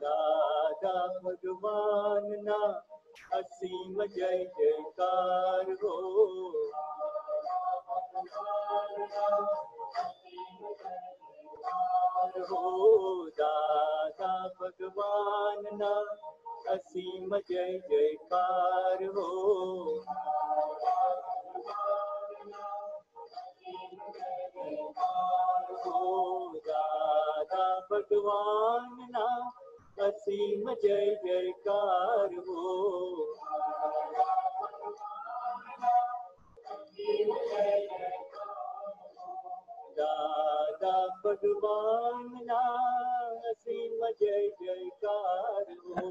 दादा भगवान ना असीम जय जयकार हो। दादा भगवान ना असीम जय जयकार हो। दादा भगवान ना असीम जय जयकार हो। दादा भगवान ना असीम जय जयकार हो।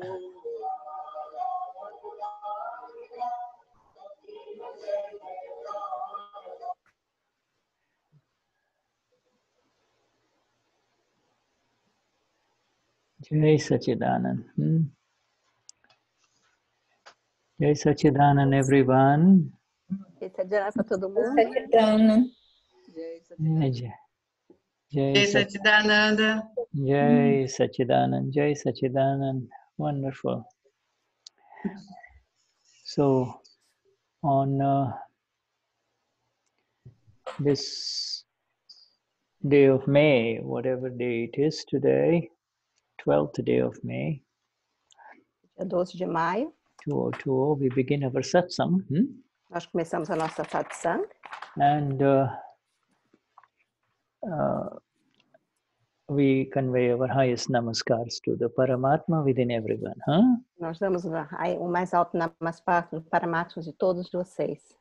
Jai Sachidanand. Jai Sachidanand, everyone. Jai Sachidanand para todo mundo. Sachidanand. Jai Sachidanand. Jai Sachidanand. Jai Sachidanand. Wonderful. So, on this day of May, whatever day it is today, 12th day of May, Dia 12 de maio. 2020, we begin our satsang. Nós começamos a nossa satsang. And we convey our highest namaskars to the Paramatma within everyone. Nós damos o mais alto namaskar para o Paramatma de todos vocês.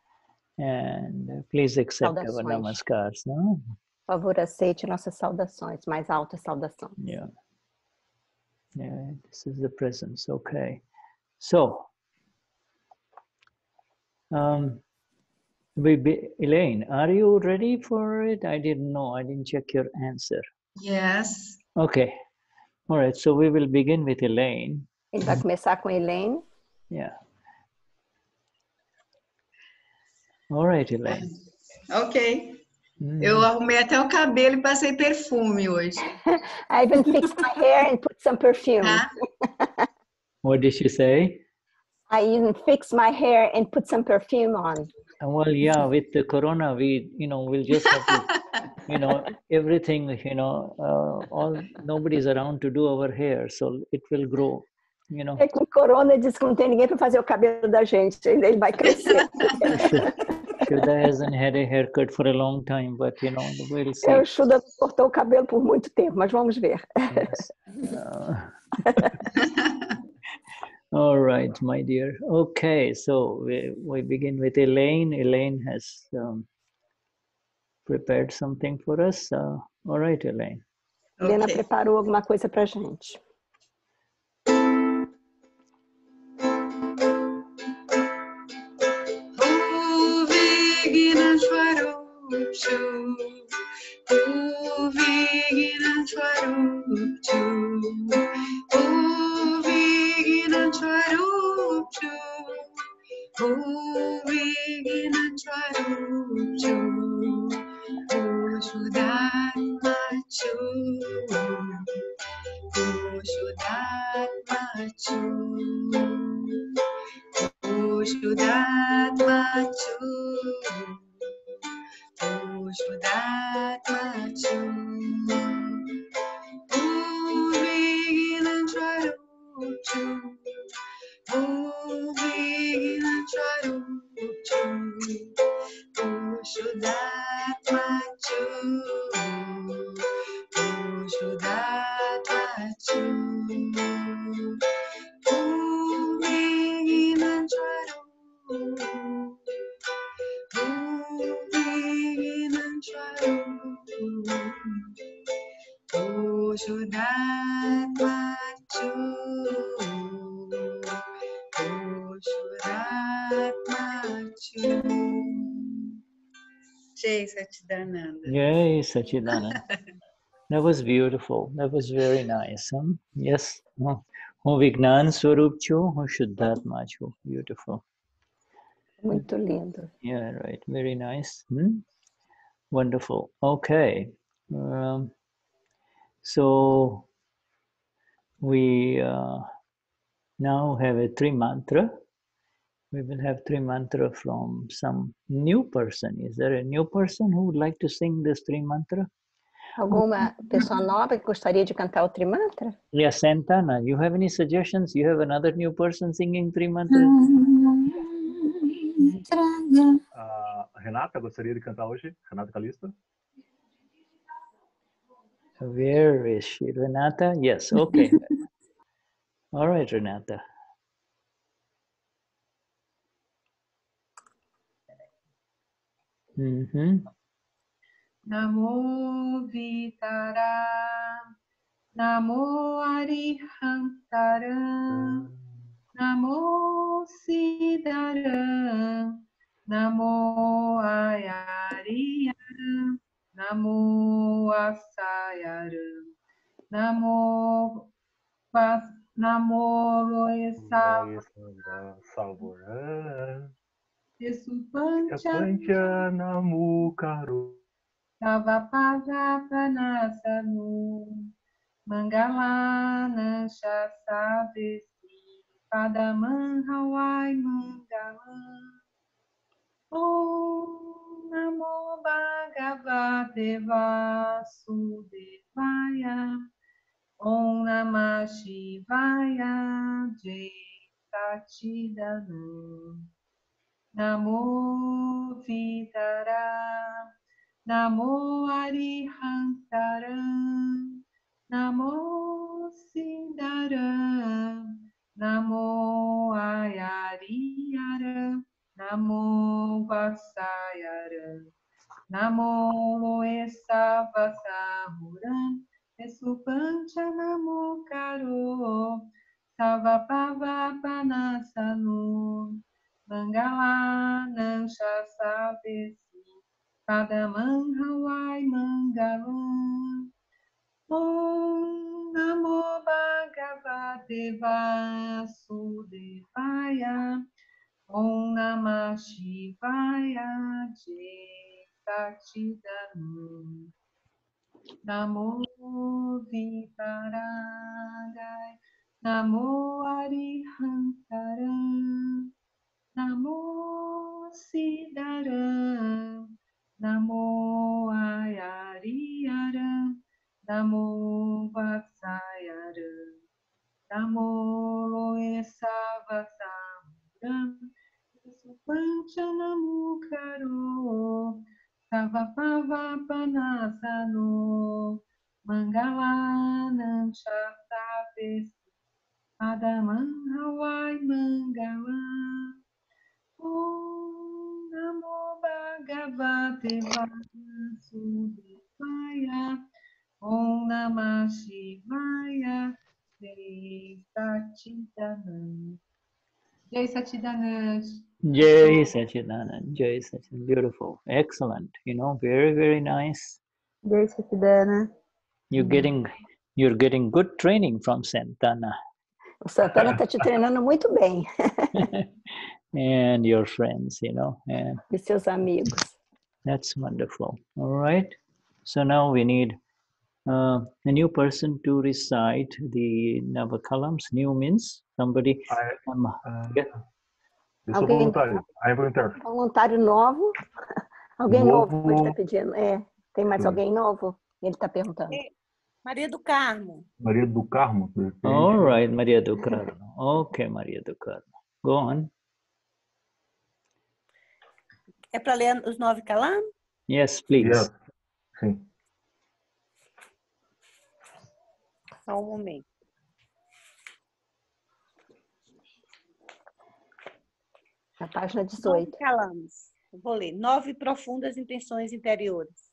And please accept our namaskars. No? Por favor, aceite nossas saudações, mais altas saudações. Yeah. Yeah, this is the presence. Okay. So, Elaine, are you ready for it? I didn't know. I didn't check your answer. Yes. Okay. All right. So we will begin with Elaine. Ele vai começar com Elaine. Yeah. All right, Elaine. Ok. Eu arrumei até o cabelo e passei perfume hoje. I even fixed my hair and put some perfume. What did she say? I even fixed my hair and put some perfume on. Well, yeah, with the corona, we'll just have to, everything, nobody's around to do our hair, so it will grow, É com corona, diz que não tem ninguém para fazer o cabelo da gente, ele vai crescer. Shuddha hasn't had a haircut for a long time, but we'll see. O Shuddha cortou o cabelo por muito tempo, mas vamos ver. Yes. All right, my dear. Okay, so we begin with Elaine. Elaine has prepared something for us. All right, Elaine. Helena preparou alguma coisa para a gente. Jai Sachidanand. Yay, Sachidanand. That was beautiful. That was very nice. Yes. Ho Vignan Swarup Cho, Ho Shuddhatma Cho. Beautiful. Muito lindo. Yeah, right. Very nice. Wonderful. Okay. So we now have a three mantra. We will have three mantra from some new person. Is there a new person who would like to sing this three mantra? Alguma pessoa nova que gostaria de cantar o Trimantra? Yeah, Santana, you have any suggestions? You have another new person singing three mantras? Renata gostaria de cantar hoje? Renata Calista? Where is she? Renata? Yes, okay. All right, Renata. Namo Vitara, Namo Arihantara, Namo Siddhara, Namo Ayariya, Namo Asayara, Namo Loesa Salvorã. Esupancha Namu Karo. Savapajapanasanu Mangalana Shasavesi Padaman Hawai Mangalam Om Namo Bhagavate Vasudevaya Om Namah Shivaya Jai Satchidananda Namo Vitara Namo Arihantara Namo Siddhara Namo Ayariyara Namo Vasayara Namo Loesa Vasahuram Esupancha Namo Karo Savapava Panasanu Mangala Nansha Savesi Padamang Hawai Mangalam Om Namo Bhagavate Vasudevaya Om Namah Shivaya Jai Satchidananda Namo Vitaragai Namo Arihantara Namo Siddhara Namo Ayariyara Namo Vasayara Namo Loesa Vasahuram Supancha Namo Karo Savapava Panasano Mangalanam Shasavesi Padamam Hawai Mangalam Om Namo Bhagavate Vasudevaya Om Namah Shivaya Jai Satchidananda Jai Satchidananda Jai Satchidananda. Jai Satchidananda. Beautiful. Excellent. You know, very, very nice. Jai Satchidananda. You're getting good training from Santana. O Santana está te treinando muito bem. And your friends, you know. And E seus amigos. that's wonderful. All right. So now we need a new person to recite the Navakalams. New means somebody. Eu sou voluntário. Voluntário novo. Alguém novo ele está pedindo. Tem mais Sim. alguém novo? Ele está perguntando. Maria do Carmo. Maria do Carmo. All right, Maria do Carmo. Okay, Maria do Carmo. Go on. É para ler os 9 calamos? Yes, please. Yes. Sim. Só um momento. Na página 18. 9 calamos. Eu vou ler. 9 profundas intenções interiores.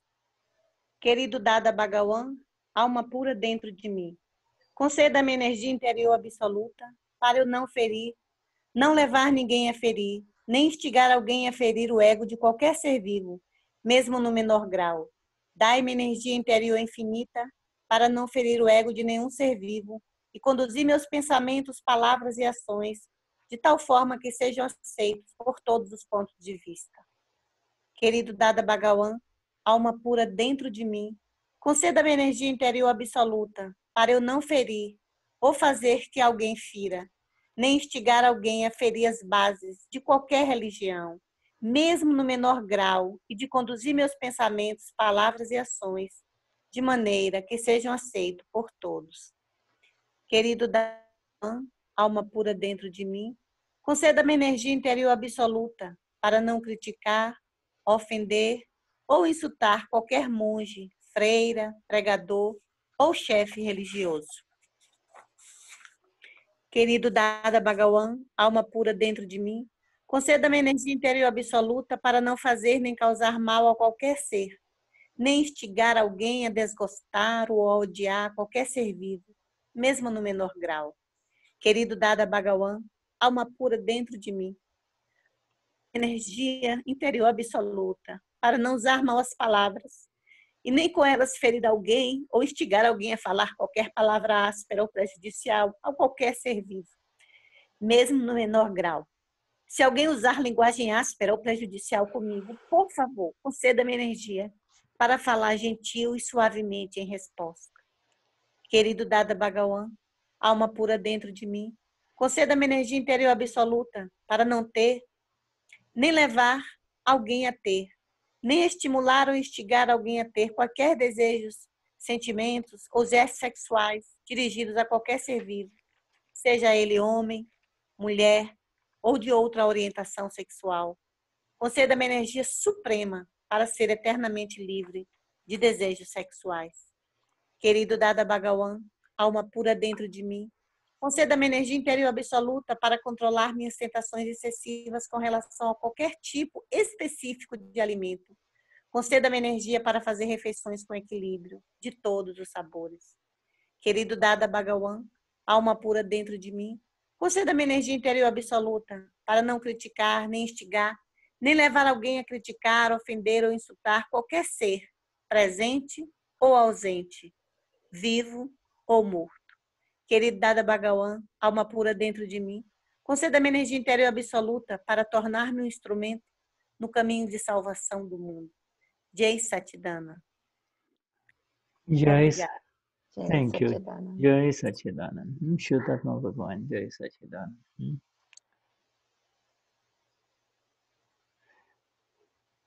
Querido Dada Bhagawan, alma pura dentro de mim, conceda-me energia interior absoluta para eu não ferir, não levar ninguém a ferir, nem instigar alguém a ferir o ego de qualquer ser vivo, mesmo no menor grau. Dai-me energia interior infinita para não ferir o ego de nenhum ser vivo e conduzir meus pensamentos, palavras e ações de tal forma que sejam aceitos por todos os pontos de vista. Querido Dada Bhagawan, alma pura dentro de mim, conceda-me energia interior absoluta para eu não ferir ou fazer que alguém fira, nem instigar alguém a ferir as bases de qualquer religião, mesmo no menor grau, e de conduzir meus pensamentos, palavras e ações de maneira que sejam aceitos por todos. Querido Dada, alma pura dentro de mim, conceda-me energia interior absoluta para não criticar, ofender ou insultar qualquer monge, freira, pregador ou chefe religioso. Querido Dada Bhagawan, alma pura dentro de mim, conceda-me energia interior absoluta para não fazer nem causar mal a qualquer ser, nem instigar alguém a desgostar ou a odiar qualquer ser vivo, mesmo no menor grau. Querido Dada Bhagawan, alma pura dentro de mim, energia interior absoluta para não usar mal as palavras e nem com elas ferir alguém ou instigar alguém a falar qualquer palavra áspera ou prejudicial a qualquer ser vivo, mesmo no menor grau. Se alguém usar linguagem áspera ou prejudicial comigo, por favor, conceda-me energia para falar gentil e suavemente em resposta. Querido Dada Bhagawan, alma pura dentro de mim, conceda-me energia interior absoluta para não ter, nem levar alguém a ter, nem estimular ou instigar alguém a ter qualquer desejos, sentimentos ou gestos sexuais dirigidos a qualquer ser vivo, seja ele homem, mulher ou de outra orientação sexual. Conceda-me energia suprema para ser eternamente livre de desejos sexuais. Querido Dada Bhagawan, alma pura dentro de mim, conceda-me energia interior absoluta para controlar minhas tentações excessivas com relação a qualquer tipo específico de alimento. Conceda-me energia para fazer refeições com equilíbrio, de todos os sabores. Querido Dada Bhagawan, alma pura dentro de mim, conceda-me energia interior absoluta para não criticar, nem instigar, nem levar alguém a criticar, ofender ou insultar qualquer ser, presente ou ausente, vivo ou morto. Querido Dada Bhagawan, alma pura dentro de mim, conceda-me energia interior absoluta para tornar-me um instrumento no caminho de salvação do mundo. Jai Satchidana. Jai, Obrigada. thank you. Satchidana. Jai Satchidanand. Shuddhatma Bhagavan, Jai Satchidanand.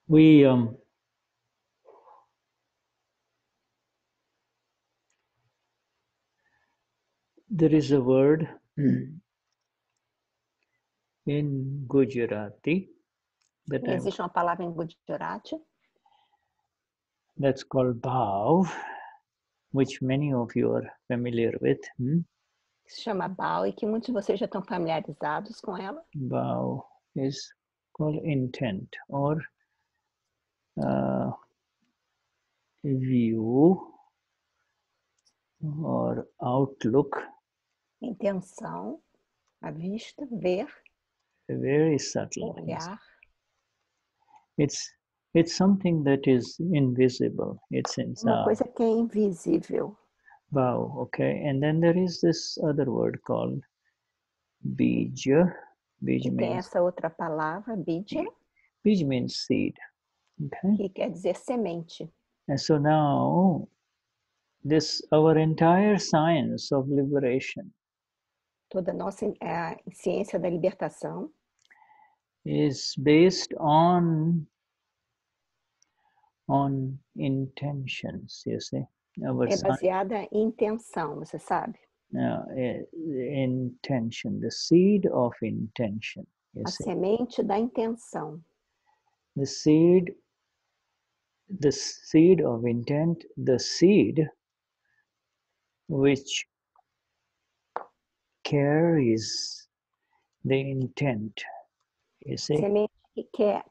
We there is a word in Gujarati that Existe uma palavra em Gujarati that's called bhav, which many of you are familiar with. que se chama Bao e que muitos de vocês já estão familiarizados com ela. Bhav is called intent or view or outlook. Intenção, a vista, ver, Very subtle. olhar. It's something that is invisible. It's Uma inside. coisa que é invisível. Wow, okay. And then there is this other word called bija. Bija E tem means essa outra palavra, bija, seed. Okay. que quer dizer semente. And so now our entire science of liberation Toda a nossa ciência da libertação is based on intentions, you see. Our é baseada em intenção, você sabe? intention, the seed of intention. You A see. semente da intenção. The seed of intent, the seed which carries the intent. You see. Semente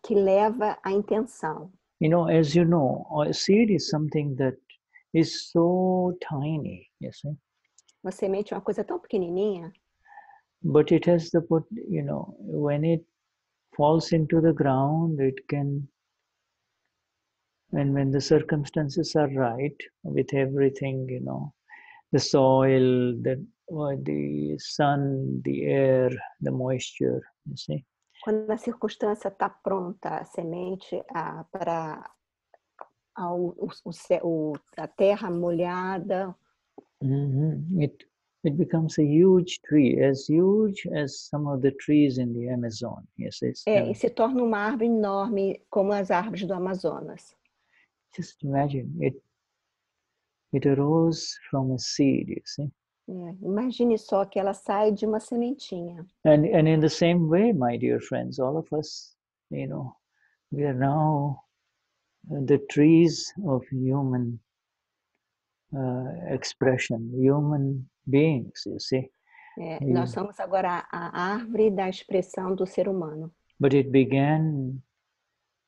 que leva a intenção. You know, as you know, a seed is something that is so tiny, you see. Uma semente é uma coisa tão pequenininha, But it has when it falls into the ground, it can, and when the circumstances are right, with everything, the soil, the the sun, the air, the moisture, you see. Quando a circunstância está pronta, a semente para a terra molhada, It becomes a huge tree, as huge as some of the trees in the Amazon. Yes, e se torna uma árvore enorme, como as árvores do Amazonas. just imagine it arose from a seed, you see. Imagine só que ela sai de uma sementinha. And in the same way, my dear friends, all of us, we are now the trees of human expression, human beings, you see. Nós somos agora a árvore da expressão do ser humano. But it began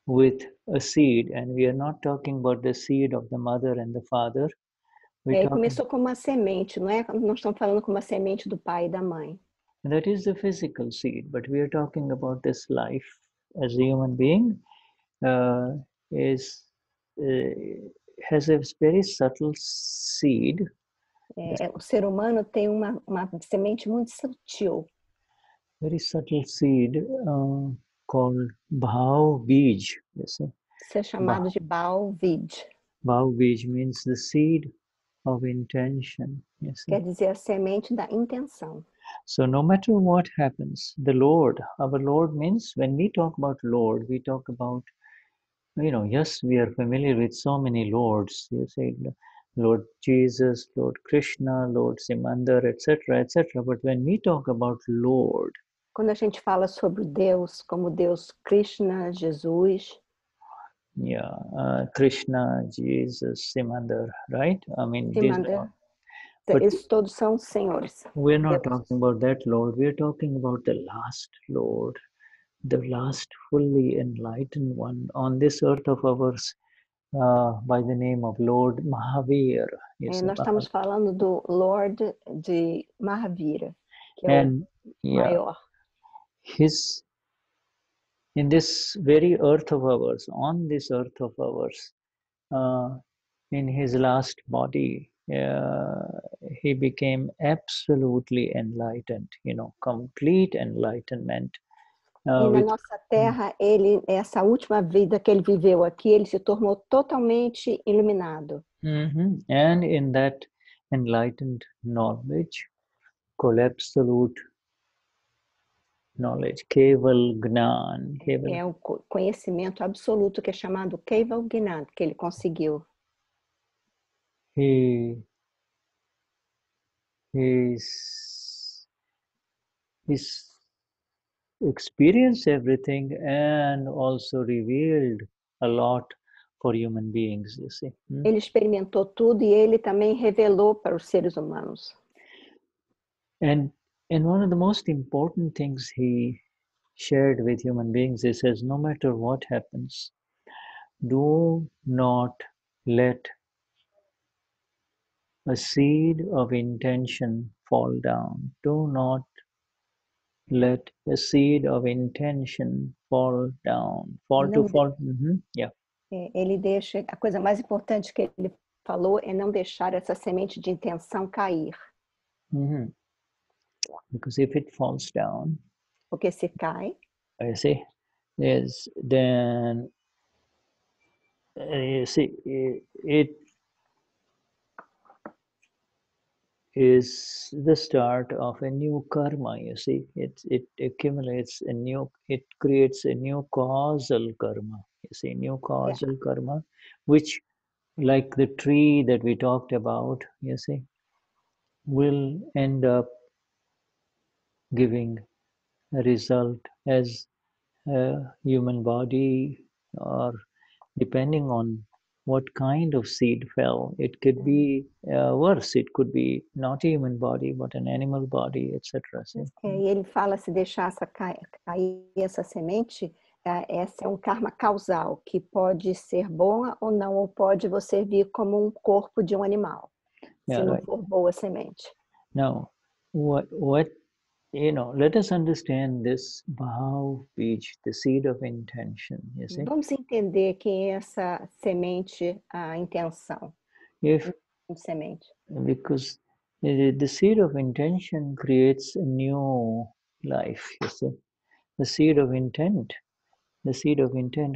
with a seed, and we are not talking about the seed of the mother and the father. Começou como uma semente, não estamos falando como uma semente do pai e da mãe. That is the physical seed, but we are talking about this life as a human being has a very subtle seed. O ser humano tem uma semente muito sutil. Very subtle seed called Bhav Bij. Isso é chamado de Bhav Bij. Bhav Bij means the seed of intention. Quer dizer a semente da intenção. So no matter what happens, the Lord, our Lord means when we talk about Lord, we talk about, yes, we are familiar with so many Lords. You say Lord Jesus, Lord Krishna, Lord Simandar, etc., etc. But when we talk about Lord, quando a gente fala sobre Deus, como Deus Krishna, Jesus, Krishna, Jesus, Simandar, right? I mean, Simandar, eles todos são senhores. We're not talking about that Lord. We're talking about the last Lord, the last fully enlightened one on this earth of ours, by the name of Lord Mahavir. Nós estamos falando do Lord de Mahavira, que é o maior. In this very earth of ours, on this earth of ours, in his last body, he became absolutely enlightened, complete enlightenment. E na nossa terra, essa última vida que ele viveu aqui, ele se tornou totalmente iluminado. And in that enlightened knowledge, called absolute knowledge, Keval Gnan. É o conhecimento absoluto que é chamado Keval Gnan, que ele conseguiu. He experienced everything and also revealed a lot for human beings, you see. Ele experimentou tudo e ele também revelou para os seres humanos. And one of the most important things he shared with human beings, he says, no matter what happens, do not let a seed of intention fall down. Do not let a seed of intention fall down. Ele deixa, a coisa mais importante que ele falou é não deixar essa semente de intenção cair. Because if it falls down, porque se cai, then you see, it is the start of a new karma. You see, it accumulates it creates a new causal karma. You see, new causal karma, which, like the tree that we talked about, you see, will end up giving a result as a human body, or depending on what kind of seed fell. It could be worse. It could be not a human body, but an animal body, etc. E ele fala, se deixasse cair essa semente, esse é um karma causal, que pode ser boa ou não, ou pode você vir como um corpo de um animal, se não for boa semente. Now, what let us understand this Bhav Bij, the seed of intention. You see? Vamos entender que é essa semente, a intenção. Semente. Because The seed of intention creates a new life, you see. The seed of intent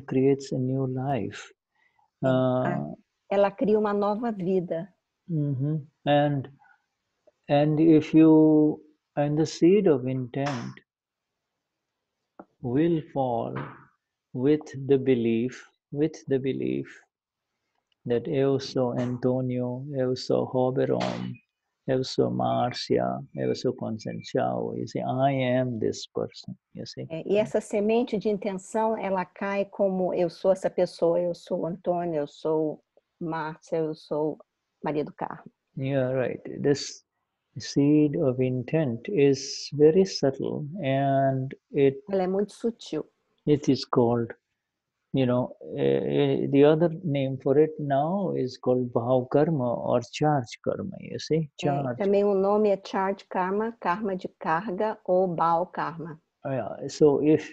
creates a new life. Ela cria uma nova vida. And the seed of intent will fall with the belief that eu sou Antonio, eu sou Roberon, eu sou Márcia, eu sou Conceição. You see, I am this person, you see. E essa semente de intenção, ela cai como eu sou essa pessoa, eu sou Antônio, eu sou Márcia, eu sou Maria do Carmo. Yeah, right. This seed of intent is very subtle, and ela é muito sutil. It is called, the other name for it now is called Bhav Karma or Charge Karma, you see? Charge. Também o nome é Charge Karma, karma de carga ou Bhav Karma. Yeah, so if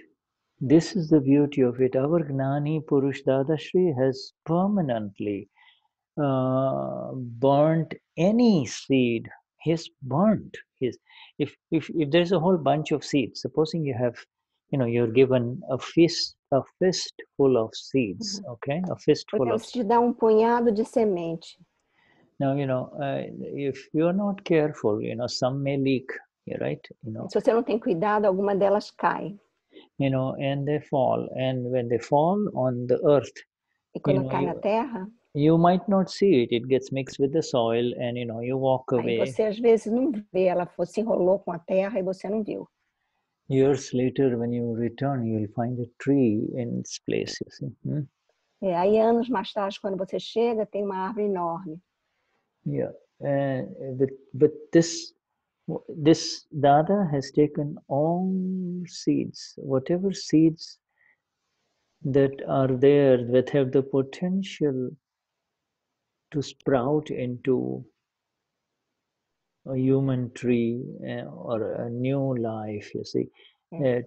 this is the beauty of it, our Gnani Purush Dadashri has permanently burnt any seed. He's burnt his. If there's a whole bunch of seeds, supposing you have, you're given a fistful of seeds, okay, a fistful of. Podemos te dar punhado de semente. Now if you're not careful, some may leak, right? Se você não tem cuidado, alguma delas cai. And they fall, and when they fall on the earth, e quando cai na terra, you might not see it. It gets mixed with the soil, and you walk away. Aí você às vezes não vê, ela se enrolou com a terra e você não viu. Years later, when you return, you'll find a tree in its place. You see. Aí anos mais tarde, quando você chega, tem uma árvore enorme. Yeah, but this Dada has taken all seeds, whatever seeds that are there that have the potential to sprout into a human tree or a new life, you see. What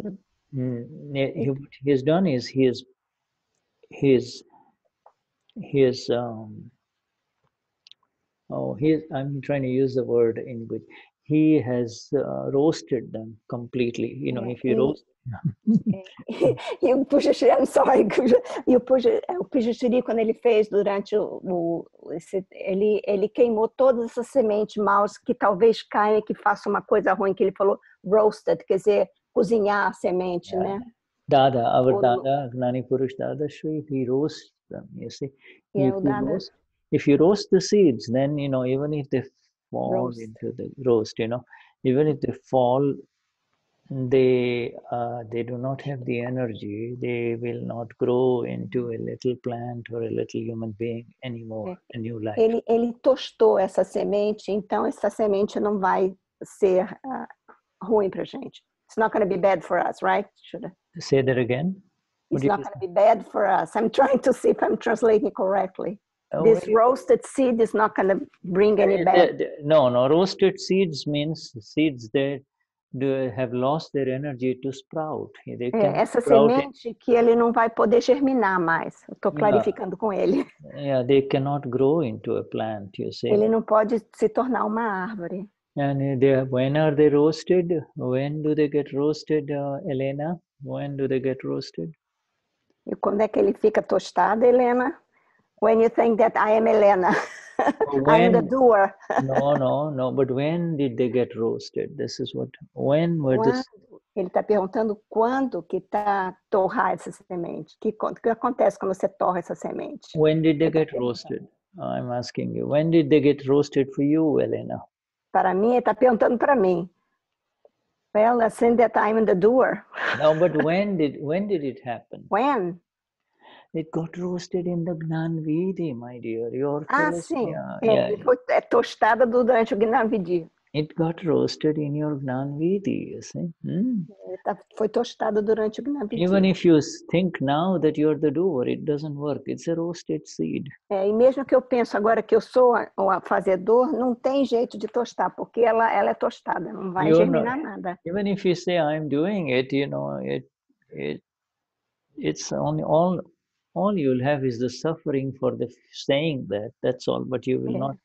he has done is I'm trying to use the word in good. He has roasted them completely. If you roast. E o Pujaxiri, I'm sorry, e o Pujaxiri, quando ele fez durante ele queimou todas essas sementes maus que talvez caia, que faça uma coisa ruim, que ele falou roasted, quer dizer, cozinhar a semente, né? Dada, our Dada, Gnani Purush Dada Shri, he roasts them, you see. If you roast the seeds, then, even if they fall into the roast, even if they fall, they do not have the energy. They will not grow into a little plant or a little human being anymore, a new life. Ele tostou essa semente, então essa semente não vai ser ruim pra gente. It's not going to be bad for us, right? Should I say that again? It's not going to be bad for us. I'm trying to see if I'm translating correctly. This roasted seed is not going to bring any bad. No, roasted seeds means seeds that have lost their energy to sprout. Essa semente que ele não vai poder germinar mais. Estou clarificando com ele. Yeah, they cannot grow into a plant, you see. Ele não pode se tornar uma árvore. And when are they roasted? When do they get roasted, Elena? When do they get roasted? E quando é que ele fica tostado, Helena? When you think that I am Elena, I'm the doer. No. But when did they get roasted? This is what. When were this? Ele está perguntando quando que está torrar essa semente. O que acontece quando você torra essa semente? When did they get roasted? I'm asking you. When did they get roasted for you, Elena? Para mim, ele está perguntando para mim. Well, since that I'm the doer. No, but when did it happen? When? It got roasted in the Gnan Vidi, my dear. Sim. Foi tostada durante o Gnan Vidi. It got roasted in your Gnan Vidi, you see. Foi tostada durante o Gnan Vidi. Even if you think now that you're the doer, it doesn't work. It's a roasted seed. E mesmo que eu penso agora que eu sou o fazedor, não tem jeito de tostar, porque ela é tostada, não vai germinar nada. Even if you say I'm doing it, it's only all you'll have is the suffering for the saying that. That's all. But you will not.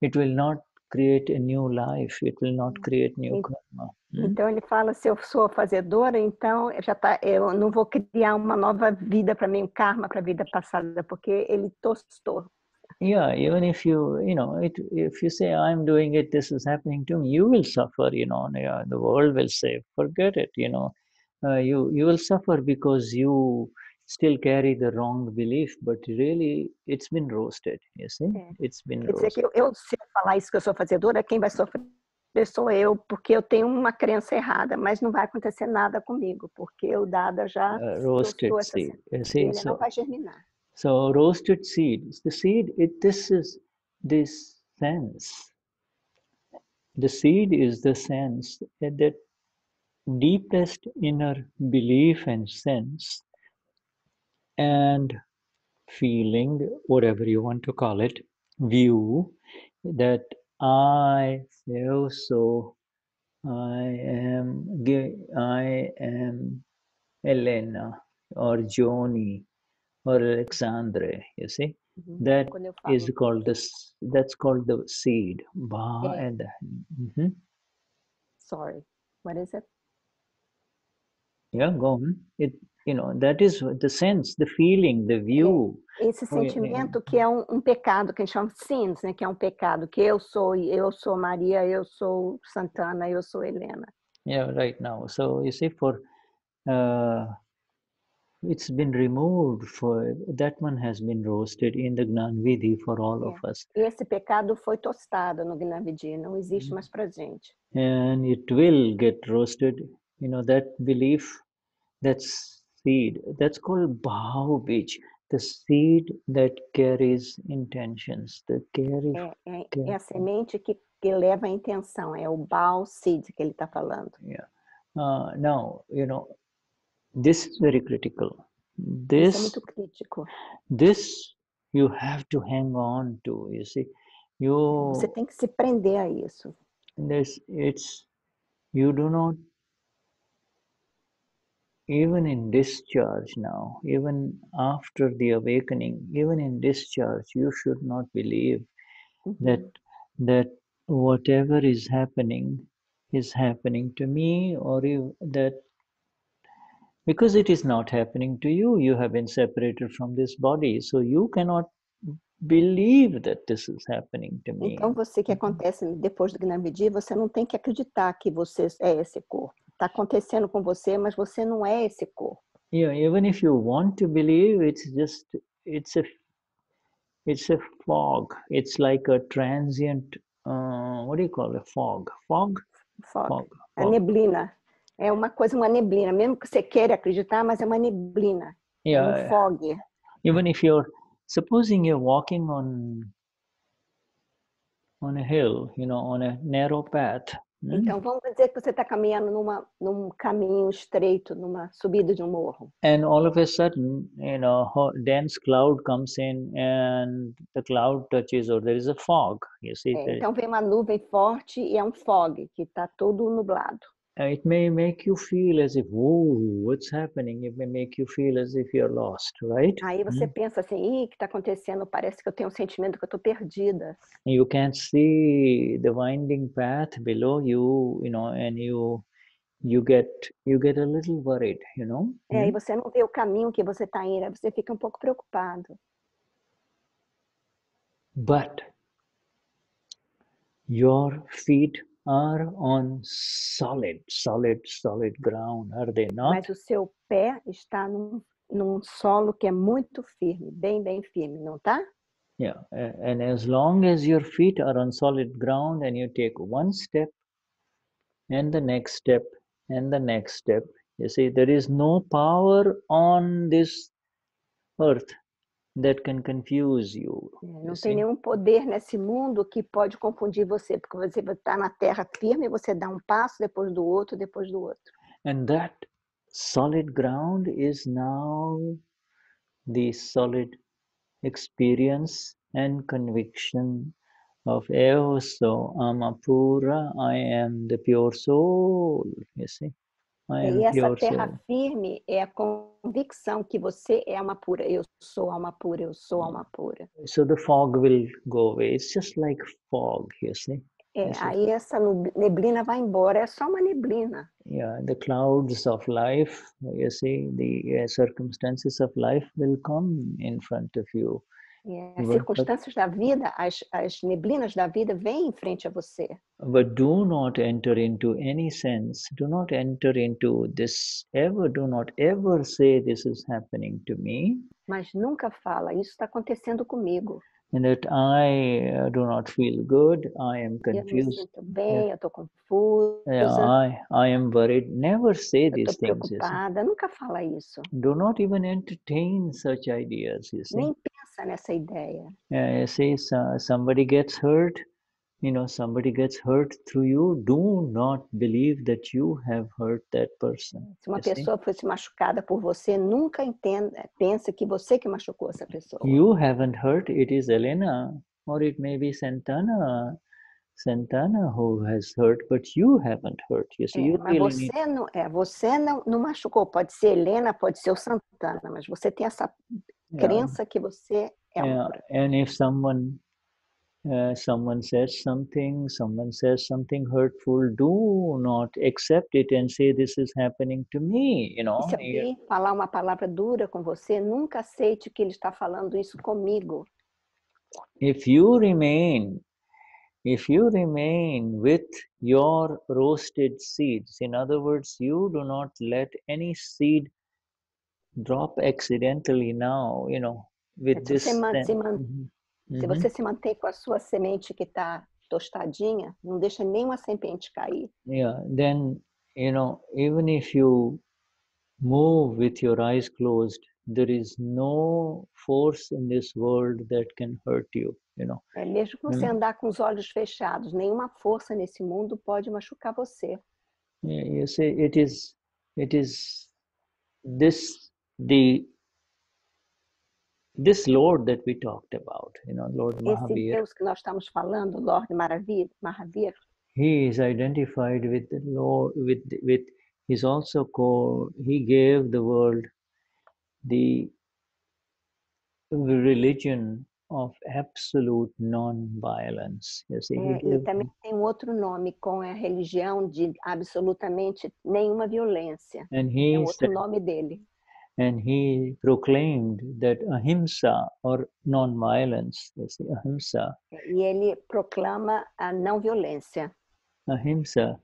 It will not create a new life. It will not create new karma. Então ele fala, se eu sou fazedora, então eu não vou criar uma nova vida para mim, um karma para a vida passada, porque ele tostou. Yeah, even if if you say I'm doing it, this is happening to me, you will suffer. The world will say, forget it. You will suffer because you still carry the wrong belief, but really it's been roasted. You see, it's been Quer dizer roasted. que se eu falar isso que eu sou fazedora, quem vai sofrer sou eu, porque eu tenho uma crença errada, mas não vai acontecer nada comigo, porque o Dada já Roasted tostou essa seed. You semente, see, ele não vai germinar. So roasted seed, the seed, this is this sense. The seed is the sense, that deepest inner belief and sense and feeling, whatever you want to call it, view that I feel so, I am Elena or Joni or Alexandre, you see, that is called that's called the seed. Sorry, what is it? Yeah, go on. That is the sense, the feeling, the view. Esse sentimento que é um pecado, que a gente chama sins, né? Que é um pecado, que eu sou Maria, eu sou Santana, eu sou Helena. Yeah, right now. So you see, it's been removed, that one has been roasted in the Gnan Vidhi for all of us. Esse pecado foi tostado no Gnan Vidhi, não existe mais pra gente. And it will get roasted, that belief, that seed, that's called Bhav Bij, the seed that carries intentions, that carry. É a semente que leva a intenção, é o Bhav Seed que ele está falando. Yeah. Now, this is very critical. Isso é muito crítico. This you have to hang on to, you see. Você tem que se prender a isso. You do not, even in discharge now, even after the awakening, even in discharge, you should not believe that whatever is happening to me, or that because it is not happening to you. You have been separated from this body, so you cannot believe that this is happening to me. Então, você que acontece depois do Gnan Vidhi, você não tem que acreditar que você é esse corpo. Está acontecendo com você, mas você não é esse corpo. Yeah, even if you want to believe, it's a fog. It's like a transient, what do you call it? Fog. A neblina. É uma neblina. Mesmo que você queira acreditar, mas é uma neblina. É fog. Even if supposing you're walking on a hill, on a narrow path. Então, vamos dizer que você está caminhando num caminho estreito, numa subida de um morro. And all of a sudden, dense cloud comes in and the cloud touches, or there is a fog. You see. Então, vem uma nuvem forte e é um fog, que está todo nublado. It may make you feel as if, whoa, what's happening? It may make you feel as if you're lost, right? Aí você pensa assim, o que está acontecendo? Parece que eu tenho um sentimento que eu estou perdida. You can't see the winding path below you, and you get a little worried, E você não vê o caminho que você está indo, você fica um pouco preocupado. But your feet are on solid ground, are they not? Mas o seu pé está num solo que é muito firme, bem firme, não tá? Yeah, and as long as your feet are on solid ground and you take one step and the next step and the next step, you see, there is no power on this earth that can confuse you. Não tem nenhum poder nesse mundo que pode confundir você, porque você está na terra firme, você dá um passo depois do outro, depois do outro. And that solid ground is now the solid experience and conviction of eu sou Amapura, I am the pure soul, you see. E essa terra firme é a convicção que você é alma pura. Eu sou alma pura, eu sou alma pura. So the fog will go away. It's just like fog, you see. Aí essa neblina vai embora, é só uma neblina. Yeah, the clouds of life, you see, the circumstances of life will come in front of you. As circunstâncias da vida, as neblinas da vida vêm em frente a você. But do not enter into any sense, do not enter into this ever, do not ever say this is happening to me. Mas nunca fala, isso está acontecendo comigo. And that I do not feel good, I am Eu não me confused. sinto bem, eu estou confusa, I am worried. Never say eu these estou things. You see. preocupada. Nunca fala isso. Do not even entertain such ideas, you see. Nem pensa nessa ideia. You see, somebody gets hurt, somebody gets hurt through you. Do not believe that you have hurt that person. Se uma you see. pessoa fosse machucada por você, nunca pensa que você que machucou essa pessoa. You haven't hurt, it is Elena, or it may be Santana who has hurt, but you haven't hurt. You see, you Mas really need... você não machucou. Pode ser Helena, pode ser o Santana, mas você tem essa crença que você é âncora. And if someone says something hurtful, do not accept it and say this is happening to me, E se alguém falar uma palavra dura com você, nunca aceite que ele está falando isso comigo. If you remain with your roasted seeds, in other words, you do not let any seed drop accidentally now, with this. Se você se mantém com a sua semente que está tostadinha, não deixa nenhuma semente cair. Yeah, then, even if you move with your eyes closed, there is no force in this world that can hurt you, Mesmo que você andar com os olhos fechados, nenhuma força nesse mundo pode machucar você. You see, it is this Lord that we talked about, Lord Esse Mahavir. Deus que nós estamos falando, Lord Mahavir, he is identified with the Lord, with he's also called, he gave the world the religion of absolute non-violence. You see, e também tem outro nome com a religião de absolutamente nenhuma violência. É outro nome dele. And he proclaimed that ahimsa, or non-violence, you see, ahimsa. E ele proclama a não violência. Ahimsa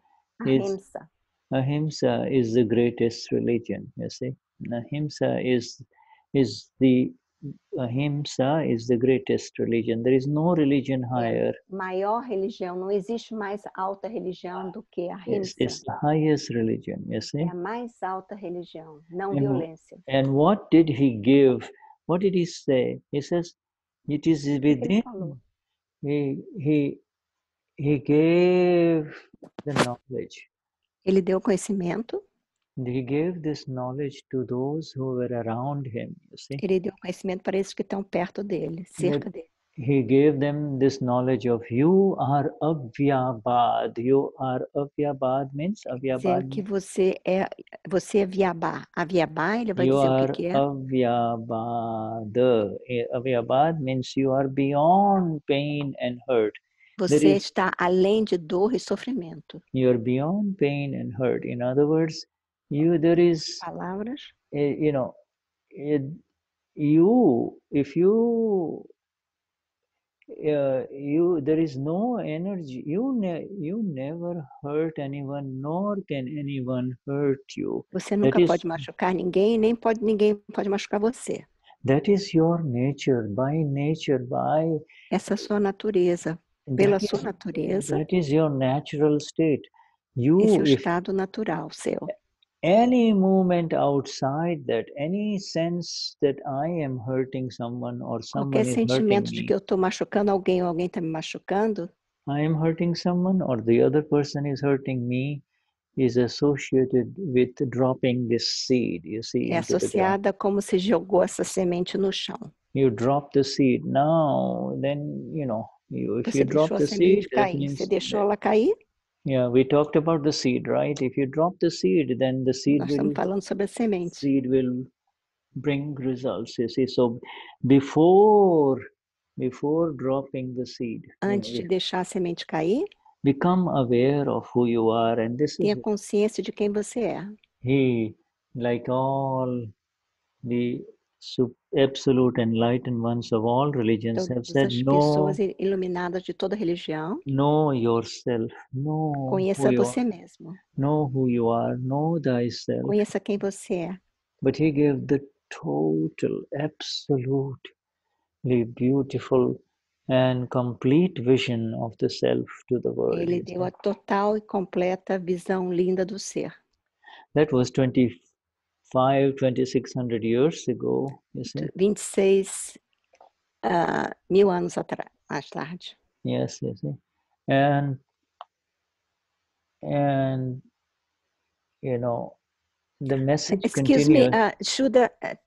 is the greatest religion, you see. Ahimsa is the greatest religion. There is no religion higher. Maior religião, não existe mais alta religião do que a ahimsa. It's the highest religion, you see. É a mais alta religião, não violência. And what did he give? What did he say? He says, it is within. He gave the knowledge. Ele deu conhecimento. He gave this knowledge to those who were around him, you see. Ele deu conhecimento para esses que estão perto dele, cerca dele. He gave them this knowledge of you are avyabad. You are avyabad means Dizer que você é Vyabha. Avyabha, ele vai you dizer are o que é. avyabad. Avyabad means you are beyond pain and hurt. Você está além de dor e sofrimento. You are beyond pain and hurt. In other words, there is palavras. There is no energy. You never hurt anyone, nor can anyone hurt you. Você nunca pode machucar ninguém, nem ninguém pode machucar você. That is your nature, by nature, by. Essa é a sua natureza. Pela sua natureza. That is your natural state. Esse é o estado natural seu. Any movement outside that, any sense that I am hurting someone or someone Qualquer is hurting sentimento me, de que eu estou machucando alguém ou alguém está me machucando, I am hurting someone or the other person is hurting me, is associated with dropping this seed, you see. É associada como se jogou essa semente no chão. You drop the seed now, then if Você you drop deixou a the semente seed, cair. Você deixou ela cair? Yeah, we talked about the seed, right? If you drop the seed, then the seed Nós estamos falando sobre a semente. Seed will bring results. You see, so before dropping the seed, antes de deixar a semente cair, become aware of who you are, and this is Tenha consciência de quem você é. he, like all the absolute enlightened ones of all religions, have Todas said, as know, pessoas iluminadas de toda religião, know yourself, know who conheça you você are, mesmo. know who you are, know thyself. Conheça quem você é. But he gave the total, absolutely beautiful and complete vision of the self to the world. Ele deu a total e completa visão linda do ser. That was 2,600 years ago, you see. 26 mil anos atrás, mais tarde. Yes, you see. And you know, the message Excuse me, continues. should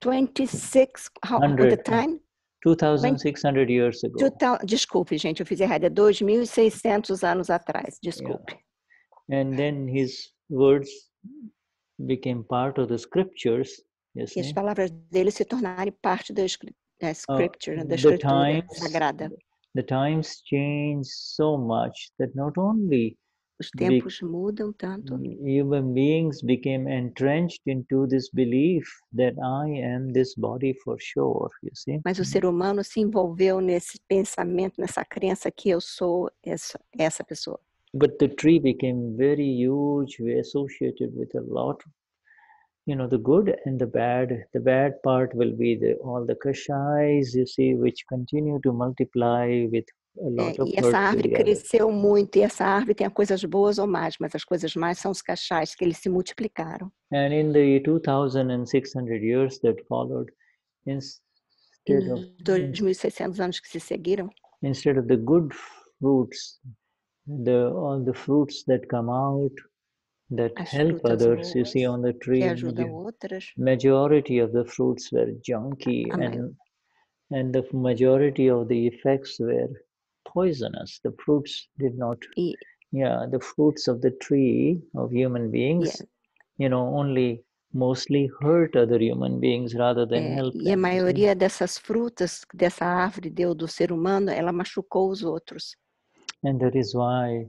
26, how the 100, time? 2,600 years ago. Desculpe, gente, eu fiz errado. É 2.600 anos atrás, desculpe. And then his words became part of the scriptures, you E as see. palavras dele se tornarem parte da scripture, da The escritura sagrada. the times change so much that not only Os tempos mudam tanto human beings became entrenched into this belief that I am this body for sure, you see. mas o ser humano se envolveu nesse pensamento, nessa crença que eu sou essa pessoa. But the tree became very huge, associated with a lot, you know, the good and the bad. The bad part will be all the kashais, you see, which continue to multiply with a lot of E essa hurt to árvore the others. cresceu muito, e essa árvore tem coisas boas ou más, mas as coisas más são os cachais, que eles se multiplicaram. And in the 2,600 years that followed, E instead of, nos 2.600 anos que se seguiram, instead of the good fruits, all the fruits that come out that as help frutas others, you boas see on the que tree, ajudam outras, majority of the fruits were junky, and the majority of the effects were poisonous. The fruits did not, the fruits of the tree of human beings, you know, only mostly hurt other human beings rather than help them. E a maioria dessas frutas, dessa árvore deu do ser humano, ela machucou os outros. And that is why,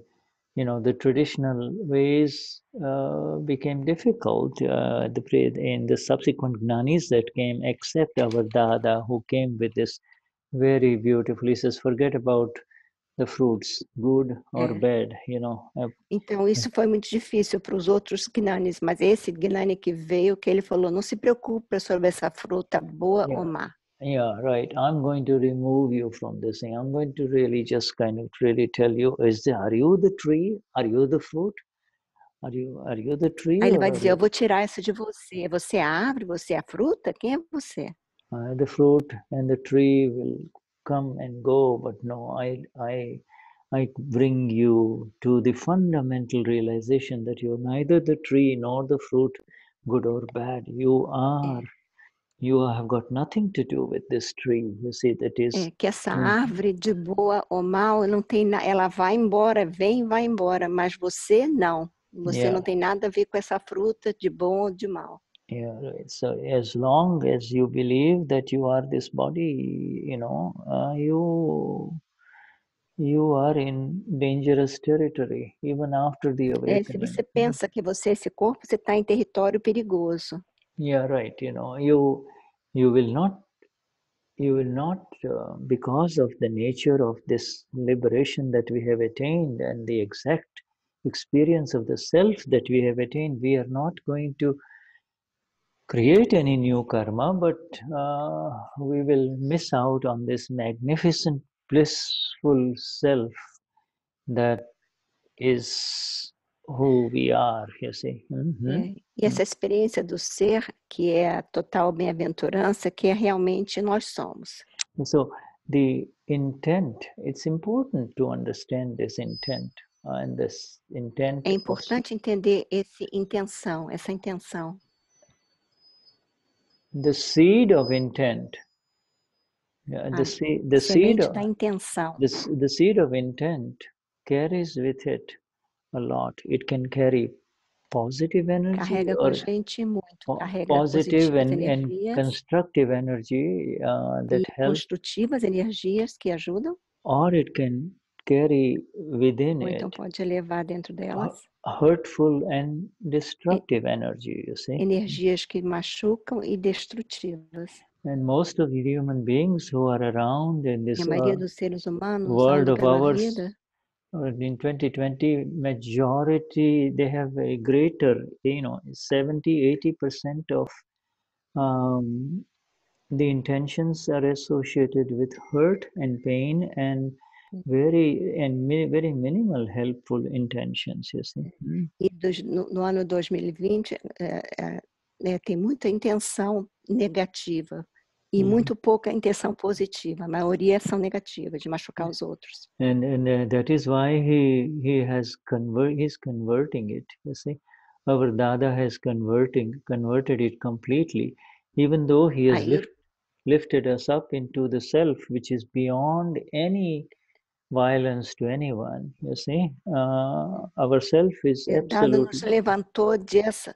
you know, the traditional ways became difficult. In the subsequent Gnanis that came, except our Dada, who came with this very beautiful, he says, forget about the fruits, good or bad, you know. Então, isso foi muito difícil para os outros Gnanis, mas esse Gnani que veio, que ele falou, não se preocupe sobre essa fruta boa ou má. Yeah, right. I'm going to remove you from this thing. I'm going to really just kind of really tell you, are you the tree? Are you the fruit? Are you the tree? Aí ele vai dizer, eu vou tirar isso de você. Você é a árvore? Você é a fruta? Quem é você? The fruit and the tree will come and go, but no, I bring you to the fundamental realization that you're neither the tree nor the fruit, good or bad. You have got nothing to do with this tree. You see, that is. Que essa árvore de boa ou mal não tem, ela vai embora, vem e vai embora, mas você não. Você não tem nada a ver com essa fruta de bom ou de mal. Yeah, right. So as long as you believe that you are this body, you know, you are in dangerous territory, even after the awakening. Se você pensa que você é esse corpo, você está em território perigoso. Yeah, right. You know, you will not, because of the nature of this liberation that we have attained and the exact experience of the self that we have attained, we are not going to create any new karma, but we will miss out on this magnificent, blissful self that is who we are, you see. E essa experiência do ser, que é a total bem-aventurança, que é realmente nós somos. So the intent, it's important to understand this intent. And this intent é importante entender essa intenção. The seed of intent, the seed da intenção. The seed of intent carries with it a lot. It can carry positive energy, carrega com a gente muito, carrega positive and constructive energy that help, construtivas energias que ajudam, or it can carry within ou então it pode levar dentro delas hurtful and destructive energy, you see. energias que machucam e destrutivas. And most of the human beings who are around in E this a maioria dos seres humanos world andam of pela ours, vida, in 2020, majority, they have a greater, 70-80% of the intentions are associated with hurt and pain and very minimal helpful intentions, you see. e no ano 2020 tem muita intenção negativa e muito pouca intenção positiva. A maioria são negativas, de machucar os outros. And that is why he's converting it, you see. Our Dada has converted it completely, even though he has lifted us up into the self, which is beyond any violence to anyone, you see. Our self is Dada nos absolutely... levantou dessa...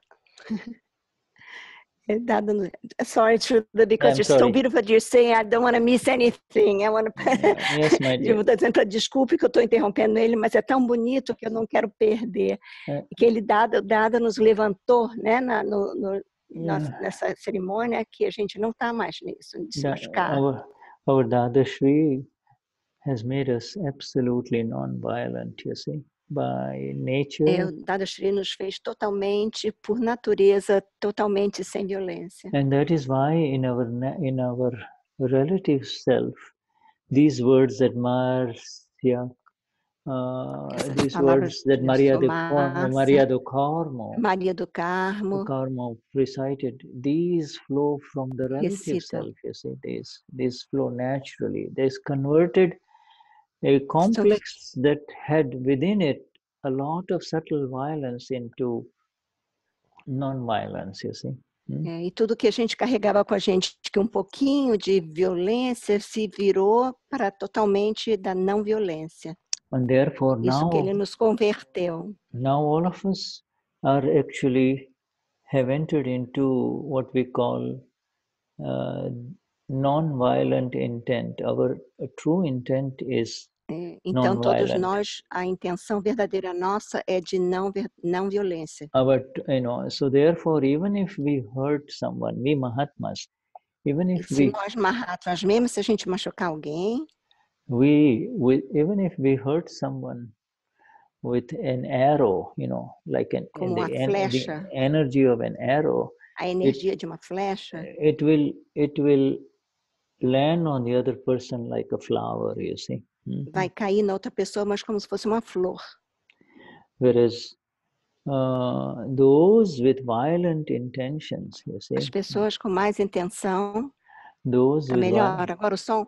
Sorry, Truda, because you're so beautiful what you're saying. I don't want to miss anything. I want to... Yes, my dear. Desculpe que eu estou interrompendo ele, mas é tão bonito que eu não quero perder. Que ele, Dada nos levantou, né, nessa cerimônia, que a gente não está mais nisso, de se machucar. Our Dada Shri has made us absolutely non-violent, you see. By nature. O Dada Shri nos fez totalmente, por natureza, totalmente sem violência. And that is why in our relative self, these words that Marcia, these words that Maria do Carmo recited, these flow from the relative self, you see. These flow naturally. These converted a complex that had within it a lot of subtle violence into non-violence, you see. E tudo que a gente carregava com a gente, que um pouquinho de violência, se virou para totalmente da não violência. And therefore Isso que ele nos converteu. Now all of us are actually have entered into what we call non-violent intent. Our true intent is então todos nós, a intenção verdadeira nossa é de não violência. So therefore, even if we hurt someone, we Mahatmas, even if nós Mahatmas, mesmo se a gente machucar alguém, even if we hurt someone with an arrow, like the energy of an arrow, a energia de uma flecha, it will land on the other person like a flower, you see. Vai cair na outra pessoa, mas como se fosse uma flor. Whereas those with violent intentions, you see. As pessoas com mais intenção, tá melhor. Agora o som.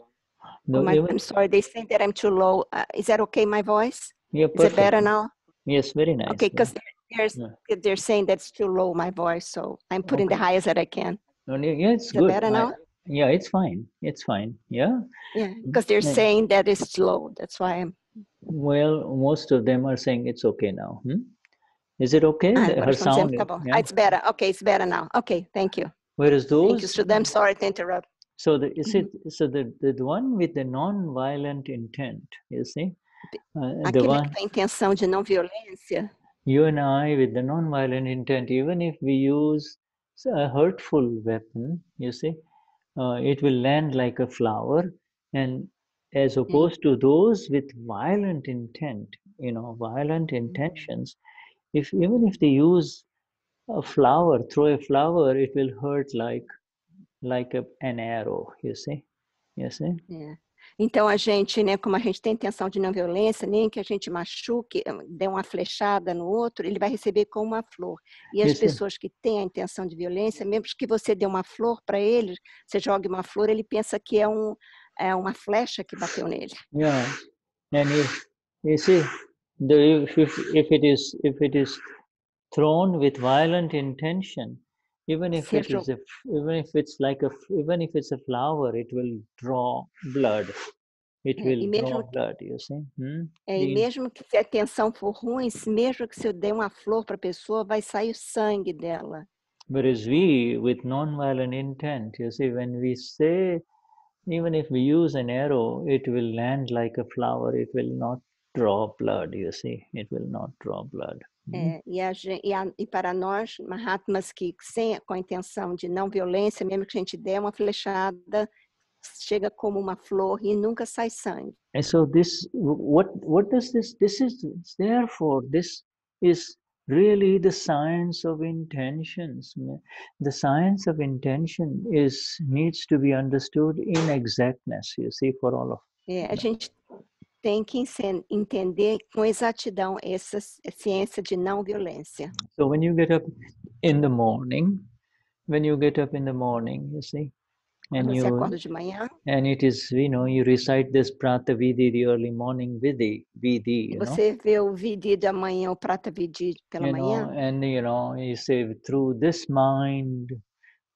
I'm sorry, they think that I'm too low. Is that okay, my voice? Yeah, is it better now? Yes, very nice. Okay, because they're saying that's too low, my voice, so I'm putting the highest that I can. Yeah, it's good. Is it better now? Yeah, it's fine. It's fine. Yeah. Yeah, because they're saying that it's low. That's why I'm... Well, most of them are saying it's okay now. Is it okay? Her sound. Yeah? It's better. Okay, it's better now. Okay, thank you. Whereas those... Thank you, I'm sorry to interrupt. So the one with the non-violent intent, you see? Aquele que tem intenção de não violência. You and I with the non-violent intent, even if we use a hurtful weapon, you see, it will land like a flower, and as opposed to those with violent intent, violent intentions, even if they use a flower, throw a flower, it will hurt like an arrow, you see. Então a gente, né, como a gente tem intenção de não violência, nem que a gente machuque, dê uma flechada no outro, ele vai receber como uma flor. E as pessoas que têm a intenção de violência, mesmo que você dê uma flor para ele, você jogue uma flor, ele pensa que é uma flecha que bateu nele. Yeah, and you see, if it is thrown with violent intention, even if it's a flower, it will draw blood. It will draw blood, you see. E mesmo que se a intenção for ruim, mesmo que se eu der uma flor para a pessoa, vai sair o sangue dela. Whereas we, with non-violent intent, you see, when we say, even if we use an arrow, it will land like a flower. It will not draw blood, you see. It will not draw blood. E para nós, Mahatmas, que com a intenção de não violência, mesmo que a gente dê uma flechada, chega como uma flor e nunca sai sangue. And so what does this is, therefore, this is really the science of intentions. The science of intention needs to be understood in exactness, you see, for all of A gente tem que entender com exatidão essa ciência de não violência. So when you get up in the morning, you see, Quando você acorda de manhã, and it is, you recite this Prata Vidhi, the early morning Vidhi, e você vê o Vidhi da manhã, o Prata Vidhi pela manhã, and you say, through this mind,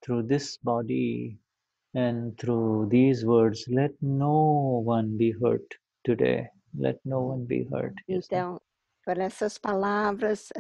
through this body, and through these words, let no one be hurt today. Let no one be hurt. Então, por essas palavras,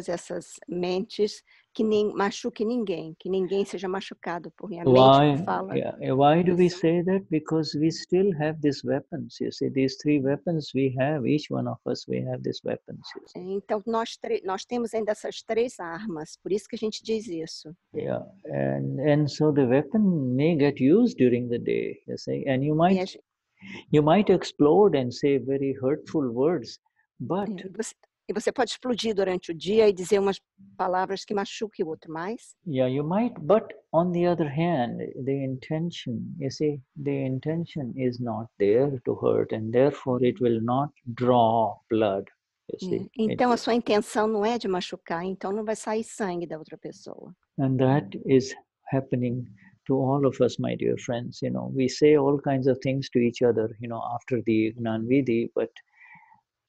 essas mentes, que nem machuque ninguém, que ninguém seja machucado por minha mente que fala. Why do we say that? Because we still have these weapons. You see, these three weapons we have. Each one of us, we have these weapons. Então, nós temos ainda essas três armas. Por isso que a gente diz isso. Yeah, and so the weapon may get used during the day. You see, and you might explode and say very hurtful words, but e você pode explodir durante o dia e dizer umas palavras que machuquem o outro mais. Yeah, you might, but on the other hand, the intention, you see, the intention is not there to hurt, and therefore it will not draw blood. You see. Então a sua intenção não é de machucar, então não vai sair sangue da outra pessoa. And that is happening to all of us, my dear friends. We say all kinds of things to each other, after the Gnan Vidhi, but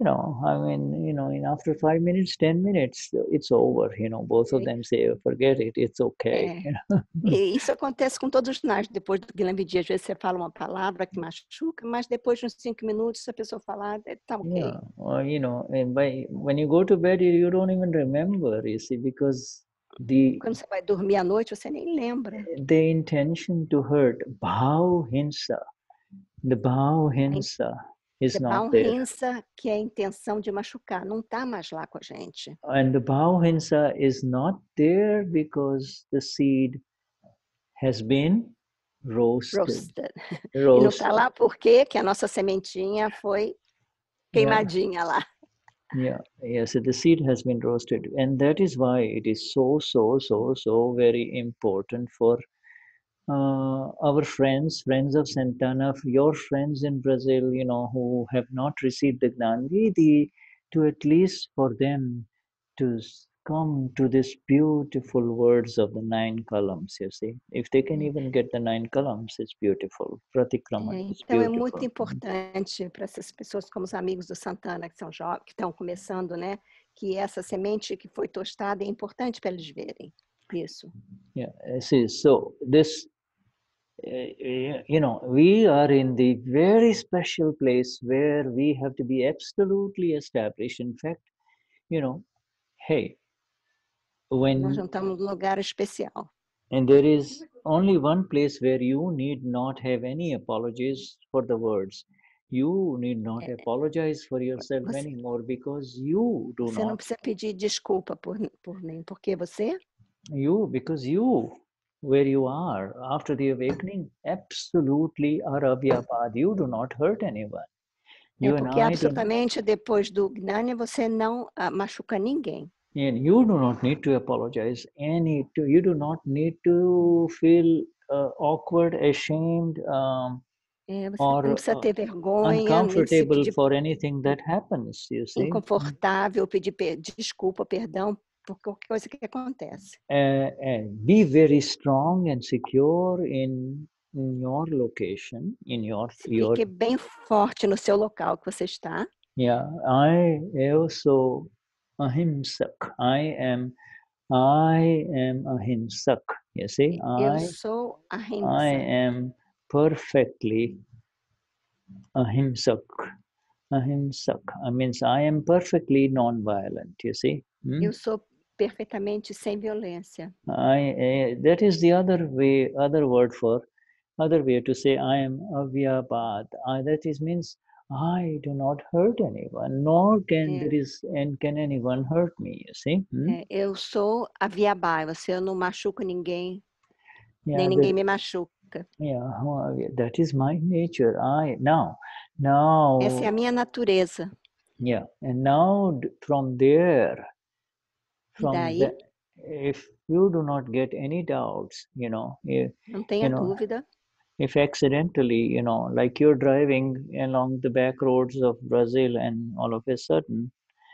after 5 minutes, 10 minutes, it's over. Both of them say, forget it, it's okay. E isso acontece com todos nós. Depois do Gnan Vidhi, às vezes você fala uma palavra que machuca, mas depois de uns 5 minutos, a pessoa fala, tá ok. Yeah, or, when you go to bed, you don't even remember, you see, because quando você vai dormir à noite, você nem lembra. The intention to hurt, bhau hinsa, the bhau hinsa is not there. Bhau hinsa, que é a intenção de machucar, não está mais lá com a gente. And the bhau hinsa is not there because the seed has been roasted. E não está lá porque que a nossa sementinha foi queimadinha lá. So the seed has been roasted, and that is why it is so very important for our friends of Santana, your friends in Brazil, who have not received the Gnan Vidhi, to at least for them to come to these beautiful words of the 9 columns, you see. If they can even get the 9 columns, it's beautiful. Pratikrama is então beautiful. É muito importante para essas pessoas como os amigos do Santana, que são jovens, que estão começando, né? Que essa semente que foi tostada é importante para eles verem isso. Yeah, see, so this, we are in the very special place where we have to be absolutely established. In fact, hey, nós não estamos num lugar especial. And there is only one place where you need not have any apologies for the words. You need not apologize for yourself anymore because you do not. Você não precisa pedir desculpa por mim, porque você? Because you, where you are after the awakening, absolutely are avyapad. You do not hurt anyone. Porque absolutamente depois do Gnana você não machuca ninguém. And you do not need to apologize. You do not need to feel awkward, ashamed, or não precisa ter vergonha, uncomfortable for anything that happens. You see, inconfortável, pedir desculpa, perdão por qualquer coisa que acontece. Be very strong and secure in your location, Fique bem forte no seu local que você está. Yeah, eu sou ahimsak. I am ahimsak. You see, eu sou ahimsa. I am perfectly ahimsak. Ahimsak. Means I am perfectly non-violent. You see. Eu sou perfeitamente sem violência. That is the other way to say I am avyapad. That means I do not hurt anyone, nor can É, can anyone hurt me, you see? eu sou a via baiva, eu não machuco ninguém, nem Yeah, ninguém me machuca. yeah, well, that is my nature. Essa é a minha natureza. Yeah, and now from there, E daí, if you do not get any doubts, não tenha dúvida, if accidentally, like you're driving along the back roads of Brazil and all of a sudden,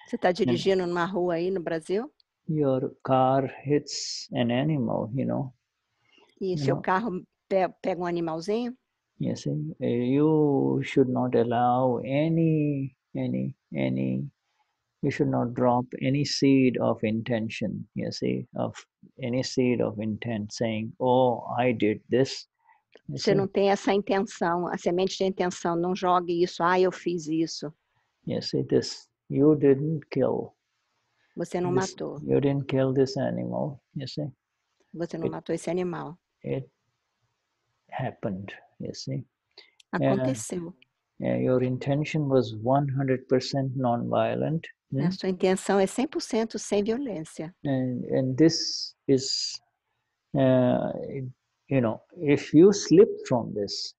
você está dirigindo numa rua aí no Brasil your car hits an animal, e seu carro pega um animalzinho, you see, you should not allow you should not drop any seed of intention, you see, of any seed of intent saying, oh, I did this. você não tem essa intenção, a semente de intenção, não jogue isso, eu fiz isso. You see, you didn't kill. Você não matou. You didn't kill this animal, you see. Você não matou esse animal. It happened, you see. Aconteceu. Your intention was 100% non-violent. A sua intenção é 100% sem violência. And this is, if you slip from this,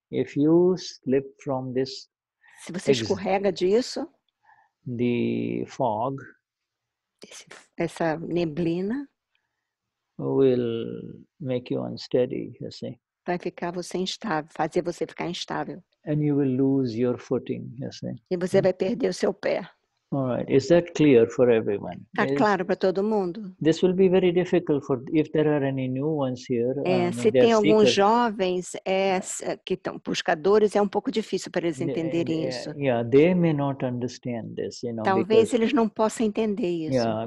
se você escorrega disso, the fog essa neblina will make you unsteady, you see. Vai ficar você instável, fazer você ficar instável. And you will lose your footing, you see. E você vai perder o seu pé. All right. Is that clear for everyone? Tá claro para todo mundo? This will be very difficult if there are any new ones here. Se tem alguns jovens que estão buscadores, é um pouco difícil para eles entenderem isso. Yeah, they may not understand this, Talvez eles não possam entender isso. Yeah,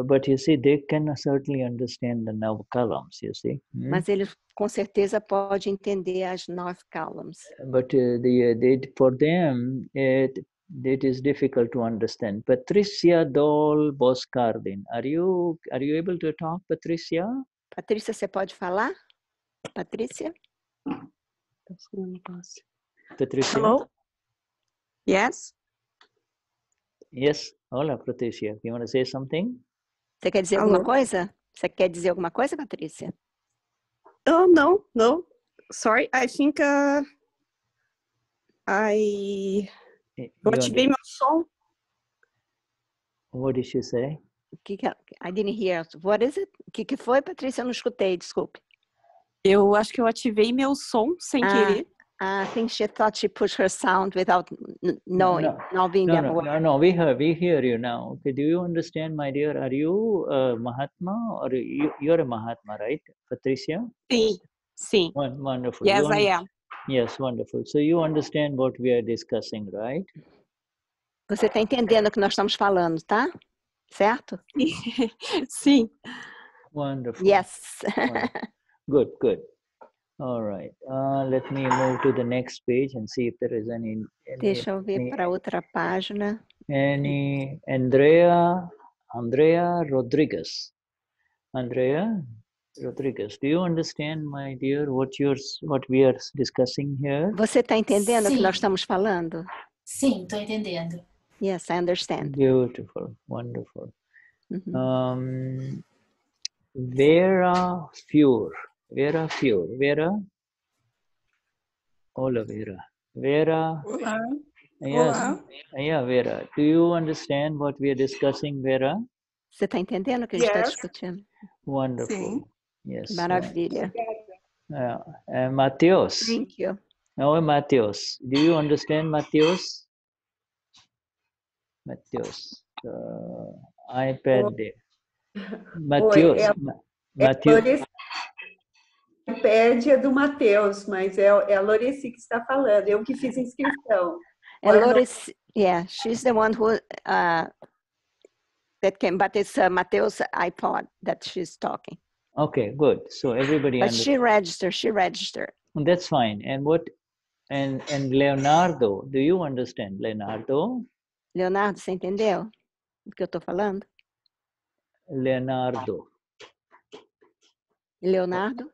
but you see, they can certainly understand the 9 columns, you see. Mas eles com certeza podem entender as 9 columns. But for them, it is difficult to understand. Patricia Dol Boscardin, are you able to talk, Patricia? Patrícia, você pode falar? Patrícia? Patricia? Hello? Yes? Yes. Hola, Patricia. You want to say something? Você quer dizer alguma coisa? Você quer dizer alguma coisa, Patrícia? Oh, no. Sorry, I think eu ativei meu som. What did she say? I didn't hear. What is it? O que foi, Patrícia? Eu não escutei, desculpe. Eu acho que eu ativei meu som sem querer. I think she thought she pushed her sound without knowing, not being aware. No, we hear you now. Okay, do you understand, my dear? Are you Mahatma or you're a Mahatma, right, Patricia? Sim. Wonderful. Yes, I am. Yes, wonderful. So you understand what we are discussing, right? Você está entendendo o que nós estamos falando, tá? Certo? Sim. Wonderful. Yes. Good. All right. Let me move to the next page and see if there is any Deixa eu ver para outra página. Any Andrea Rodriguez. Andrea Rodriguez, do you understand, my dear, what we are discussing here? Você está entendendo o que nós estamos falando? Sim, estou entendendo. Yes, I understand. Beautiful, wonderful. Vera Fior. Hola, Vera. Vera. Olá. Yes. Olá. Yeah, Vera. Do you understand what we are discussing, Vera? Você está entendendo o que a gente está discutindo? Wonderful. Sim. Yes. Maravilha. Mateus. Thank you. No, Mateus. Do you understand, Mateus? Mateus. iPad there. Mateus. Mateus. O iPad é do Mateus, mas é a Loreci que está falando. Eu que fiz a inscrição. Loreci, yeah, she's the one who that came, but it's Mateus' iPod that she's talking. Okay, good. So everybody. But she registered. That's fine. And and Leonardo, do you understand, Leonardo? Leonardo, você entendeu o que eu estou falando? Leonardo. Leonardo?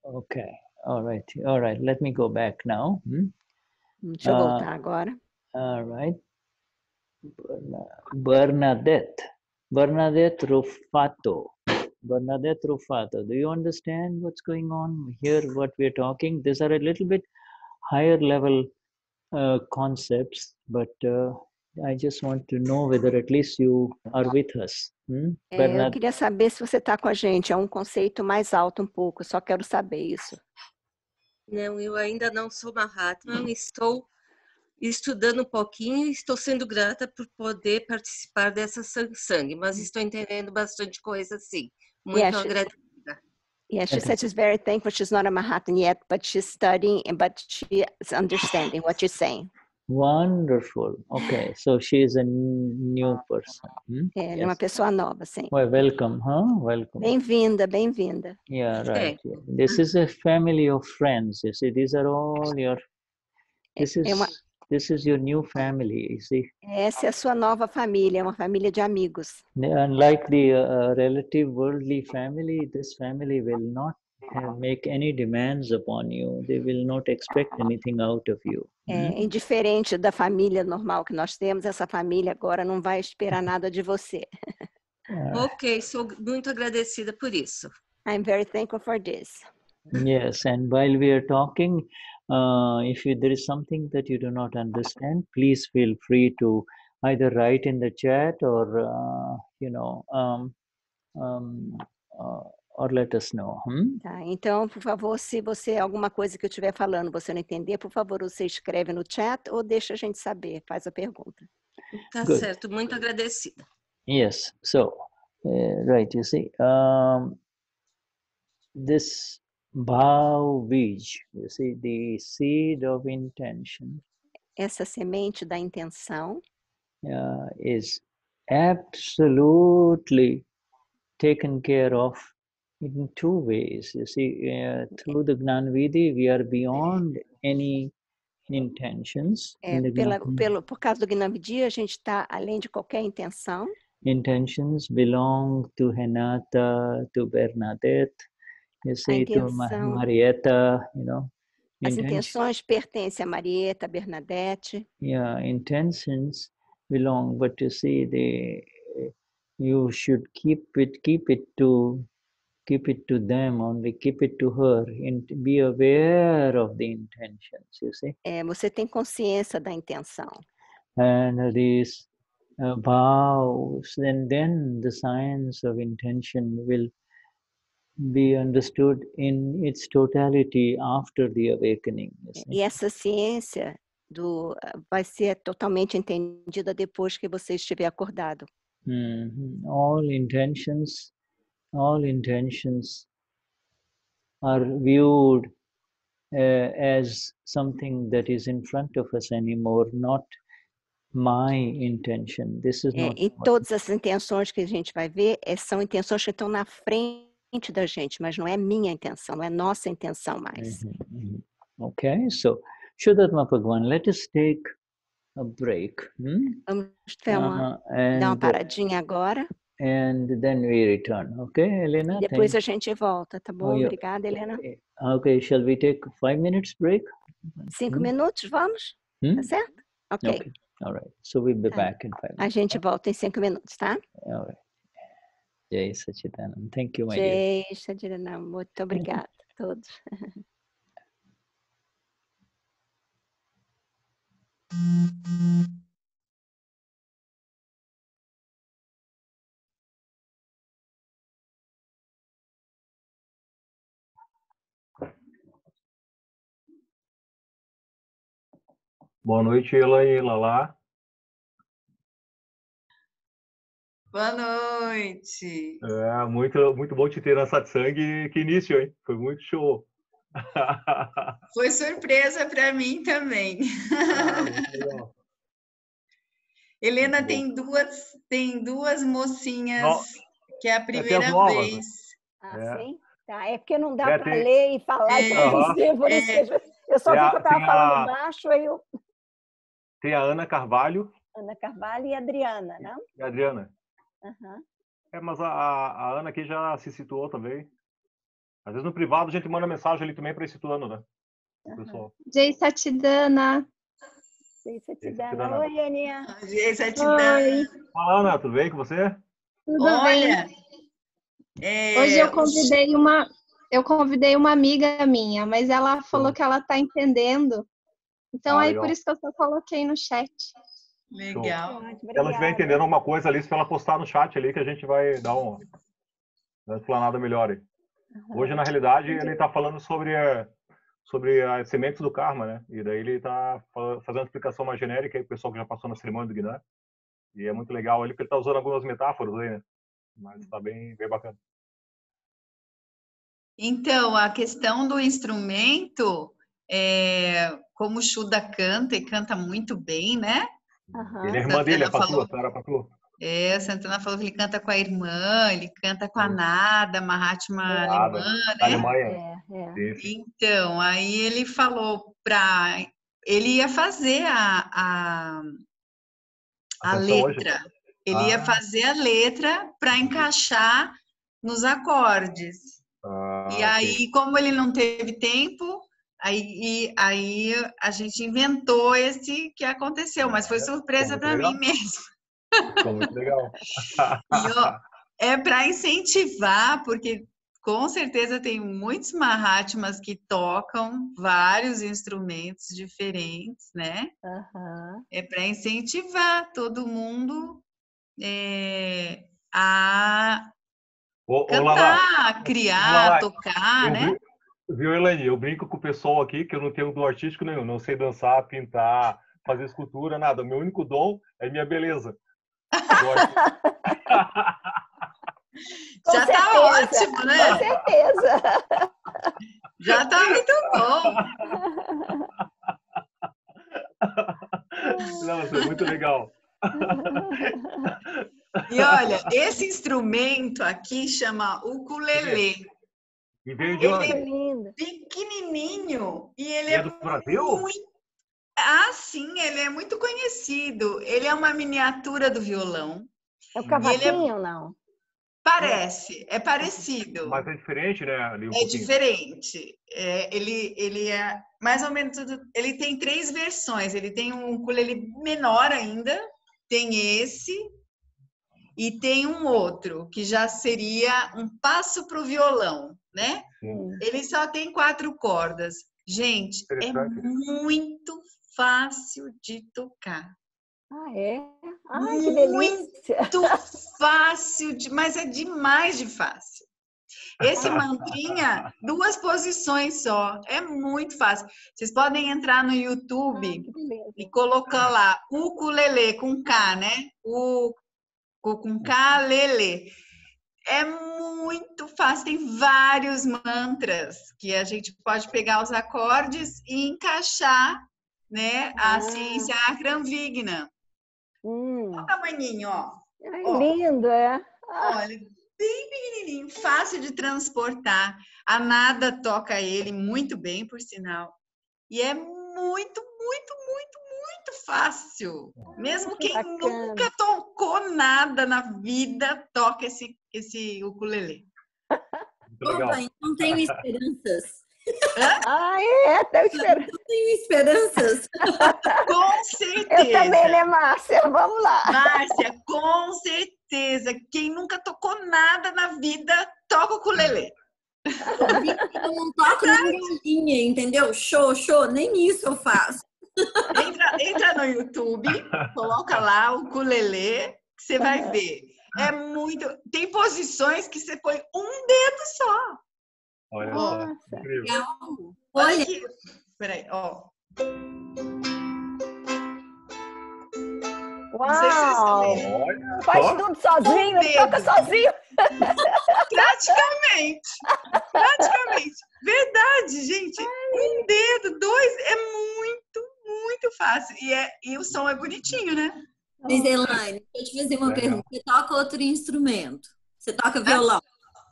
Okay. All right. Let me go back now. Deixa eu voltar agora. All right. Bernadette Rufato. Bernadette Rufato. Do you understand what's going on here? What we're talking? These are a little bit higher level concepts, but I just want to know whether at least you are with us. Eu queria saber se você está com a gente. É um conceito mais alto um pouco. Só quero saber isso. Não, eu ainda não sou Mahatma. Estou estudando um pouquinho e estou sendo grata por poder participar dessa satsang, mas estou entendendo bastante coisa, sim. Muito agradecida. Yes, she said she's very thankful. She's not a Mahatma yet, but she's studying, but she is understanding what you're saying. Wonderful. Okay, so she is a new person. Ela é uma pessoa nova, sim. Well, welcome, Welcome. Bem-vinda, bem-vinda. Yeah, right. Yeah. This is a family of friends. You see, these are all your. This is your new family. You see. Essa é a sua nova família, é uma família de amigos. Unlike the relative worldly family, this family will not make any demands upon you. They will not expect anything out of you. Indiferente da família normal que nós temos, essa família agora não vai esperar nada de você. Ok, sou muito agradecida por isso. I'm very thankful for this. Yes, and while we are talking, if there is something that you do not understand, please feel free to either write in the chat or or let us know. Tá, então, por favor, se você alguma coisa que eu estiver falando você não entender, por favor, você escreve no chat ou deixa a gente saber, faz a pergunta. Tá certo, muito agradecida. Yes, so right, you see, this Bhav Bij, you see, the seed of intention. Essa semente da intenção is absolutely taken care of in two ways. You see, through the Gnanvidhi, we are beyond any intentions. Por causa do Gnanvidhi, a gente está além de qualquer intenção. Intentions belong to Renata, to Bernadette, you see, to Marietta, you know. As intenções pertencem a Marieta, Bernadette. Yeah, intentions belong, but you see, you should keep it to them only, keep it to her, and be aware of the intentions, you see. Você tem consciência da intenção. And these vows, and then the science of intention will be understood in its totality after the awakening. E essa ciência vai ser totalmente entendida depois que você estiver acordado. All intentions are viewed as something that is in front of us anymore, not my intention. This is not. E todas as intenções que a gente vai ver são intenções que estão na frente da gente, mas não é minha intenção, não é nossa intenção mais. Okay, so Shuddhatma Bhagavan, let us take a break. Vamos dar uma paradinha agora. And then we return, okay, Helena? E depois a gente volta, tá bom? Obrigada, Helena. Okay, shall we take 5 minutes break? 5 minutos, vamos? Tá certo? Ok. All right, so we'll be back in 5 minutes. A gente volta em 5 minutos, tá? All right. Jai Sachidanand. Thank you, my dear. Jai Sachidanand. Muito obrigada a todos. Boa noite, Ela e Lala. Boa noite. Muito bom te ter na satsang. Que início, hein? Foi muito show. Foi surpresa para mim também. Muito legal. Helena tem duas mocinhas que é a primeira vez. Sim? Tá, é porque não dá para ler e falar e traduzir, por isso que eu só vi que eu estava falando baixo, aí eu... Tem a Ana Carvalho. Ana Carvalho e a Adriana, não? E a Adriana. Uhum. Mas a Ana aqui já se situou também. Às vezes no privado a gente manda mensagem ali também para esse plano, né? Pessoal. Jay Satidana. Jay Satidana. Satidana. Oi, Aninha. Jay Satidana. Oi. Olá, Ana, tudo bem com você? Tudo Olha, bem? Hoje eu convidei uma amiga minha, mas ela falou que ela está entendendo. Então aí legal. por isso que eu só coloquei no chat. legal. Se ela estiver entendendo alguma coisa ali, se ela postar no chat ali, que a gente vai dar uma explanada melhor aí. Hoje, na realidade, ele está falando sobre as sementes do karma, né? E daí ele está fazendo uma explicação mais genérica aí, o pessoal que já passou na cerimônia do Guiné. E é muito legal ele, porque ele está usando algumas metáforas aí, né? Mas está bem bacana. Então, a questão do instrumento, como o Shuda canta, e canta muito bem, né? Ele é irmã dele, a Patu, Sara Patu. A Santana falou que ele canta com a irmã, ele canta com a Nada, Mahatma alemã, né? Alemanha. Então, aí ele falou ele ia fazer a letra. Hoje? Ele ia fazer a letra para encaixar nos acordes. E aí, como ele não teve tempo, aí a gente inventou esse que aconteceu, mas foi surpresa para mim mesmo. Ficou muito legal. É para incentivar, porque com certeza tem muitos Mahatmas que tocam vários instrumentos diferentes, né? É para incentivar todo mundo a cantar, criar, tocar, né? Viu, Elaine? Eu brinco com o pessoal aqui que eu não tenho dom artístico nenhum, não sei dançar, pintar, fazer escultura, nada. O meu único dom é minha beleza. Já tá ótimo, né? Com certeza. Já tá muito bom. Nossa, é muito legal. E olha, esse instrumento aqui chama ukulele. E veio de onde? Ele é pequenininho e ele é do Brasil? Sim, ele é muito conhecido. Ele é uma miniatura do violão. É o cavaquinho ou não? Parece, é parecido. Mas é diferente, né? Ali é diferente. Ele é mais ou menos tudo. Ele tem 3 versões. Ele tem um ukulele menor ainda, tem esse e tem um outro que já seria um passo para o violão, né? Ele só tem 4 cordas. Gente, é muito fácil de tocar. É? Ai, que delícia! Muito fácil, mas é demais de fácil. Esse mantrinha, 2 posições só. É muito fácil. Vocês podem entrar no YouTube e colocar lá ukulele com K, né? Com K, lele. É muito fácil. Tem vários mantras que a gente pode pegar os acordes e encaixar, né? A ciência Akram-Vigna. Olha o tamanhinho, ó. Lindo, é? Olha, bem pequenininho, fácil de transportar. A Nada toca ele muito bem, por sinal. E é muito, muito, muito, muito fácil. Mesmo quem nunca tocou nada na vida, toca esse ukulele. Opa, então tenho esperanças. Tenho esperança. Eu tenho esperanças. Com certeza. Eu também, né, Márcia? Vamos lá. Márcia, com certeza. Quem nunca tocou nada na vida, toca o ukulele. Eu não toco nem galinha, entendeu? Show, nem isso eu faço. Entra no YouTube, coloca lá o ukulele, que você vai ver. É muito... Tem posições que você põe um dedo só. Olha só, incrível. Olha aqui. Peraí, ó. Uau! Faz tudo sozinho, ele toca sozinho. Praticamente. Verdade, gente. Um dedo, 2, é muito, muito fácil. E o som é bonitinho, né? Mas, Elaine, deixa eu te fazer uma pergunta. Você toca outro instrumento? Você toca violão?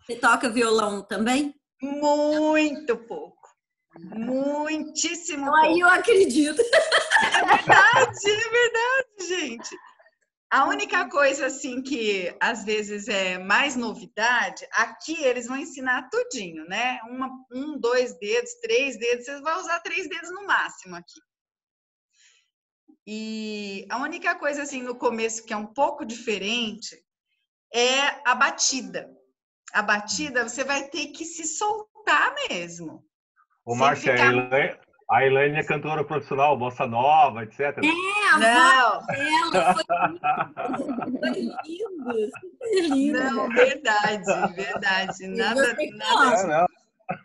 Você toca violão também? Muito pouco. Muitíssimo pouco. Aí eu acredito. É verdade, gente. A única coisa, assim, que às vezes é mais novidade, aqui eles vão ensinar tudinho, né? 1, 2 dedos, 3 dedos, você vai usar 3 dedos no máximo aqui. E a única coisa, assim, no começo que é um pouco diferente é a batida. A batida, você vai ter que se soltar mesmo. Ô, Márcia, a Elaine é cantora profissional, bossa nova, etc. A voz dela foi lindo, super lindo. Não, verdade. Nada.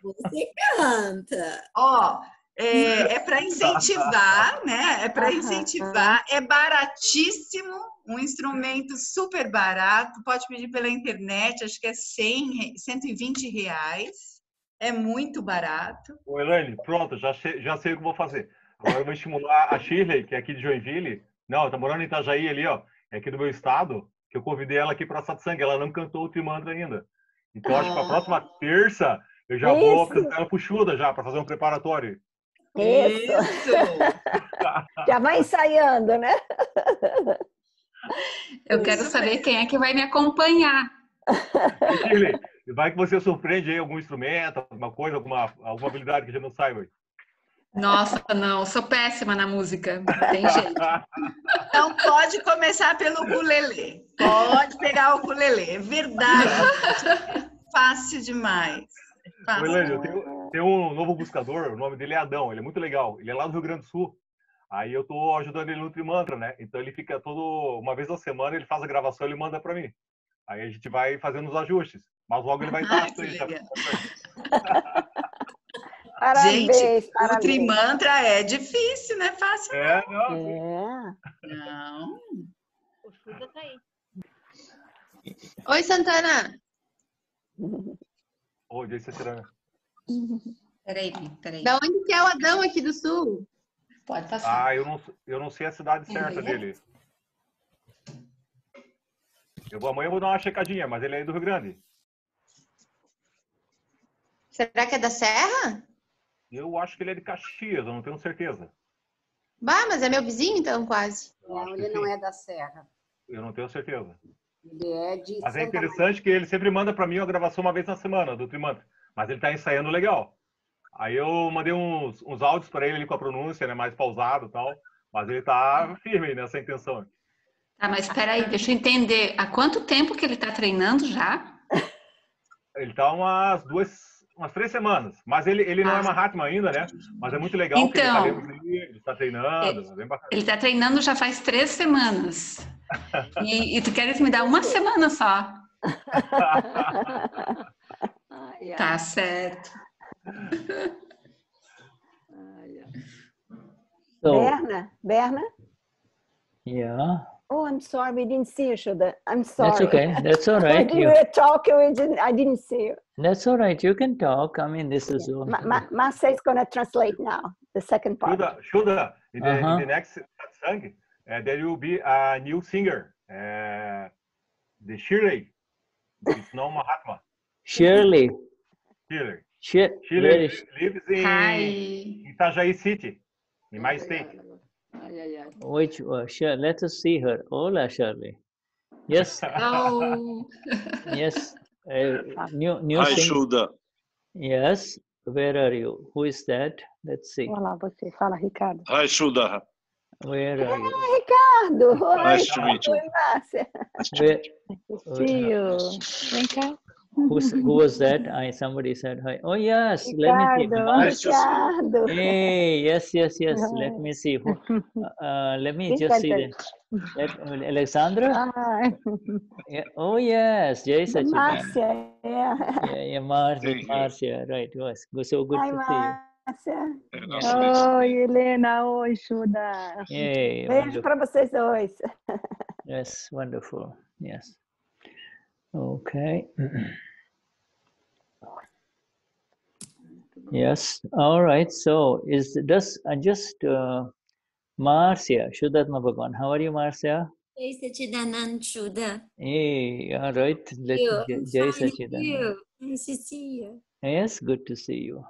Você canta. Ó, é para incentivar, né? É para incentivar. É baratíssimo, um instrumento super barato. Pode pedir pela internet, acho que é 120 reais. É muito barato. Ô, Elaine, pronto, já sei o que eu vou fazer. Agora eu vou estimular a Shirley, que é aqui de Joinville. Não, tá morando em Itajaí ali, ó. É aqui do meu estado, que eu convidei ela aqui para a satsang. Ela não cantou o Trimantra ainda. Então, acho que para a próxima terça, eu já vou apresentar ela pro Shuddha já, para fazer um preparatório. Isso! Já vai ensaiando, né? Eu quero saber quem é que vai me acompanhar. Shirley, vai que você surpreende aí algum instrumento, alguma coisa, alguma habilidade que a gente não saiba. Nossa, não, sou péssima na música, não tem jeito. Então pode começar pelo ukulele. Pode pegar o ukulele, é verdade. É fácil demais. Ô, Elaine, eu tenho um novo buscador, o nome dele é Adão, ele é muito legal. Ele é lá do Rio Grande do Sul. Aí eu tô ajudando ele no Trimantra, né? Então ele fica uma vez na semana, ele faz a gravação e ele manda para mim. Aí a gente vai fazendo os ajustes. Mas logo ele vai estar. Parabéns, gente, o Trimantra é difícil, não é fácil. Não. Não. O Shuddha tá aí. Oi, Santana. Oi, Jay Satirana. Peraí. Da onde que é o Adão aqui do Sul? Pode passar. Eu não sei a cidade certa dele. Amanhã eu vou dar uma checadinha, mas ele é do Rio Grande. Será que é da Serra? Eu acho que ele é de Caxias, eu não tenho certeza. Bah, mas é meu vizinho, então, quase. Não, ele não é da Serra. Eu não tenho certeza. Ele é de Mas é Santa interessante que ele sempre manda para mim a gravação uma vez na semana do Trimantra. Mas ele tá ensaiando legal. Aí eu mandei uns áudios para ele com a pronúncia, né, mais pausado e tal. Mas ele tá firme nessa intenção. Tá, mas espera aí, deixa eu entender. Há quanto tempo que ele tá treinando já? Ele tá umas 3 semanas. Mas ele não é Mahatma ainda, né? Mas é muito legal então, que ele tá treinando. É bem bacana. Ele tá treinando já faz 3 semanas. E tu queres me dar 1 semana só. Tá certo. Berna? Yeah. Oh, I'm sorry, we didn't see you, Shuddha. I'm sorry. That's okay. That's all right. When you were talking, I didn't see you. That's all right. You can talk. I mean, this is all. Marcia is going to translate now, the second part. Shuddha, in the next satsang, there will be a new singer, the Shirley. It's no Mahatma. Shirley. Shirley lives in Itajaí City, in my state. Which let us see her. Hola, Shirley. Yes. Oh. Yes. New Hi, Shuddha. Yes. Where are you? Who is that? Let's see. Olá, você. Fala, Ricardo. Hi, Shuddha. Where are you? Ricardo. Nice to meet you. Oi, Márcia. See you. Vem cá. Who was that? Somebody said hi. Oh yes, Ricardo, let me see. Ricardo. Hey, yes. Let me see. Let me just see that. Alexandra? Yeah. Oh yes, Jay Sachidan. Marcia, Yeah, Marcia, right. Yes. So good Hi, to see you. Márcia. Oi, Helena. Oi, Shuddha. Yay, Beijo para vocês dois. Yes, wonderful. Yes. Okay. Yes. All right. So Marcia, Shuddhatma Bhagwan. How are you, Marcia? Jai Sachidanand Shuddha. Hey, all right. Jai Sachidanand. Nice to see you. Yes, good to see you.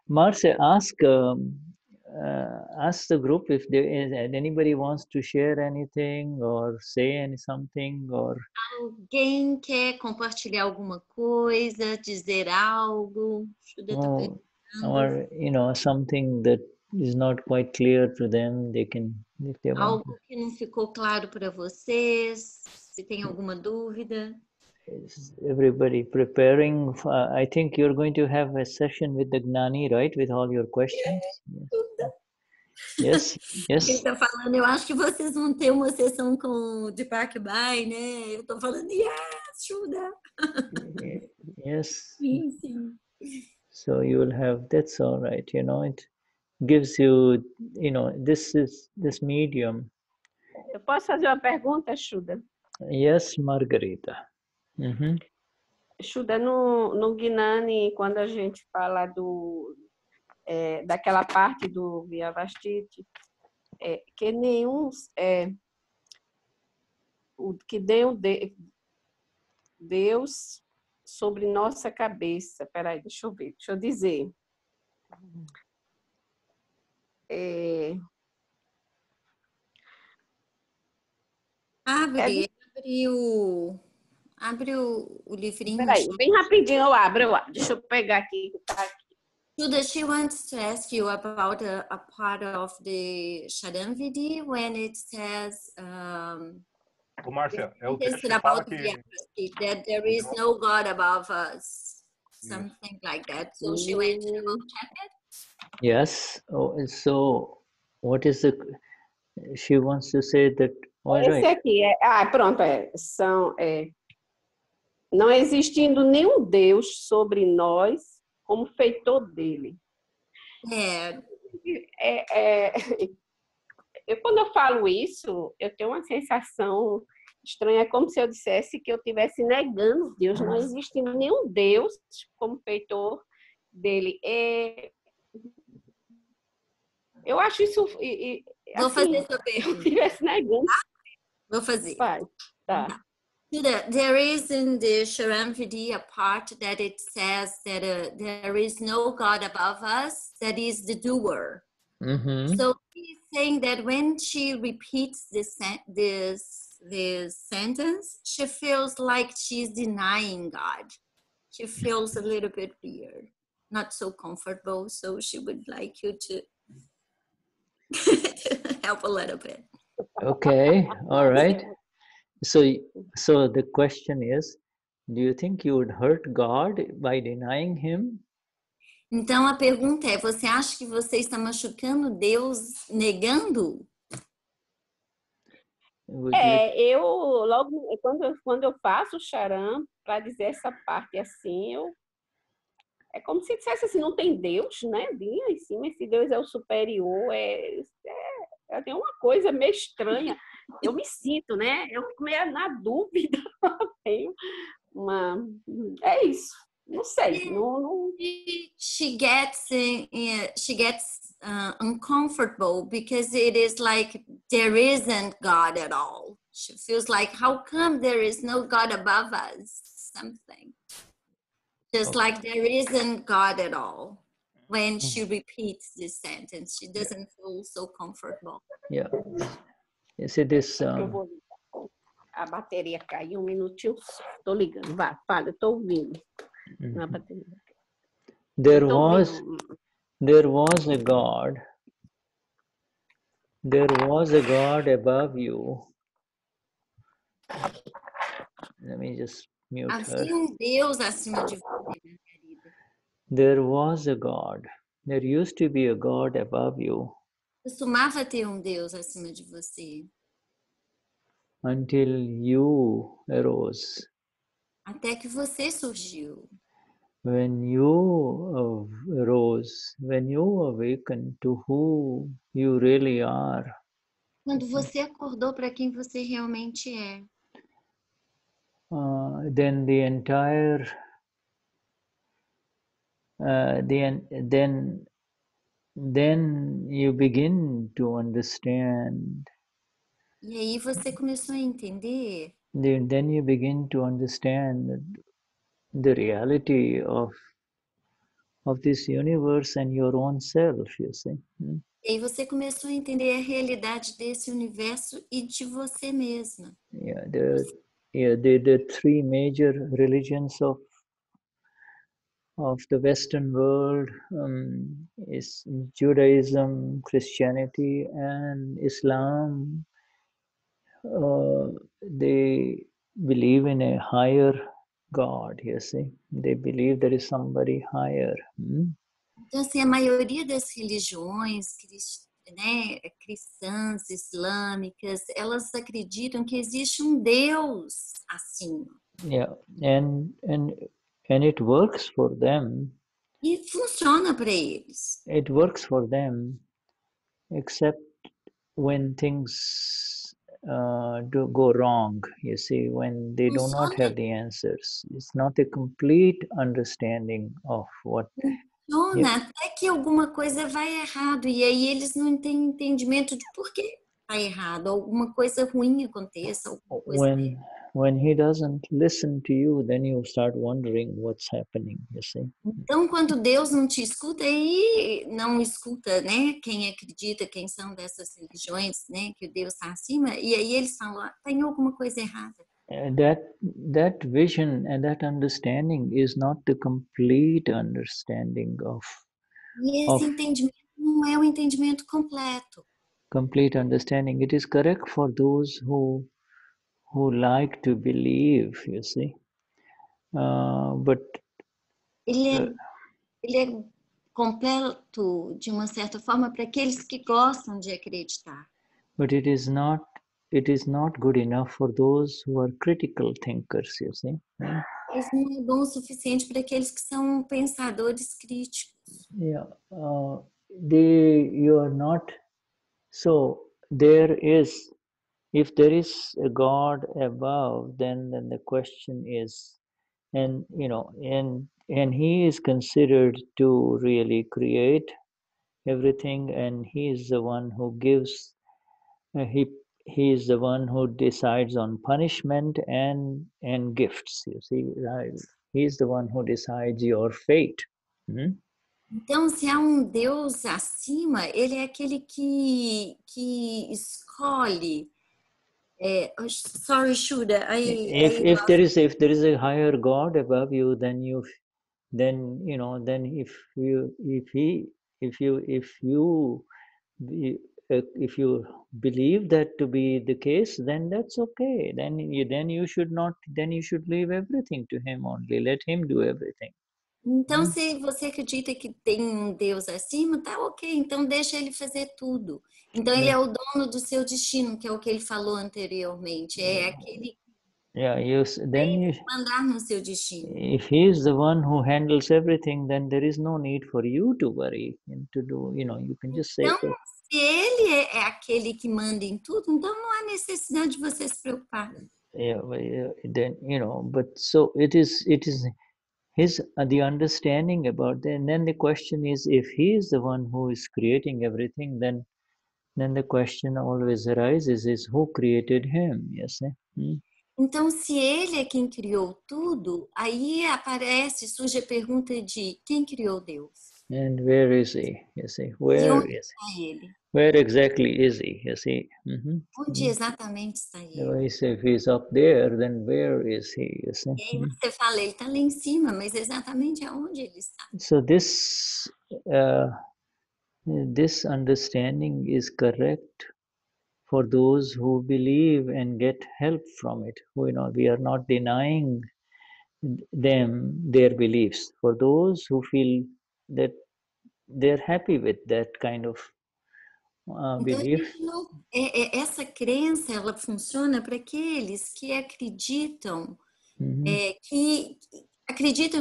Marcia, ask ask the group if there is anybody wants to share anything or say something or. Alguém quer compartilhar alguma coisa, dizer algo? Or something that is not quite clear to them, they can, if they want. Algo que não ficou claro para vocês? Se tem alguma dúvida? Is everybody preparing? I think you're going to have a session with the Gnani, right? With all your questions. Yes. Yes. Quem está falando, eu acho que vocês vão ter uma sessão com o Deepak Bai, né? Eu estou falando, yes, Shuddha. Yes. Sim, sim. So you will have, that's all right, it gives you, this medium. Eu posso fazer uma pergunta, Shuddha? Yes, Margarita. Shuddha, no Gnani, quando a gente fala daquela parte do Vyavastiti, que nenhum que deu Deus sobre nossa cabeça. Peraí, deixa eu ver, deixa eu dizer. Abre o livrinho. Peraí, bem rapidinho eu abro. Deixa eu pegar aqui. Tá aqui. Shuddha, she wants to ask you about a part of the Sharanvidi when it says Márcia, é o texto que about fala that there is no God above us, something like that. So she went to check it. Yes. So what is she wants to say that. Esse aqui pronto, não existindo nenhum Deus sobre nós como feitor dele. Quando eu falo isso, eu tenho uma sensação estranha, como se eu dissesse que eu estivesse negando Deus. Não existe nenhum Deus como feitor dele. Eu acho isso... Vou fazer sua pergunta. Eu estivesse negando. Vou fazer. Vai, tá. There is in the Sharanvidi a part that it says that there is no God above us, that is the doer. So he's saying that when she repeats this sentence, she feels like she's denying God. She feels a little bit weird, not so comfortable. So she would like you to help a little bit. Okay, all right. So the question is, do you think you would hurt God by denying him? Então a pergunta é, você acha que você está machucando Deus negando? Eu logo quando eu faço o charan para dizer essa parte assim, é como se dissesse assim, não tem Deus, né? Em cima, esse Deus é o superior, tem uma coisa meio estranha. Eu me sinto, né? Eu fico meio na dúvida. É isso. Não sei. Não... She gets uncomfortable because it is like there isn't God at all. She feels like, how come there is no God above us? Something. Just like there isn't God at all. When she repeats this sentence, she doesn't feel so comfortable. Yeah. You see this. A bateria caiu, minutinho. Estou ligando. Vai, fala, eu estou ouvindo. Na bateria. There was a God. There was a God above you. Let me just mute her. Havia Deus acima de você, minha querida. There was a God. There used to be a God above you. Costumava ter Deus acima de você. Until you arose. Até que você surgiu. When you arose, when you awakened to who you really are. Quando você acordou para quem você realmente é. Then the entire then you begin to understand. E aí você começou a entender. Then you begin to understand the reality of of this universe and your own self, you see. E aí você começou a entender a realidade desse universo e de você mesma. Yeah, the three major religions of the Western world is Judaism, Christianity, and Islam. They believe in a higher God, you see. They believe there is somebody higher. Então, assim, a maioria das religiões cristãs, islâmicas, elas acreditam que existe um Deus acima. Yeah, and it works for them. E funciona para eles. It works for them, except when things do go wrong. You see, when they do not have the answers, it's not a complete understanding of what. Funciona até que alguma coisa vai errado e aí eles não têm entendimento de por que está errado, alguma coisa ruim aconteça, alguma coisa. When he doesn't listen to you, then you start wondering what's happening, you see. Então, quando Deus não te escuta, aí não escuta, né? Quem acredita, quem são dessas religiões, né? Que o Deus está acima, e aí eles falam, tem alguma coisa errada. That vision and that understanding is not the complete understanding of. E esse entendimento não é o entendimento completo. Complete understanding. It is correct for those who like to believe, you see. But ele é completo de uma certa forma para aqueles que gostam de acreditar. But it is not good enough for those who are critical thinkers, you see. Mas não é bom o suficiente para aqueles que são pensadores críticos. Yeah, you are not. So there is, if there is a God above, then the question is, and you know, and he is considered to really create everything, and he is the one who gives. He is the one who decides on punishment and gifts. You see, right? He is the one who decides your fate. Então, se há um Deus acima, ele é aquele que escolhe. Sorry, Shuda. If there is a higher God above you, then if you believe that to be the case, then that's okay. Then you should leave everything to him only. Let him do everything. Então, se você acredita que tem um Deus acima, tá ok. Então, deixa ele fazer tudo. Então, ele é o dono do seu destino, que é o que ele falou anteriormente. É aquele mandar no seu destino. If he is the one who handles everything, then there is no need for you to worry and to do. You can just say. Então, se ele é aquele que manda em tudo, então não há necessidade de você se preocupar. Then but so it is his the understanding about that. And then the question is, if he is the one who is creating everything, then the question always arises is who created him? Yes. Então, se ele é quem criou tudo, aí surge a pergunta de quem criou Deus? And where is he? You see, where is ele? Where exactly is he? You see. Onde exatamente está ele? If he's up there, then where is he? You see. E aí você fala, ele está lá em cima, mas exatamente aonde ele está? So this understanding is correct for those who believe and get help from it. We are not denying them their beliefs. For those who feel that they're happy with that kind of belief. Essa crença, ela funciona para aqueles que acreditam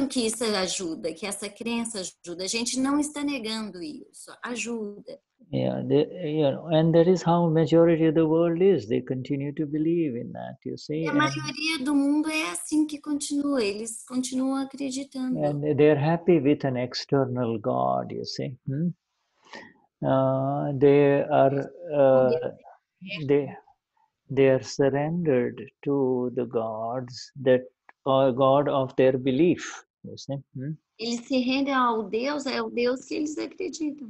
que isso ajuda, que essa crença ajuda. A gente não está negando isso, ajuda. And that is how majority of the world is. They continue to believe in that, you see. E a maioria do mundo é assim que continua. Eles continuam acreditando. And they're happy with an external God, you see. They are surrendered to the gods that are God of their belief. You see? Hmm? Eles se rendem ao Deus, é o Deus que eles acreditam.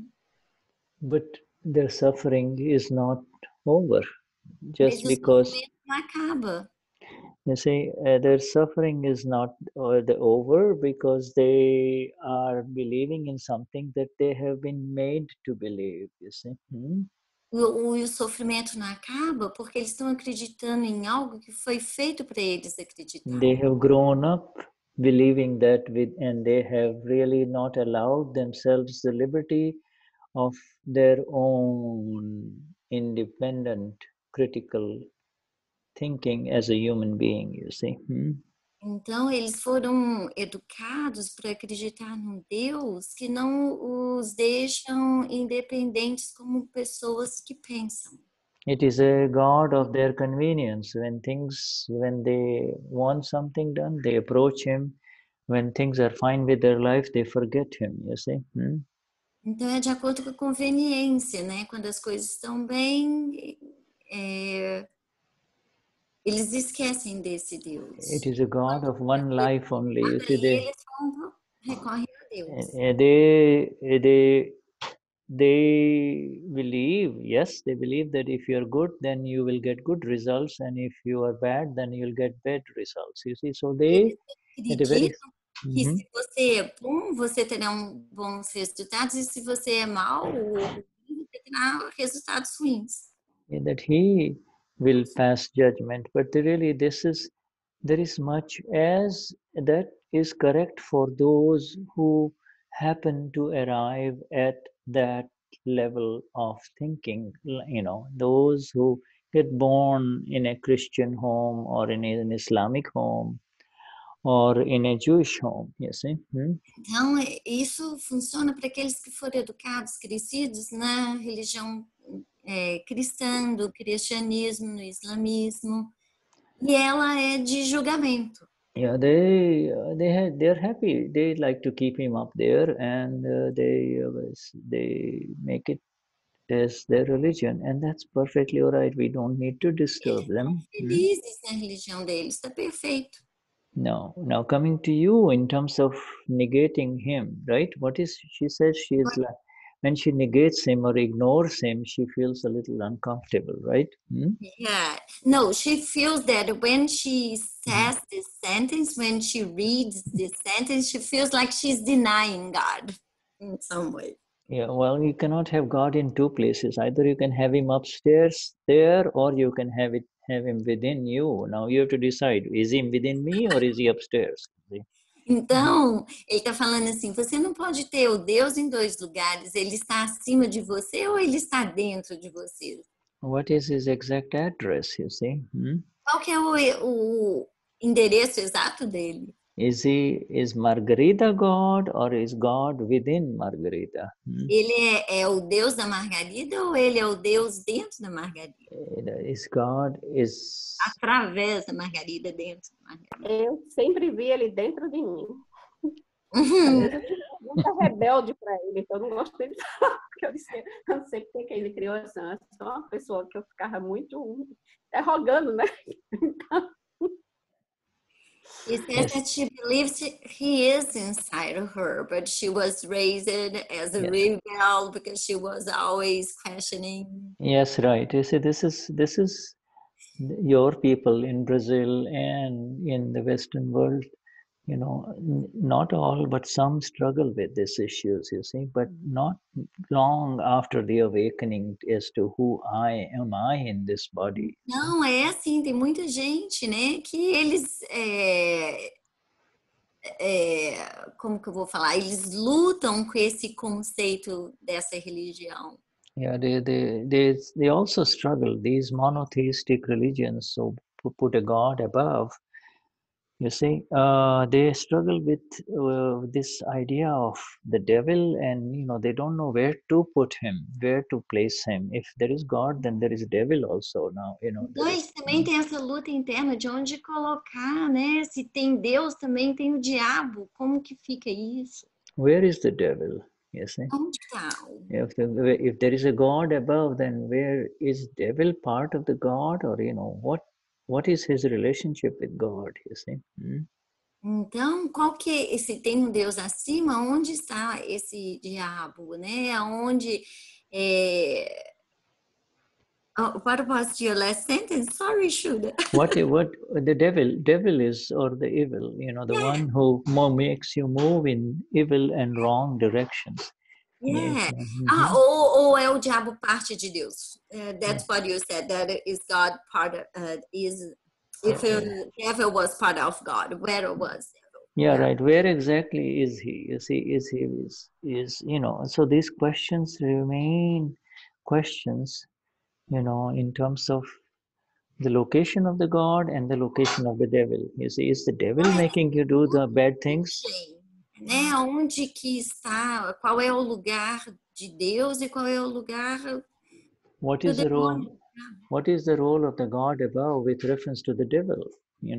But their suffering is not over just Mas o because, sofrimento não acaba. you see, their suffering is not over because they are believing in something that they have been made to believe, you see. Hmm? O sofrimento não acaba porque eles estão acreditando em algo que foi feito para eles acreditar. They have grown up believing that and they have really not allowed themselves the liberty of their own independent critical thinking as a human being, you see. Hmm? Então, eles foram educados para acreditar num Deus que não os deixam independentes como pessoas que pensam. It is a God of their convenience. When they want something done, they approach him. When things are fine with their life, they forget him, you see. Hmm? Então, é de acordo com a conveniência, né? Quando as coisas estão bem, eles esquecem desse Deus. It is a God of one life only. You see, Eles recorrem a Deus. They believe, yes, they believe that if you're good, then you will get good results, and if you are bad, then you'll get bad results. You see, so they at a very Que se você é bom, você terá bons resultados, e se você é mau, você terá resultados ruins. that he will pass judgment, but really there is much as that is correct for those who happen to arrive at that level of thinking, you know, those who get born in a Christian home or in an Islamic home or in a Jewish home, you see. Hmm? Então, isso funciona para aqueles que foram educados, crescidos na religião cristã, do cristianismo, no islamismo, e ela é de julgamento. Yeah, they're happy. They like to keep him up there, and they make it as their religion, and that's perfectly all right. We don't need to disturb them. Felizes na religião deles, está perfeito. No, now coming to you in terms of negating him, right? What is she says? She is like when she negates him or ignores him, she feels a little uncomfortable, right? Hmm? Yeah. No, she feels that when she says this sentence, when she reads this sentence, she feels like she's denying God in some way. Yeah, well, you cannot have God in two places. Either you can have him upstairs there, or you can have him within you. Now you have to decide: is he within me or is he upstairs? See? Então, ele está falando assim, você não pode ter o Deus em dois lugares, ele está acima de você ou ele está dentro de você? What is his exact address, you see? Hmm? Qual que é o endereço exato dele? Is Margarita God or is God within Margarita? Hmm? Ele é o Deus da Margarida ou ele é o Deus dentro da Margarida? Is God is através da Margarida, dentro da Margarida. Eu sempre vi ele dentro de mim. Às vezes eu tive muita rebelde para ele, então eu não gostei de falar, porque eu disse, eu não sei porque que ele criou essa. Eu sou uma pessoa que eu ficava muito rogando, né? She says that she believes he is inside of her, but she was raised as a rebel because she was always questioning. Yes, right. You see, this is your people in Brazil and in the Western world. You know, not all, but some struggle with these issues, you see, but not long after the awakening as to who am I in this body. Não, é assim, tem muita gente, né, que eles, como que eu vou falar? Eles lutam com esse conceito dessa religião. Yeah, they also struggle. These monotheistic religions, so put a God above. You see, they struggle with this idea of the devil, and you know they don't know where to put him, where to place him. If there is God, then there is devil also. Now, you know. Então, eles também têm essa luta interna de onde colocar, né? Se tem Deus, também tem o diabo. Como que fica isso? Where is the devil? You see. Onde está? If there is a God above, then where is devil part of the God, or you know what is his relationship with God? You see. Hmm? Então, qual que se tem um Deus acima, onde está esse diabo, né? Onde what was your last sentence? Sorry, Shuda. What the devil is, or the evil, the one who makes you move in evil and wrong directions. Yeah. Ou é o diabo parte de Deus. That's what you said. That is God part of, is if the devil was part of God, where was devil? Yeah, right. Where exactly is he? So these questions remain questions, in terms of the location of the God and the location of the devil. You see, is the devil making you do the bad things? Né? Onde que está? Qual é o lugar de Deus e qual é o lugar What do is the role? demônio? What is the role of the God above with reference to the devil? E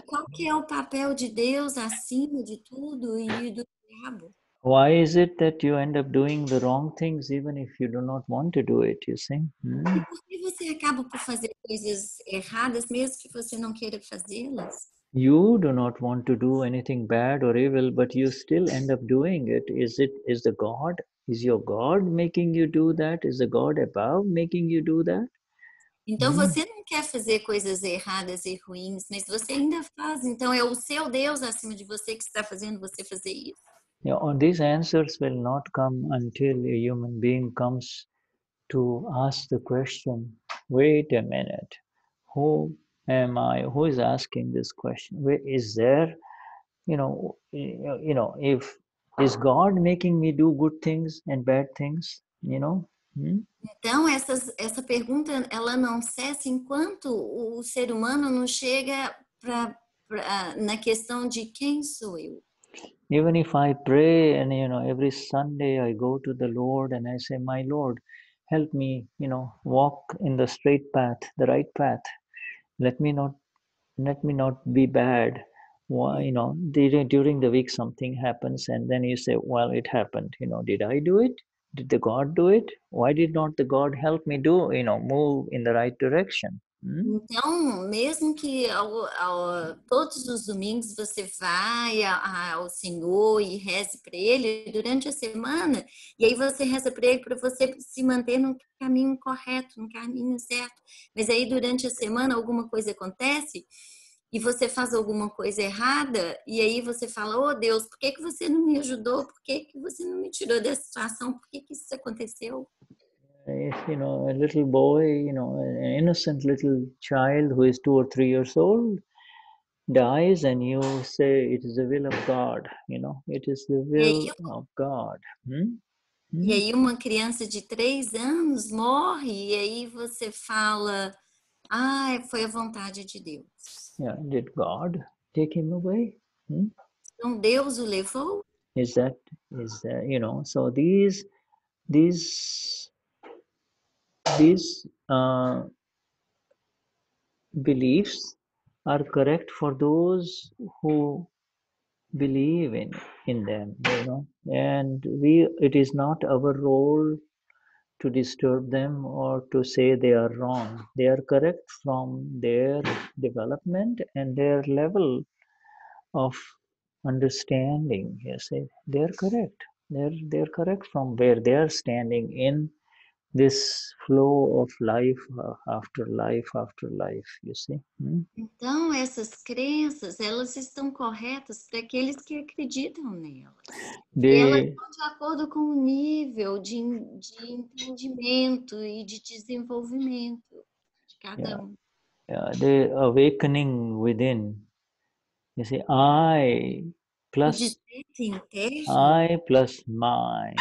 qual que é o papel de Deus acima de tudo e do diabo? Why is it that you end up doing the wrong things even if you do not want to do it? You see? E por que você acaba por fazer coisas erradas mesmo que você não queira fazê-las? You do not want to do anything bad or evil, but you still end up doing it. Is the God? Is your God making you do that? Is the God above making you do that? Então você não quer fazer coisas erradas e ruins, mas você ainda faz. Então é o seu Deus acima de você que está fazendo você fazer isso. These answers will not come until a human being comes to ask the question, wait a minute, who am I? Who is asking this question? Is there, if is God making me do good things and bad things? Então essa pergunta ela não cessa enquanto o ser humano não chega na questão de quem sou eu. Even if I pray and every Sunday I go to the Lord and I say, my Lord, help me, walk in the straight path, the right path. Let me not be bad. Why, during the week something happens and then you say, well, it happened. Did I do it? Did the God do it? Why did not the God help me move in the right direction? Então, mesmo que todos os domingos você vai ao Senhor e reze para Ele durante a semana, e aí você reza para Ele para você se manter no caminho correto, no caminho certo. Mas aí durante a semana alguma coisa acontece e você faz alguma coisa errada, e aí você fala, oh Deus, por que você não me ajudou? Por que você não me tirou dessa situação? Por que isso aconteceu? If a little boy, an innocent little child who is 2 or 3 years old dies, and you say it is the will of God, it is the will of God. E aí uma criança de 3 anos morre, e aí você fala, foi a vontade de Deus. Yeah, did God take him away? Então Deus o levou? Is that so these beliefs are correct for those who believe in them, and it is not our role to disturb them or to say they are wrong. They are correct from their development and their level of understanding. Yes, they're correct. They're correct from where they are standing in this flow of life after life after life, you see. Então, essas crenças, elas estão corretas para aqueles que acreditam nelas. E elas estão de acordo com o nível de entendimento e de desenvolvimento de cada um. The awakening within, you see, I plus my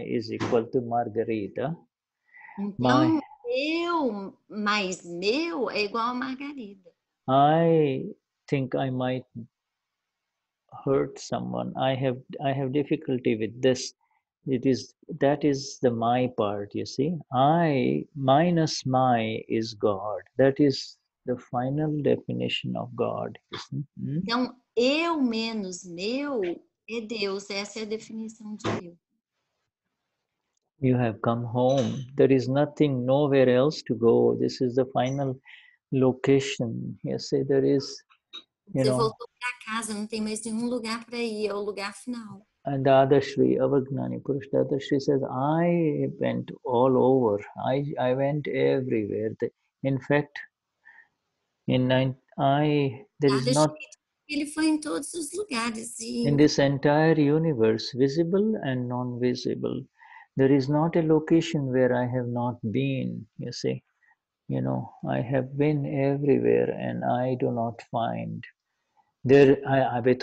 is equal to Margarita. Então, eu mais meu é igual a Margarida. I think I might hurt someone. I have difficulty with this. That is the my part, you see. I minus my is God. That is the final definition of God. You see? Então, eu menos meu é Deus. Essa é a definição de Deus. You have come home. There is nowhere else to go. This is the final location. You see, there is Você voltou para casa, não tem mais nenhum lugar para ir, é o lugar final. And the other Shri, Avagnani Purush, the other Shri says, I went all over. I went everywhere. In fact, there is not Ele foi em todos os lugares. in this entire universe, visible and non-visible, there is not a location where I have not been, you see. You know, I have been everywhere and I do not find. With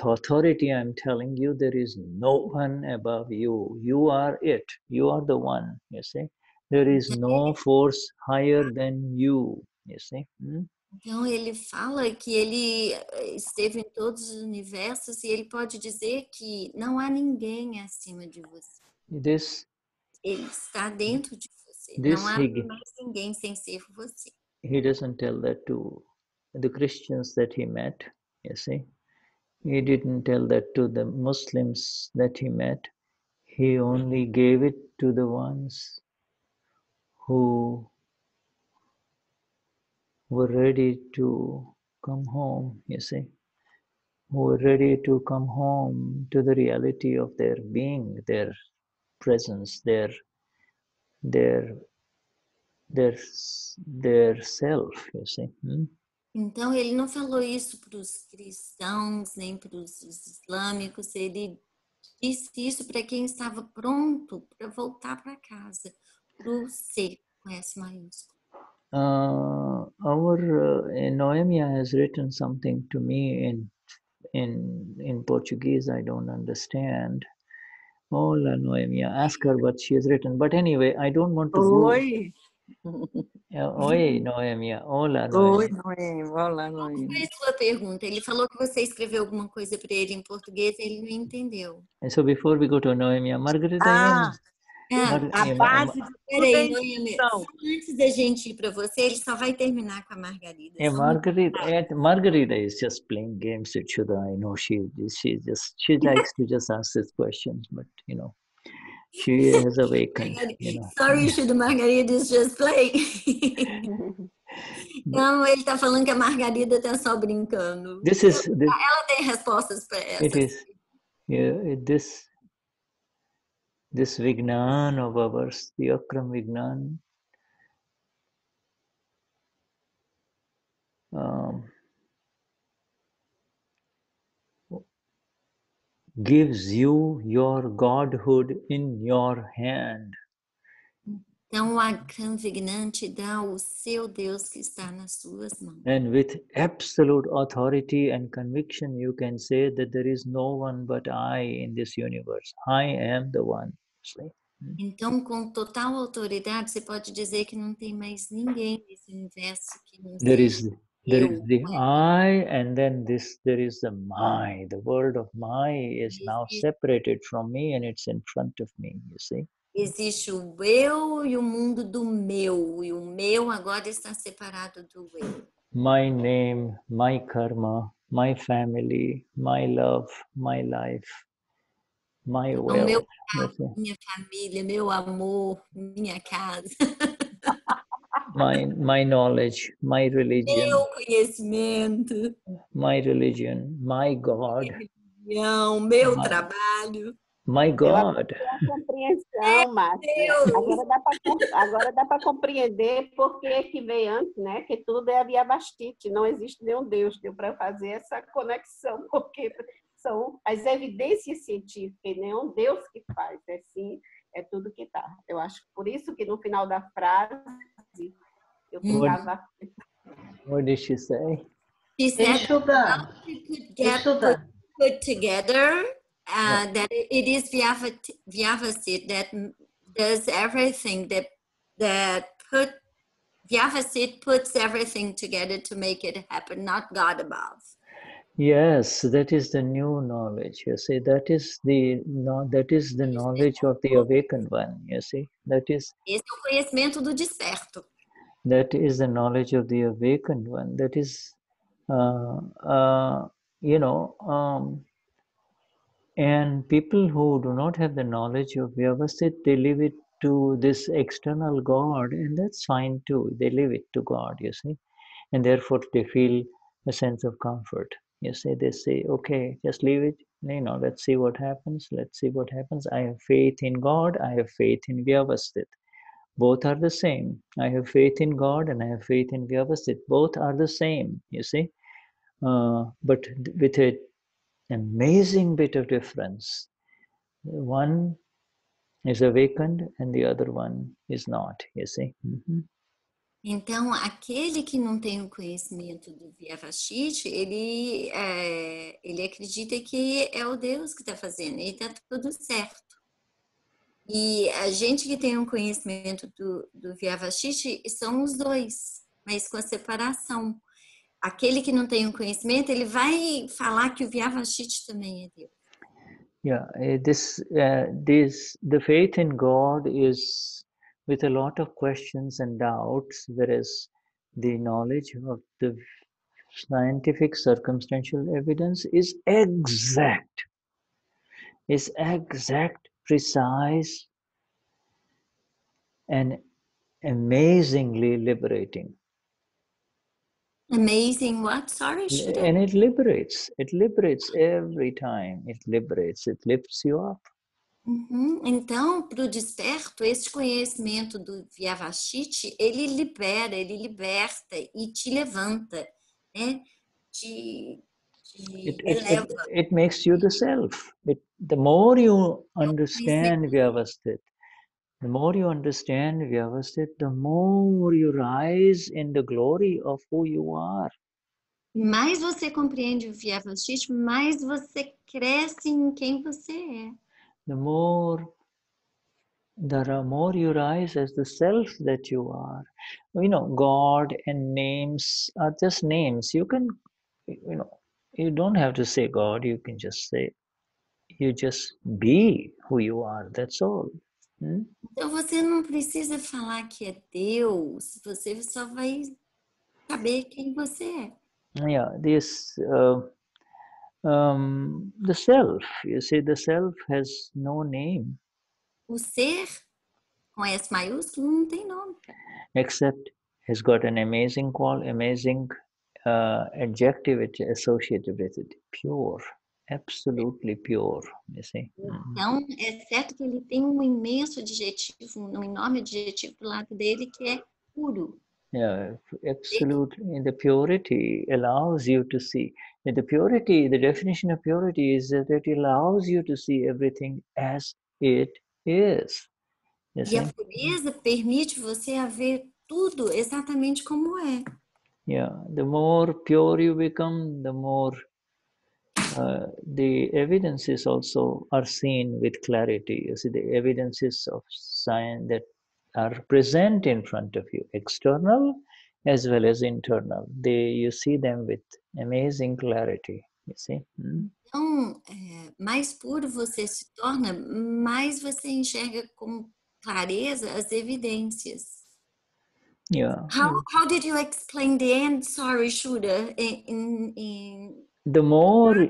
authority, I'm telling you, there is no one above you. You are it. You are the one, you see. There is no force higher than you, you see. Então, ele fala que ele esteve em todos os universos e ele pode dizer que não há ninguém acima de você. Ele está dentro de você. Não há mais ninguém sem ser você. He doesn't tell that to the Christians that he met, you see. He didn't tell that to the Muslims that he met. He only gave it to the ones who were ready to come home, you see, who were ready to come home to the reality of their being, their presence, their self, you see. Então, ele não falou isso para os cristãos, nem para os islâmicos, ele disse isso para quem estava pronto para voltar para casa, para o ser, com S maiúsculo. Noemia has written something to me in Portuguese. I don't understand. Hola, Noemia. Ask her what she has written. But anyway, I don't want to go. Oi. Oi, Noemia. Hola, Noemia. Oi, Noemia. Olá, Noemia. Qual é a sua pergunta? Ele falou que você escreveu alguma coisa para ele em português e ele não entendeu. So before we go to Noemia, Margarita, a base de tudo é intuição. Antes da gente ir para você, ele só vai terminar com a Margarida. Margarita is just playing games with Shuddha. I know she likes to just ask these questions, but you know, she has awakened. You know. Sorry, Shuddha, Margarida is just playing. Não, ele está falando que a Margarida está só brincando. Ela tem respostas para essa. It is. Yeah, this Vignan of ours, the Akram Vignan, gives you your godhood in your hand. Então, o Akram Vignan te dá o seu Deus que está nas suas mãos. And with absolute authority and conviction, you can say that there is no one but I in this universe. I am the one. Então, com total autoridade, você pode dizer que não tem mais ninguém nesse universo que não there is the I, and then there is the my. The world of my is now separated from me, and it's in front of me. You see. Existe o eu e o mundo do meu, e o meu agora está separado do eu. My name, my karma, my family, my love, my life, my will. Meu carro, minha família, meu amor, minha casa. my knowledge, my religion. Meu conhecimento. My religion, my God. Meu trabalho. My God. A compreensão, Márcia. Agora dá para compreender por que veio antes, né? Que tudo é a via Vastite, não existe nenhum Deus. Deu para fazer essa conexão, porque são as evidências científicas, e nenhum Deus que faz, é tudo que está. Eu acho por isso que no final da frase eu colocava. What did she say? She said put together. That it is Vyavasit that does everything that Vyavasit puts everything together to make it happen, not God above. Yes, that is the new knowledge. You see, that is the knowledge of the awakened one. You see, esse é o conhecimento do desperto. That is the knowledge of the awakened one. That is, and people who do not have the knowledge of Vyavasit, they leave it to this external God, and that's fine too. They leave it to God, you see, and therefore they feel a sense of comfort. You see, they say, okay, just leave it. Let's see what happens. Let's see what happens. I have faith in God. I have faith in Vyavasthit. Both are the same. I have faith in God and I have faith in Vyavasthit. Both are the same, you see. But with an amazing bit of difference. One is awakened and the other one is not, you see. Então, aquele que não tem o conhecimento do Vyavashiti, ele acredita que é o Deus que está fazendo, e está tudo certo. E a gente que tem um conhecimento do Vyavashiti são os dois, mas com a separação. Aquele que não tem um conhecimento, ele vai falar que o Vyavashiti também é Deus. Yeah, the faith in God is with a lot of questions and doubts, whereas the knowledge of the scientific circumstantial evidence is exact, precise, and amazingly liberating. Amazing what? Sorry, Shuddha? And it liberates every time. It lifts you up. Então, para o desperto, esse conhecimento do Vyavashiti, ele libera, ele liberta e te levanta, né? Te eleva. It makes you the self. The more you understand Vyavasthit, the more you rise in the glory of who you are. Mais você compreende o Vyavashiti, mais você cresce em quem você é. The more you rise as the self that you are. God and names are just names. You can, you don't have to say God. You can just say, you just be who you are. That's all. Então você não precisa falar que é Deus. Você só vai saber quem você é. Yeah, this the self. You see, the self has no name. O ser com S maiúsculo não tem nome. Except has got an amazing adjective associated with it. Pure, absolutely pure. You see. Então, é certo que ele tem um imenso adjetivo, um enorme adjetivo do lado dele que é puro. Yeah, absolutely. The purity allows you to see. The definition of purity is that it allows you to see everything as it is. E a pureza permite você a ver tudo exatamente como é. Yeah, the more pure you become, the more the evidences also are seen with clarity. You see, the evidences of science that are present in front of you, external as well as internal. You see them with amazing clarity. You see. Então, mais puro você se torna, mais você enxerga com clareza as evidências. Yeah. How did you explain the end? Sorry, Shuddha. The more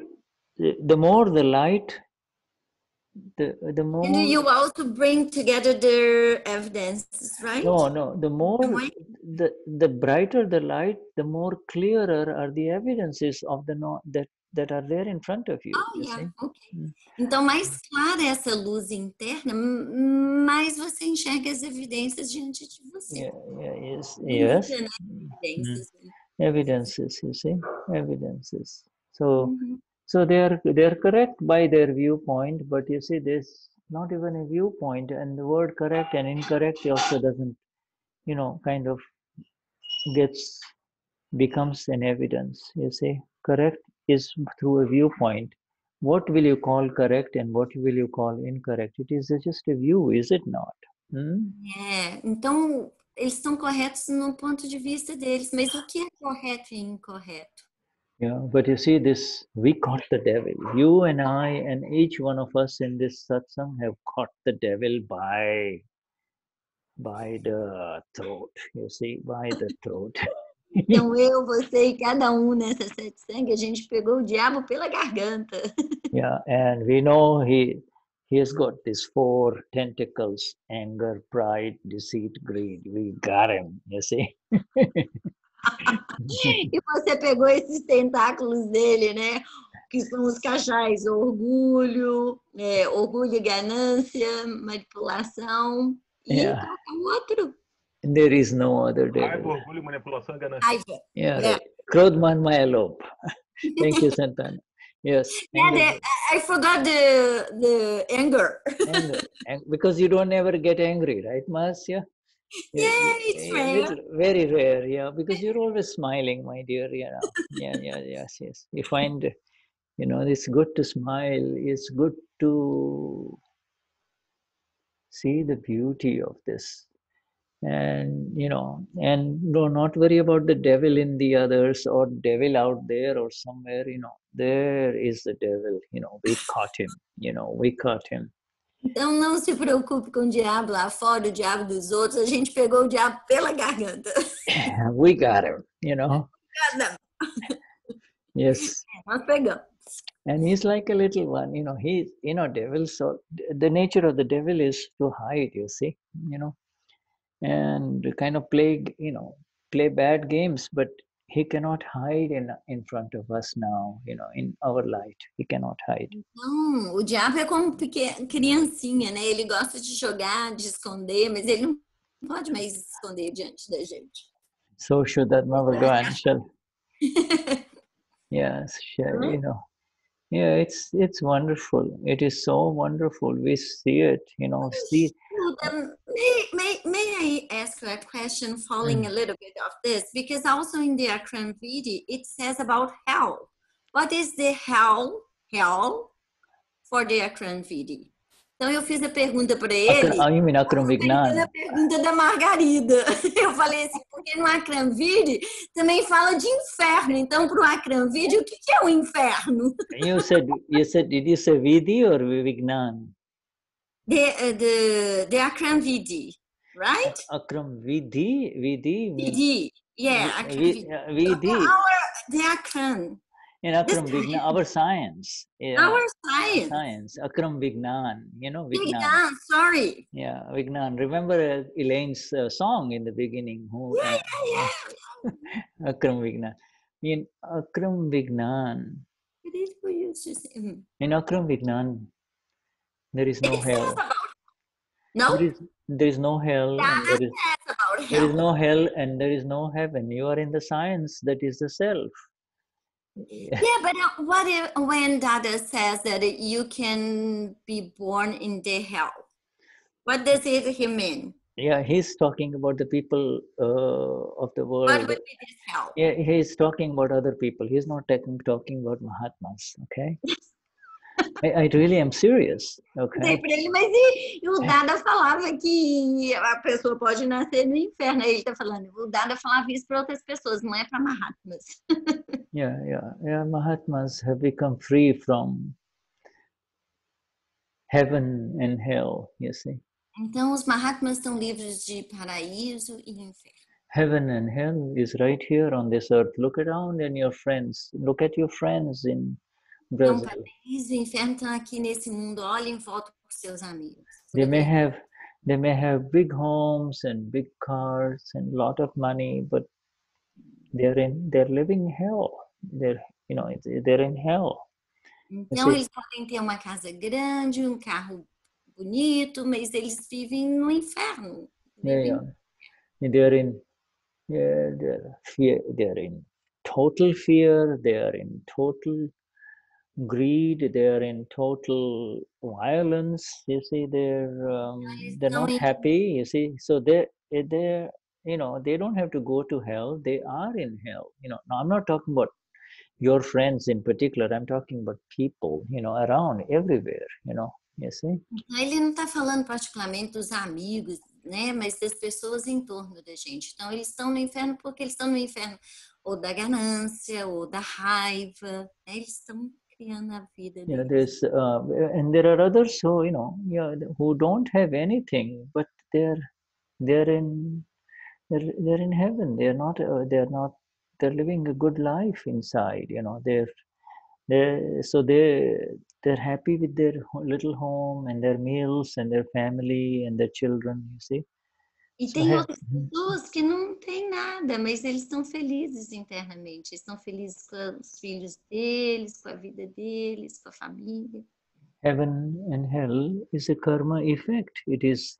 the light, the more. And you also bring together the evidences, right? No. The more, the brighter the light, the more clearer are the evidences of that are there in front of you. Oh, yeah, ok. Então, mais clara essa luz interna, mais você enxerga as evidências diante de você. Yes. Evidences, you see, evidences. So they are correct by their viewpoint, but you see, there's not even a viewpoint, and the word correct and incorrect also doesn't, kind of becomes an evidence. You see, correct is through a viewpoint. What will you call correct and what will you call incorrect? It is just a view, is it not? Então eles estão corretos no ponto de vista deles, mas o que é correto e incorreto? Yeah, but you see, this, we caught the devil. You and I and each one of us in this satsang have caught the devil by the throat. You see, by the throat. Então eu, você e cada nessa satsang, a gente pegou o diabo pela garganta. Yeah, and we know he has got these 4 tentacles: anger, pride, deceit, greed. We got him, you see. E você pegou esses tentáculos dele, né? Que são os cachais, orgulho, orgulho e ganância, manipulação, e Yeah, coloca o outro. there is no other Raiva, devil. orgulho, manipulação e ganância. Raiva. Yeah, Yeah. right. Krodman Mayalop. Thank you, Santana. Yes. Yeah, I forgot the anger. Anger. Because you don't ever get angry, right, Marcia? Yeah, it's rare. Very rare, yeah, because you're always smiling, my dear, you know. Yes. You find, you know, it's good to smile. It's good to see the beauty of this. And, you know, and do not worry about the devil in the others or devil out there or somewhere, you know, there is the devil, you know, we caught him, we caught him. Então não se preocupe com o diabo lá fora, o diabo dos outros. A gente pegou o diabo pela garganta. We got him, you know. Yes. Nós pegamos. And he's like a little one, you know. He, you know, devil. So the nature of the devil is to hide. You see, you know, and kind of play, you know, play bad games, but he cannot hide in front of us now, you know, in our light. He cannot hide. Não, o diabo é como criancinha, né? Ele gosta de jogar, de esconder, mas ele não pode mais se esconder diante da gente. So Shuddharma Bhagavan shall, yes, shall, you know, yeah, it's wonderful. It is so wonderful. We see it, you know, see. May I ask a question following a little bit of this? Because also in the Akram Vidi, it says about hell. What is the hell for the Akram Vidi? Então eu fiz a pergunta para ele. You mean Akram Vignan? A pergunta da Margarida. Eu falei assim, porque no Akram Vidi também fala de inferno. Então, para o Akram Vidi, o que é o inferno? Did you say Vidi or Vignan? The Akram Vidi, right? Akram Vidi. Yeah, Akram Vidi. Vidi. The Akram. In Akram Vignan, our science. Yeah, our science. Akram Vignan, you know, Vignan. Vignan, sorry. Yeah, Vignan. Remember Elaine's song in the beginning? Yeah. Akram Vignan. In Akram Vignan. In Akram Vignan, there is no hell. No? There is no hell. There is no hell and there is no heaven. You are in the science that is the self. Yeah, but what if when Dada says that you can be born in the hell? What does he mean? Yeah, he's talking about the people of the world. What would be this hell? Yeah, he's talking about other people. He's not talking about Mahatmas, okay? I really am serious, okay? Mas o Dada falava que a pessoa pode nascer no inferno. Ele está falando, o Dada falava isso para outras pessoas, não é para Mahatmas. Yeah, Mahatmas have become free from heaven and hell, you see. Então, os Mahatmas estão livres de paraíso e inferno. Heaven and hell is right here on this earth. Look around and your friends. Look at your friends in Brazil. Então, paraíso e inferno estão aqui nesse mundo. Olha em volta para os seus amigos. They may have big homes and big cars and a lot of money, but they're living hell. They're in hell. Então, eles podem ter uma casa grande, um carro bonito, mas eles vivem no inferno. They're in fear. They're in total fear. They are in total greed. They are in total violence. You see, they're not happy. You see, so they don't have to go to hell. They are in hell. Now I'm not talking about your friends in particular. I'm talking about people, around everywhere. You see. Ele não está falando particularmente dos amigos, né? Mas das pessoas em torno da gente. Então eles estão no inferno porque eles estão no inferno ou da ganância ou da raiva. Né? Eles estão criando a vida deles. And there are others who who don't have anything, but they're in heaven. They're living a good life inside. They're happy with their little home and their meals and their family and their children, you see. E So tem outras pessoas que não têm nada, mas eles estão felizes internamente. Eles estão felizes com os filhos deles, com a vida deles, com a família. heaven and hell is a karma effect. It is,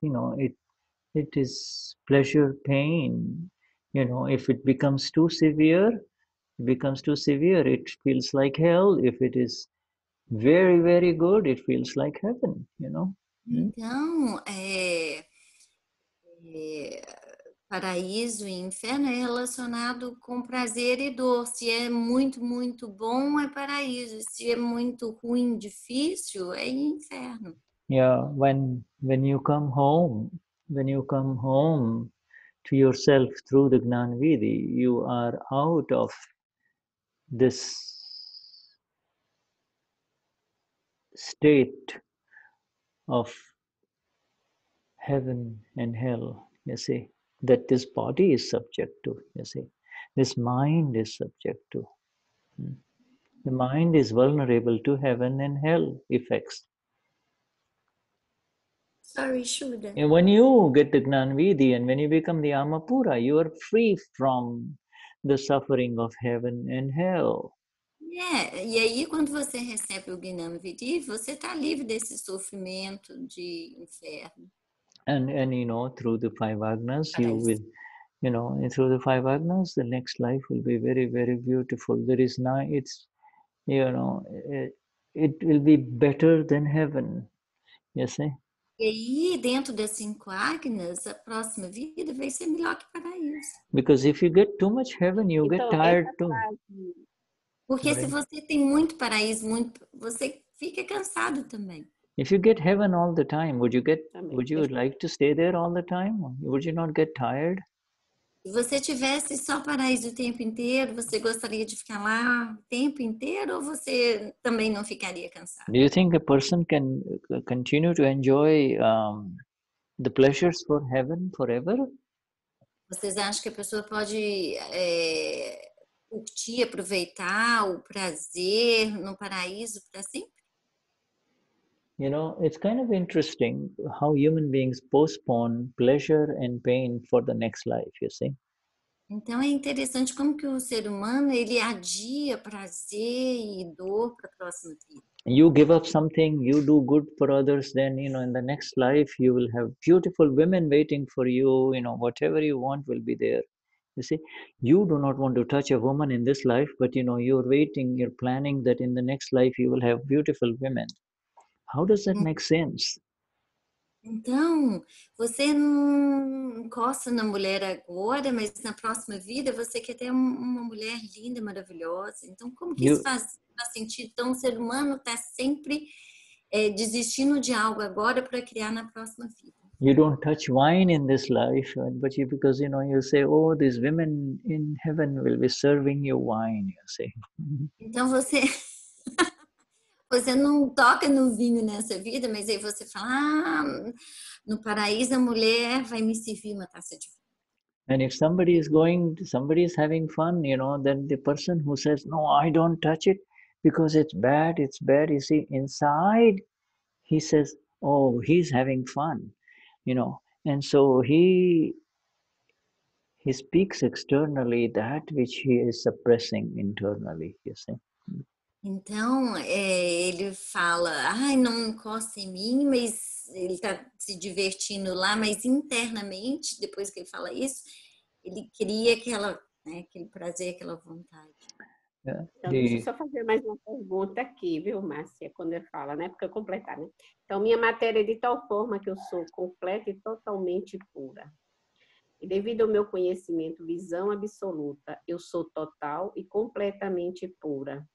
it is pleasure, pain. If it becomes too severe, it feels like hell. If it is very, very good, it feels like heaven, Então, paraíso e inferno é relacionado com prazer e dor. Se é muito, muito bom, é paraíso. Se é muito ruim, difícil, é inferno. Yeah, when you come home to yourself through the Gnan Vidi, you are out of this state of heaven and hell, you see, that this body is subject to, you see, this mind is subject to. The mind is vulnerable to heaven and hell effects. Sorry, Shuddha. And when you get the Gnan Vidi and when you become the Amapura, you are free from the suffering of heaven and hell. E aí quando você recebe o Gnana Vidi, você está livre desse sofrimento de inferno. And through the five agnas, you will, and through the five agnas, the next life will be very, very beautiful. There is now, it's, it will be better than heaven. You see? E aí, dentro das 5 agnas, a próxima vida vai ser melhor que paraíso. Because if you get too much heaven, you get tired too. Porque se você tem muito paraíso, você fica cansado também. If you get heaven all the time, would you like to stay there all the time? Would you not get tired? Se você tivesse só paraíso o tempo inteiro, você gostaria de ficar lá o tempo inteiro ou você também não ficaria cansado? Do you think a person can continue to enjoy the pleasures for heaven forever? Vocês acham que a pessoa pode curtir, aproveitar o prazer no paraíso para sempre? It's kind of interesting how human beings postpone pleasure and pain for the next life, you see. Então é interessante como que o ser humano ele adia prazer e dor para a próxima vida. You give up something, you do good for others, then in the next life you will have beautiful women waiting for you, whatever you want will be there. You see, you do not want to touch a woman in this life, but you're waiting, you're planning that in the next life you will have beautiful women. How does that make sense? Então, você não encosta na mulher agora, mas na próxima vida você quer ter uma mulher linda, maravilhosa. Então, como que isso faz sentido? Então, o ser humano está sempre desistindo de algo agora para criar na próxima vida. You don't touch wine in this life, but because you say, oh, these women in heaven will be serving you wine, you say. Então, você não toca no vinho nessa vida, mas aí você fala, no paraíso a mulher vai me servir uma taça de vinho. And if somebody is having fun, then the person who says, no, I don't touch it because it's bad, you see, inside he says, oh, he's having fun, and so he speaks externally that which he is suppressing internally, you see. Então, ele fala, não encosta em mim, mas ele está se divertindo lá, mas internamente, depois que ele fala isso, ele cria aquele prazer, aquela vontade. Então, deixa eu só fazer mais uma pergunta aqui, viu, Márcia, quando ele fala, né? Porque eu completar, né? Então, minha matéria é de tal forma que eu sou completa e totalmente pura. E devido ao meu conhecimento, visão absoluta, eu sou total e completamente pura.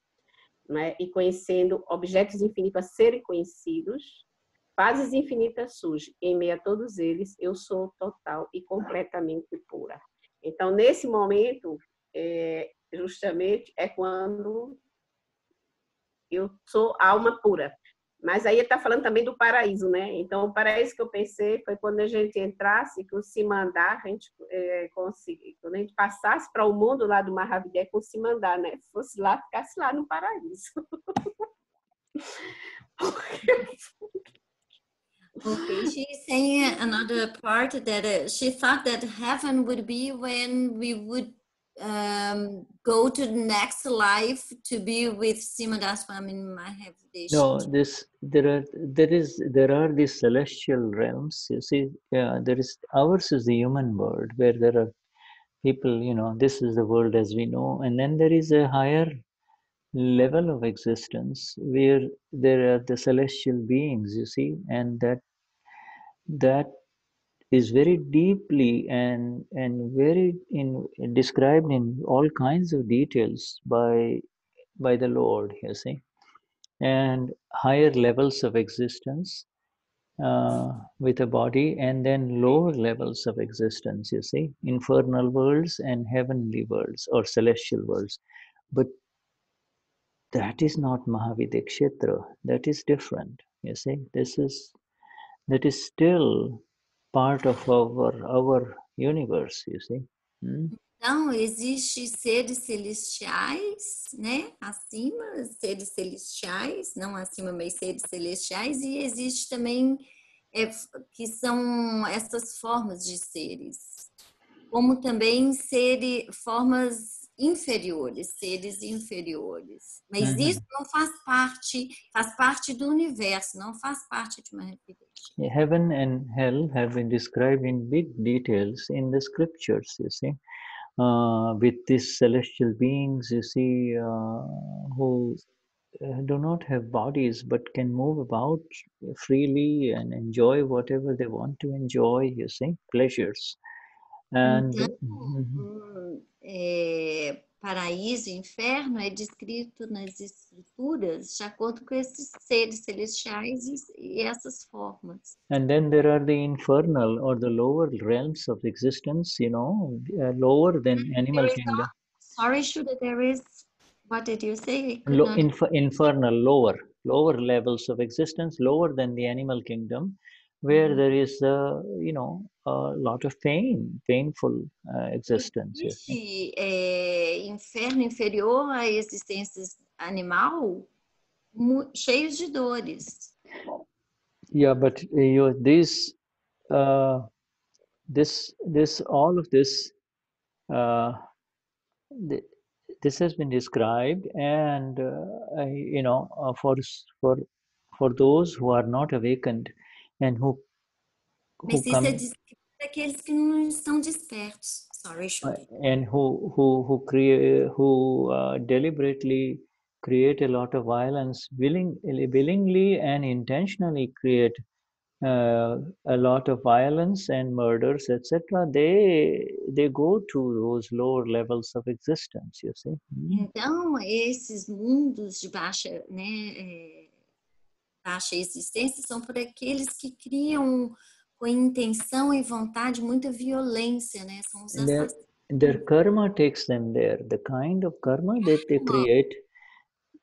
Né? E conhecendo objetos infinitos a serem conhecidos, fases infinitas surgem. Em meio a todos eles, eu sou total e completamente pura. Então, nesse momento, justamente, é quando eu sou alma pura. Mas aí ele está falando também do paraíso, né? Então, o paraíso que eu pensei foi quando a gente entrasse, com o Simandhar, a gente quando a gente passasse para o mundo lá do Mahavidya com o Simandhar, né? Fosse lá, ficasse lá no paraíso. Okay, she's saying another part that she thought that heaven would be when we would go to the next life to be with Simada Swami in Mahavishnu. No, there are these celestial realms. You see, ours is the human world where there are people. This is the world as we know, and then there is a higher level of existence where there are the celestial beings. You see, and that is very deeply and very described in all kinds of details by the Lord. You see, and higher levels of existence with a body, and then lower levels of existence, you see, infernal worlds and heavenly worlds or celestial worlds. But that is not Mahavidya Kshetra. That is different. You see, that is still part of our universe, you see. Então, existe seres celestiais, né? Acima, seres celestiais, não acima, mas seres celestiais, e existe também que são essas formas de seres, como também formas inferiores, seres inferiores. Mas isso não faz parte do universo, não faz parte de uma repetição. Heaven and hell have been described in big details in the scriptures, you see. With these celestial beings, you see, who do not have bodies but can move about freely and enjoy whatever they want to enjoy, you see, pleasures. And então, paraíso e inferno é descrito nas escrituras de acordo com esses seres celestiais e essas formas. And then there are the infernal or the lower realms of existence, lower than animal kingdom. Sorry, Shuddha, there is, what did you say? Infernal, lower levels of existence, lower than the animal kingdom, where there is a lot of painful existence. Existe inferno inferior a existências animal cheios de dores. Yeah, but this all of this this has been described, and for those who are not awakened and who Mas isso é descrito daqueles que não estão despertos. Sorry, Shuddha. And who deliberately create a lot of violence, willingly and intentionally create a lot of violence and murders, etc. They go to those lower levels of existence, you see. Então, esses mundos de baixa existência são por aqueles que criam com intenção e vontade muita violência, né? São os assassinos. Their karma takes them there. The kind of karma that they create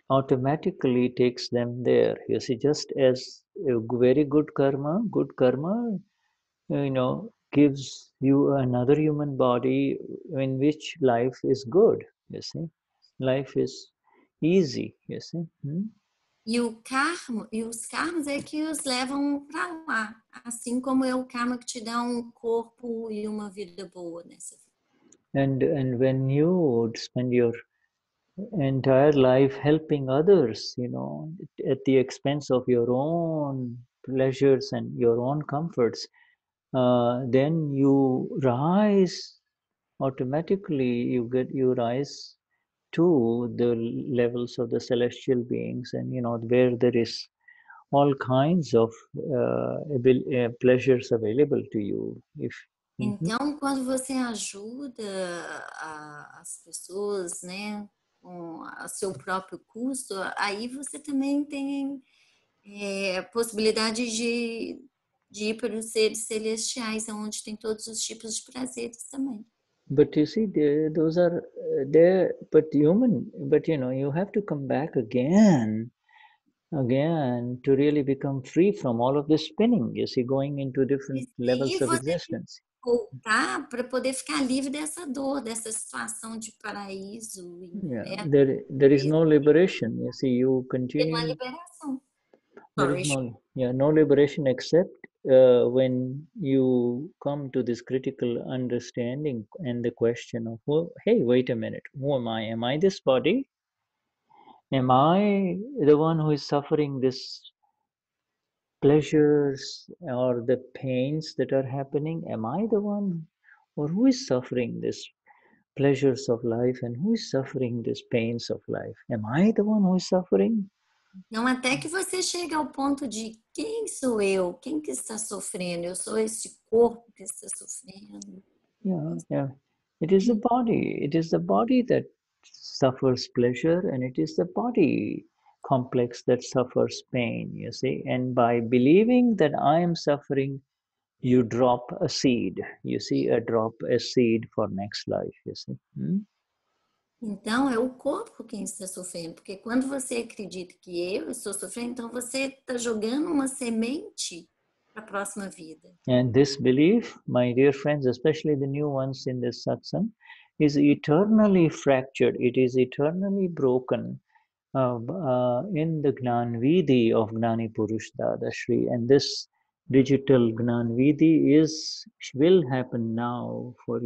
automatically takes them there. You see, just as a very good karma, gives you another human body in which life is good. You see, life is easy. You see. E os karmas é que os levam para lá, assim como é o karma que te dá corpo e uma vida boa nessa vida. And when you spend your entire life helping others, at the expense of your own pleasures and your own comforts, then you rise automatically. You rise to the levels of the celestial beings, and where there is all kinds of pleasures available to you. Então, quando você ajuda as pessoas, né, com o seu próprio custo, aí você também tem possibilidade de ir para os seres celestiais, onde tem todos os tipos de prazeres também. But you see, those are there, but human. But you have to come back again to really become free from all of this spinning. You see, going into different levels of existence. Voltar para poder ficar livre dessa dor, dessa situação de paraíso. Yeah, there is no liberation. You see, you continue. Tem uma liberação. There is no liberation except when you come to this critical understanding and the question of, well, hey, wait a minute, who am I? Am I this body? Am I the one who is suffering this pleasures or the pains that are happening? Am I the one? Or who is suffering this pleasures of life and who is suffering these pains of life? Am I the one who is suffering? Então, até que você chega ao ponto de quem sou eu? Quem que está sofrendo? Eu sou esse corpo que está sofrendo. Yeah. It is the body. It is the body that suffers pleasure, and it is the body complex that suffers pain, you see. And by believing that I am suffering, you drop a seed. You see, drop a seed for next life, you see. Então, é o corpo quem está sofrendo, porque quando você acredita que eu estou sofrendo, então você está jogando uma semente para a próxima vida. And this belief, my dear friends, especially the new ones in this satsang, is eternally fractured. It is eternally broken in the Gnan Vidhi of Gnani Purush Dadashri. And this digital Gnan Vidhi will happen now for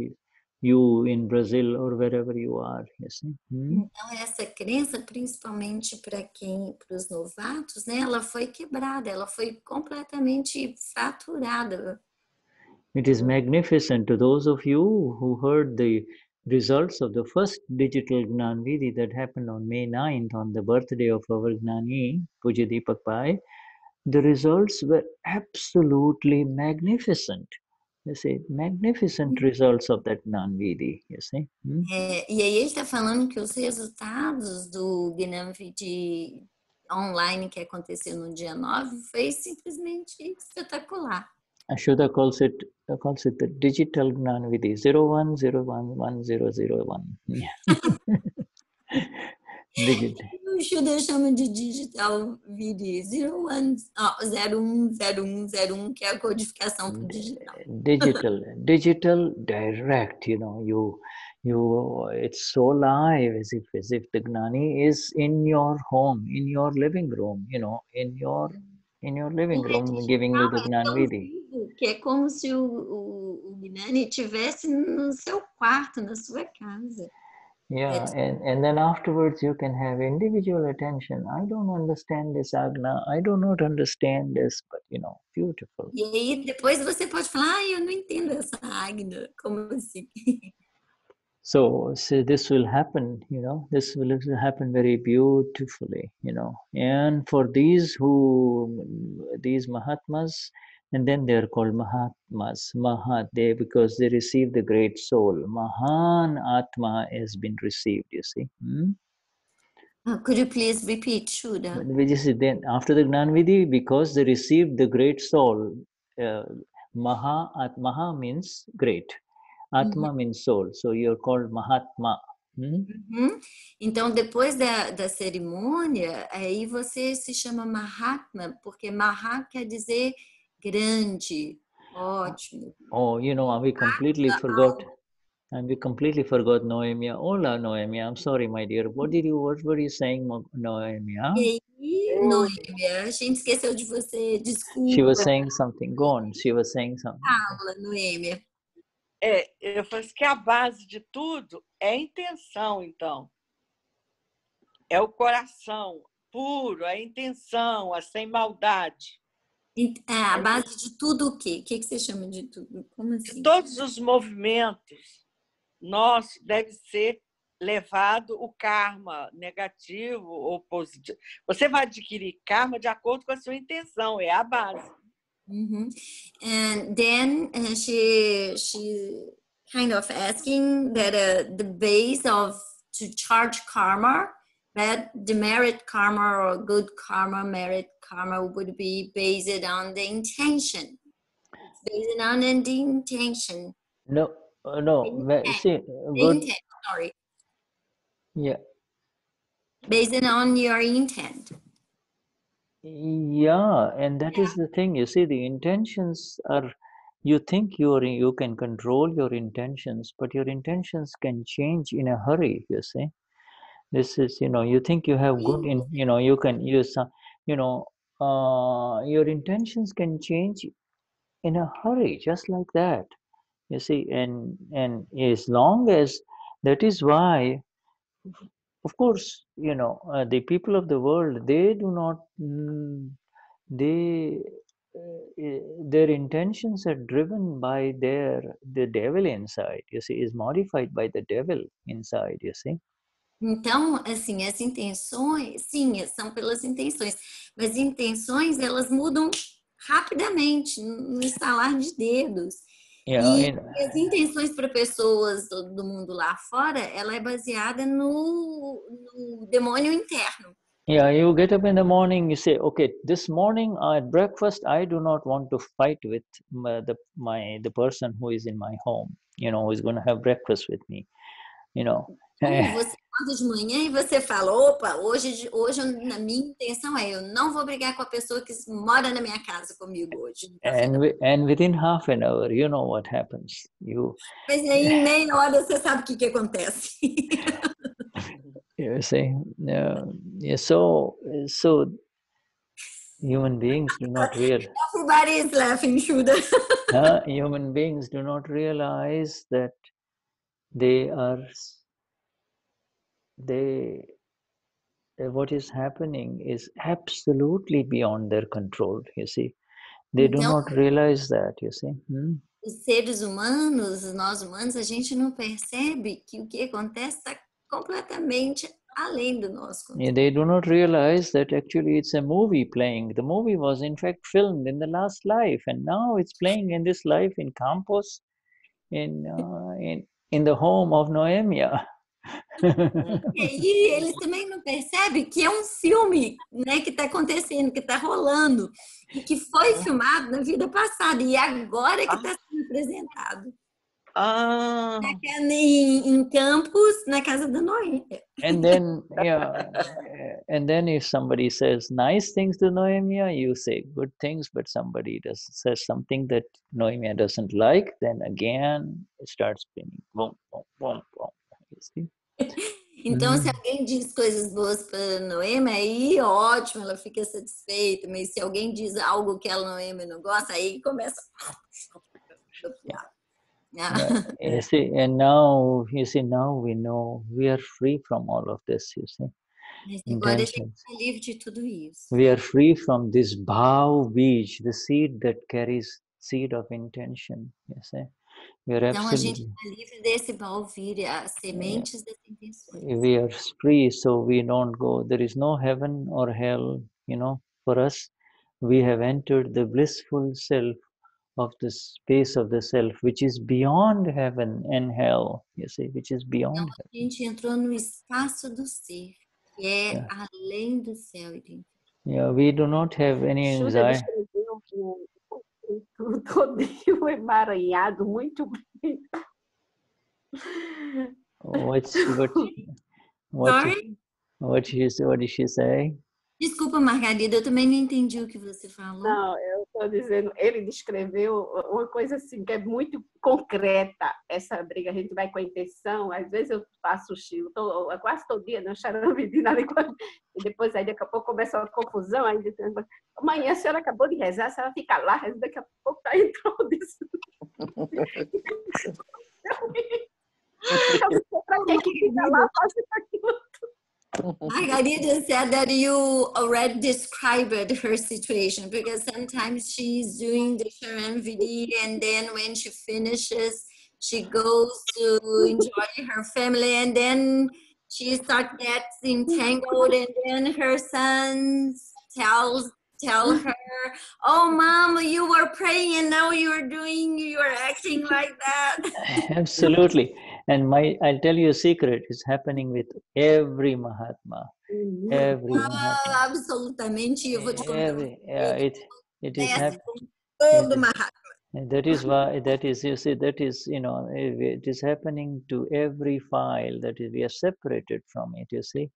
you in Brazil or wherever you are, you see. Então, essa crença, principalmente para os novatos, né, ela foi quebrada, ela foi completamente fraturada. It is magnificent to those of you who heard the results of the first digital Gnan Vidhi that happened on May 9th, on the birthday of our Gnani, Pujya Deepak Pai. The results were absolutely magnificent. You see, magnificent results of that Gnan Vidhi, you see. E aí ele está falando que os resultados do Gnan Vidhi online que aconteceu no dia 9 foi simplesmente espetacular. Ashuta calls it the digital Gnan Vidhi 01011001. Digital. O Shuddha chama de digital Vidhi 010101, que é a codificação para o digital. Digital direct, it's so live as if the Gnani is in your home, in your living room, in your living room, giving you the Gnan Vidhi. Que é como se o Gnani estivesse no seu quarto, na sua casa. Yeah, and then afterwards you can have individual attention. I don't understand this Agna. I do not understand this, but beautiful. E aí depois você pode falar, eu não entendo essa Agna. Como assim? So this will happen, this will happen very beautifully, And for these Mahatmas, and then they are called Mahatmas, because they receive the great soul. Mahan Atma has been received, you see. Could you please repeat, Shuddha? Then after the Gnan Vidhi, because they received the great soul, Maha means great. Atma means soul, so you're called Mahatma. Então, depois da cerimônia, aí você se chama Mahatma, porque Maha quer dizer grande, ótimo. Oh, we completely forgot. And we completely forgot Noemia. Hola, Noemia. I'm sorry, my dear. What were you saying, Noemia? E aí, Noemia, a gente esqueceu de você, desculpa. She was saying something. Go on. She was saying something. Fala, Noemia. Eu falei que a base de tudo é a intenção, então. É o coração puro, a intenção, a sem maldade. A base de tudo o quê? O que você chama de tudo? Como assim? De todos os movimentos nossos deve ser levado o karma negativo ou positivo. Você vai adquirir karma de acordo com a sua intenção, é a base. And then she kind of asking that the base of to charge karma, that the merit karma or good karma, merit karma would be based on the intention. Based on the intention. No. See, good. Intent, sorry. Yeah. Based on your intent. Yeah, and that is the thing. You see, the intentions are, you think you can control your intentions, but your intentions can change in a hurry, you see. This is, you think you have good, you can use some, your intentions can change in a hurry, just like that. You see, and as long as that is why, of course, the people of the world, they do not, they their intentions are driven by the devil inside. You see, is modified by the devil inside. You see. Então, assim, as intenções, sim, são pelas intenções, mas intenções, elas mudam rapidamente, no estalar de dedos. E as intenções para pessoas do mundo lá fora, ela é baseada no demônio interno. Yeah, you get up in the morning, you say, okay, this morning at breakfast, I do not want to fight with the person who is in my home, who is going to have breakfast with me, Você acorda de manhã e você fala, opa, hoje na minha intenção eu não vou brigar com a pessoa que mora na minha casa comigo hoje. And within half an hour, you know what happens. Mas aí em meia hora você sabe o que acontece. You see, so human beings do not realize. Everybody is laughing, Shuddha. Human beings do not realize that what is happening is absolutely beyond their control. You see, they do not realize that. You see. Os seres humanos, nós humanos, a gente não percebe que o que acontece está completamente além do nosso controle. They do not realize that actually it's a movie playing. The movie was in fact filmed in the last life, and now it's playing in this life in Campos, in the home of Noemia. E eles também não percebem que é um filme, né, que está acontecendo, que está rolando, e que foi filmado na vida passada, e agora que está sendo apresentado. Em Campos, na casa da Noemia. And then if somebody says nice things to Noemia, you say good things, but somebody says something that Noemia doesn't like, then again it starts spinning. Boom, boom, boom, boom. You see? Então, se alguém diz coisas boas para Noêmia, aí ótimo, ela fica satisfeita. Mas se alguém diz algo que a Noêmia não gosta, aí começa. You see, and now we know we are free from all of this. You see, mas agora a gente é livre de tudo isso. We are free from this bhav bij, the seed that carries seed of intention. You see. Então a gente está livre desse bhav-virya, as sementes das intenções. We are free, so we don't go. There is no heaven or hell, for us. We have entered the blissful self of the space of the self, which is beyond heaven and hell, you see, which is beyond então, a gente entrou no espaço do ser, que é além do céu e do inferno. Yeah, we do not have any anxiety. Todinho emaranhado, muito bem. What did she say? Desculpa, Margarida, eu também não entendi o que você falou. Não, eu estou dizendo, ele descreveu uma coisa assim que é muito concreta, essa briga, a gente vai com a intenção, às vezes eu faço quase todo dia, não charamidina, e depois aí daqui a pouco começa uma confusão, aí amanhã a senhora acabou de rezar, a senhora fica lá, daqui a pouco está entrando isso. Para quem que fica lá, faz aquilo. Margarida said that you already described her situation because sometimes she's doing the Sharan Vidi and then when she finishes, she goes to enjoy her family and then she starts getting entangled and then her sons tell her, oh, Mom, you were praying and now you're acting like that. Absolutely. And I'll tell you a secret, it's happening with every Mahatma. Every Mahatma. Absolutamente, eu vou te contar. It is happening. Todo Mahatma. That is why, it is happening to every file we are separated from it, you see.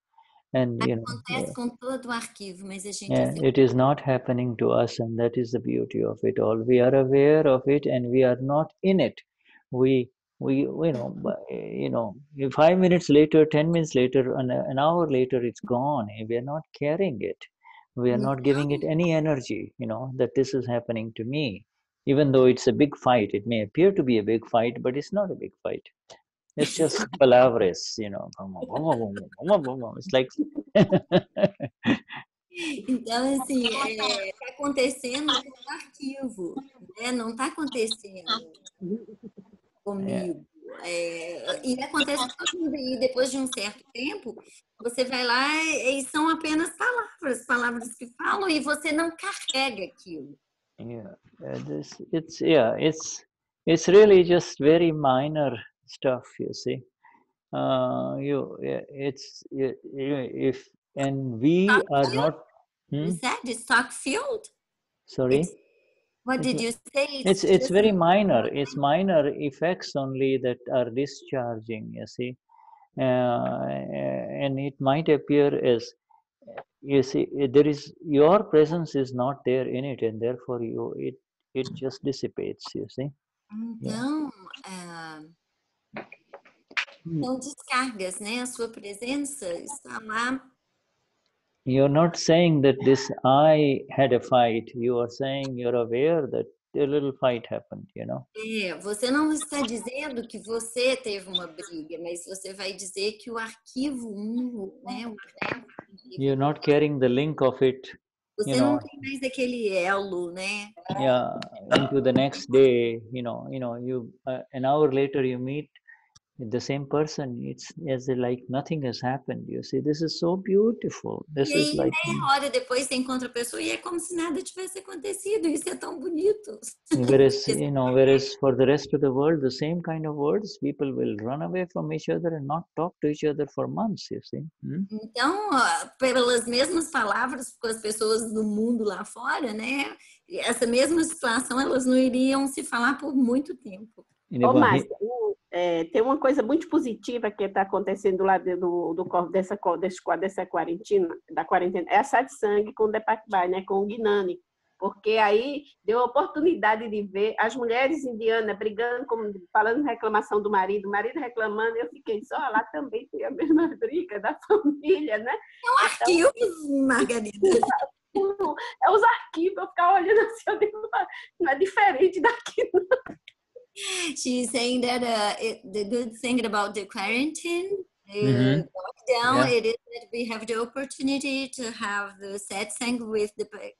And, acontece com todo o arquivo, mas a gente it is not happening to us, and that is the beauty of it all. We are aware of it and we are not in it. We 5 minutes later, 10 minutes later, an hour later, it's gone. We are not carrying it. We are not giving it any energy, that this is happening to me. Even though it's a big fight, it may appear to be a big fight, but it's not a big fight. It's just palavras, you know. It's like. Então, assim, está acontecendo com o arquivo, né? Não está acontecendo comigo. E acontece com todo mundo. E depois de um certo tempo, você vai lá e são apenas palavras que falam e você não carrega aquilo. It's really just very minor stuff, you see. And we are not. You said it's stock filled. Sorry. What did you say? It's very minor. It's minor effects only that are discharging, you see, and it might appear as, you see, there is, your presence is not there in it, and therefore it just dissipates, you see. Então, são descargas, né? A sua presença está lá. You're not saying that this I had a fight. You are saying you're aware that a little fight happened, you know. Você não está dizendo que você teve uma briga, mas você vai dizer que o arquivo 1, né? You're not carrying the link of it. Você não tem mais aquele elo, né? Yeah, into the next day, you know, you an hour later you meet the same person. It's as like nothing has happened. You see, this is so beautiful. This is like. Meia hora depois você encontra a pessoa e é como se nada tivesse acontecido. Isso é tão bonito. Whereas for the rest of the world, the same kind of words, people will run away from each other and not talk to each other for months. You see. Então, pelas mesmas palavras com as pessoas do mundo lá fora, né? Essa mesma situação, elas não iriam se falar por muito tempo. Ô, Márcia, tem uma coisa muito positiva que está acontecendo lá dessa quarentena, é a satsang com o Deepak Bhai, né, com o Gnani, porque aí deu a oportunidade de ver as mulheres indianas brigando, falando reclamação do marido reclamando, eu fiquei só, lá também tem a mesma briga da família, né? É um arquivo, Margarida. É os arquivos, eu ficava olhando assim, eu digo, não é diferente daqui, não. She's saying that the good thing about the quarantine, lockdown, it is that we have the opportunity to have the satsang with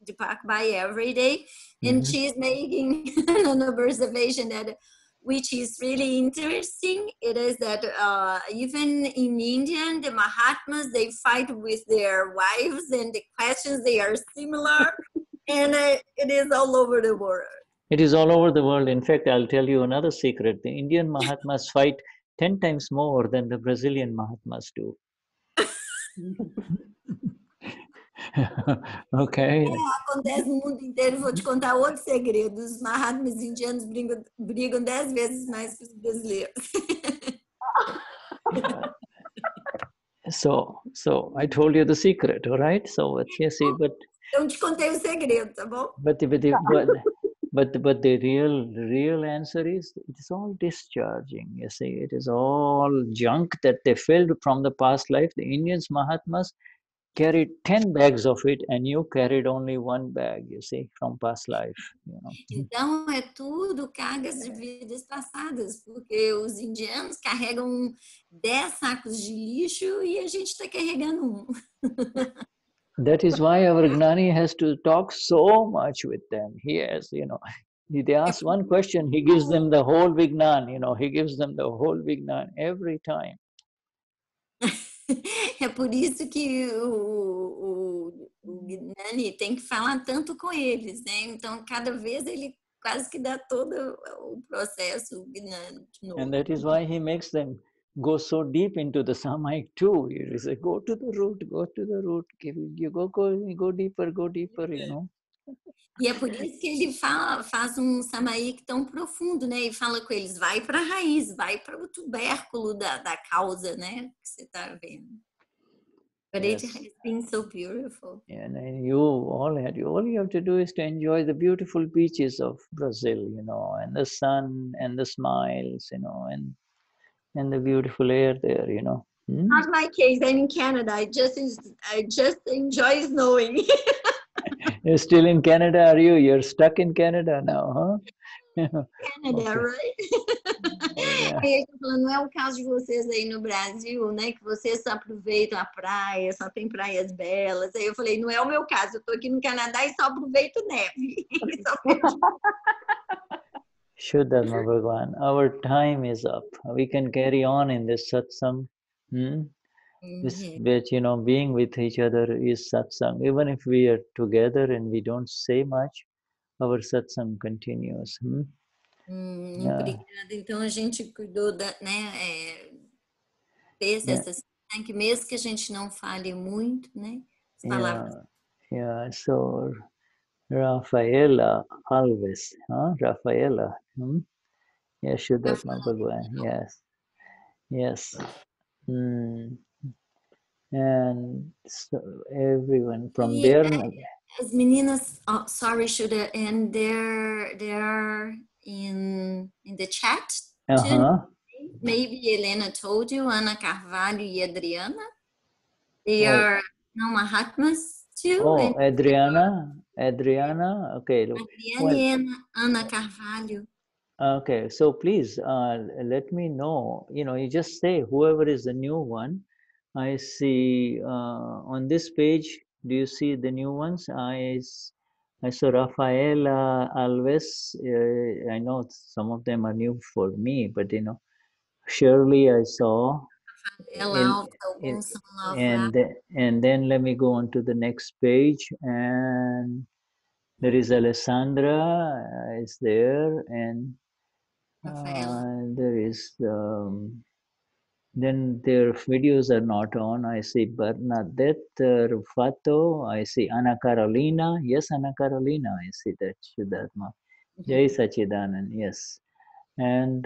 Deepak Bhai every day, and she's making an observation that, which is really interesting. It is that even in India, the Mahatmas, they fight with their wives, and the questions they are similar, and it is all over the world. It is all over the world. In fact, I'll tell you another secret. The Indian Mahatmas fight 10 times more than the Brazilian Mahatmas do. Ok. Acontece no mundo inteiro. Vou te contar outro segredo. Os Mahatmas indianos brigam 10 vezes mais que os brasileiros. So I told you the secret, all right? So you see, but eu te contei o segredo, tá bom? But the real answer is, it's all discharging. You see, it is all junk that they filled from the past life. The Indians Mahatmas carried 10 bags of it, and you carried only 1 bag, you see, from past life. You know. Então é tudo cargas de vidas passadas, porque os indianos carregam 10 sacos de lixo e a gente está carregando 1. That is why our Gnani has to talk so much with them. He has, they ask one question, he gives them the whole Vignan, he gives them the whole Vignan every time. É por isso que o Gnani tem que falar tanto com eles, né? Então, cada vez ele quase que dá todo o processo, o Gnani de novo. And that is why he makes them go so deep into the Samaik too. He says, go to the root, you go deeper, E é por isso que ele faz um Samaik tão profundo, né? E fala com eles, vai para a raiz, vai para o tubérculo da causa, né? Que você está vendo. But it has been so beautiful. And all you have to do is to enjoy the beautiful beaches of Brazil, and the sun and the smiles, and the beautiful air there, Not my case. I'm in Canada. I just enjoy snowing. You're still in Canada, are you? You're stuck in Canada now, huh? Canada, Okay. right? Yeah. Aí ele tá falando, não é o caso de vocês aí no Brasil, né? Que vocês só aproveitam a praia, só tem praias belas. Aí eu falei, não é o meu caso, eu tô aqui no Canadá e só aproveito neve. Shuddharma Bhagwan, our time is up. We can carry on in this satsang. This, but you know, being with each other is satsang. Even if we are together and we don't say much, our satsang continues. Yeah. Obrigada. Então a gente cuidou fez essa satsang, que mesmo que a gente não fale muito, né? As palavras. Yeah. So Rafaela Alves, Rafaela. Yes, Shuddharma Bhagwan. Yes. And so everyone from there. As meninas, sorry, Shuddha, and they're in the chat. Maybe Helena told you, Ana Carvalho e Adriana. They are now Mahatmas too. Oh, Adriana. Okay. Adriana and Ana Carvalho. Okay, so please let me know. You know, you just say whoever is the new one. I see on this page. Do you see the new ones? I saw Rafaela Alves. I know some of them are new for me, but you know, Shirley I saw. And then let me go on to the next page, and there is Alessandra is there, and there is then their videos are not on. I see Bernadette Rufato. I see Ana Carolina. Yes, Ana Carolina. I see that. Shuddharma. Jai Sachidanand. Yes. And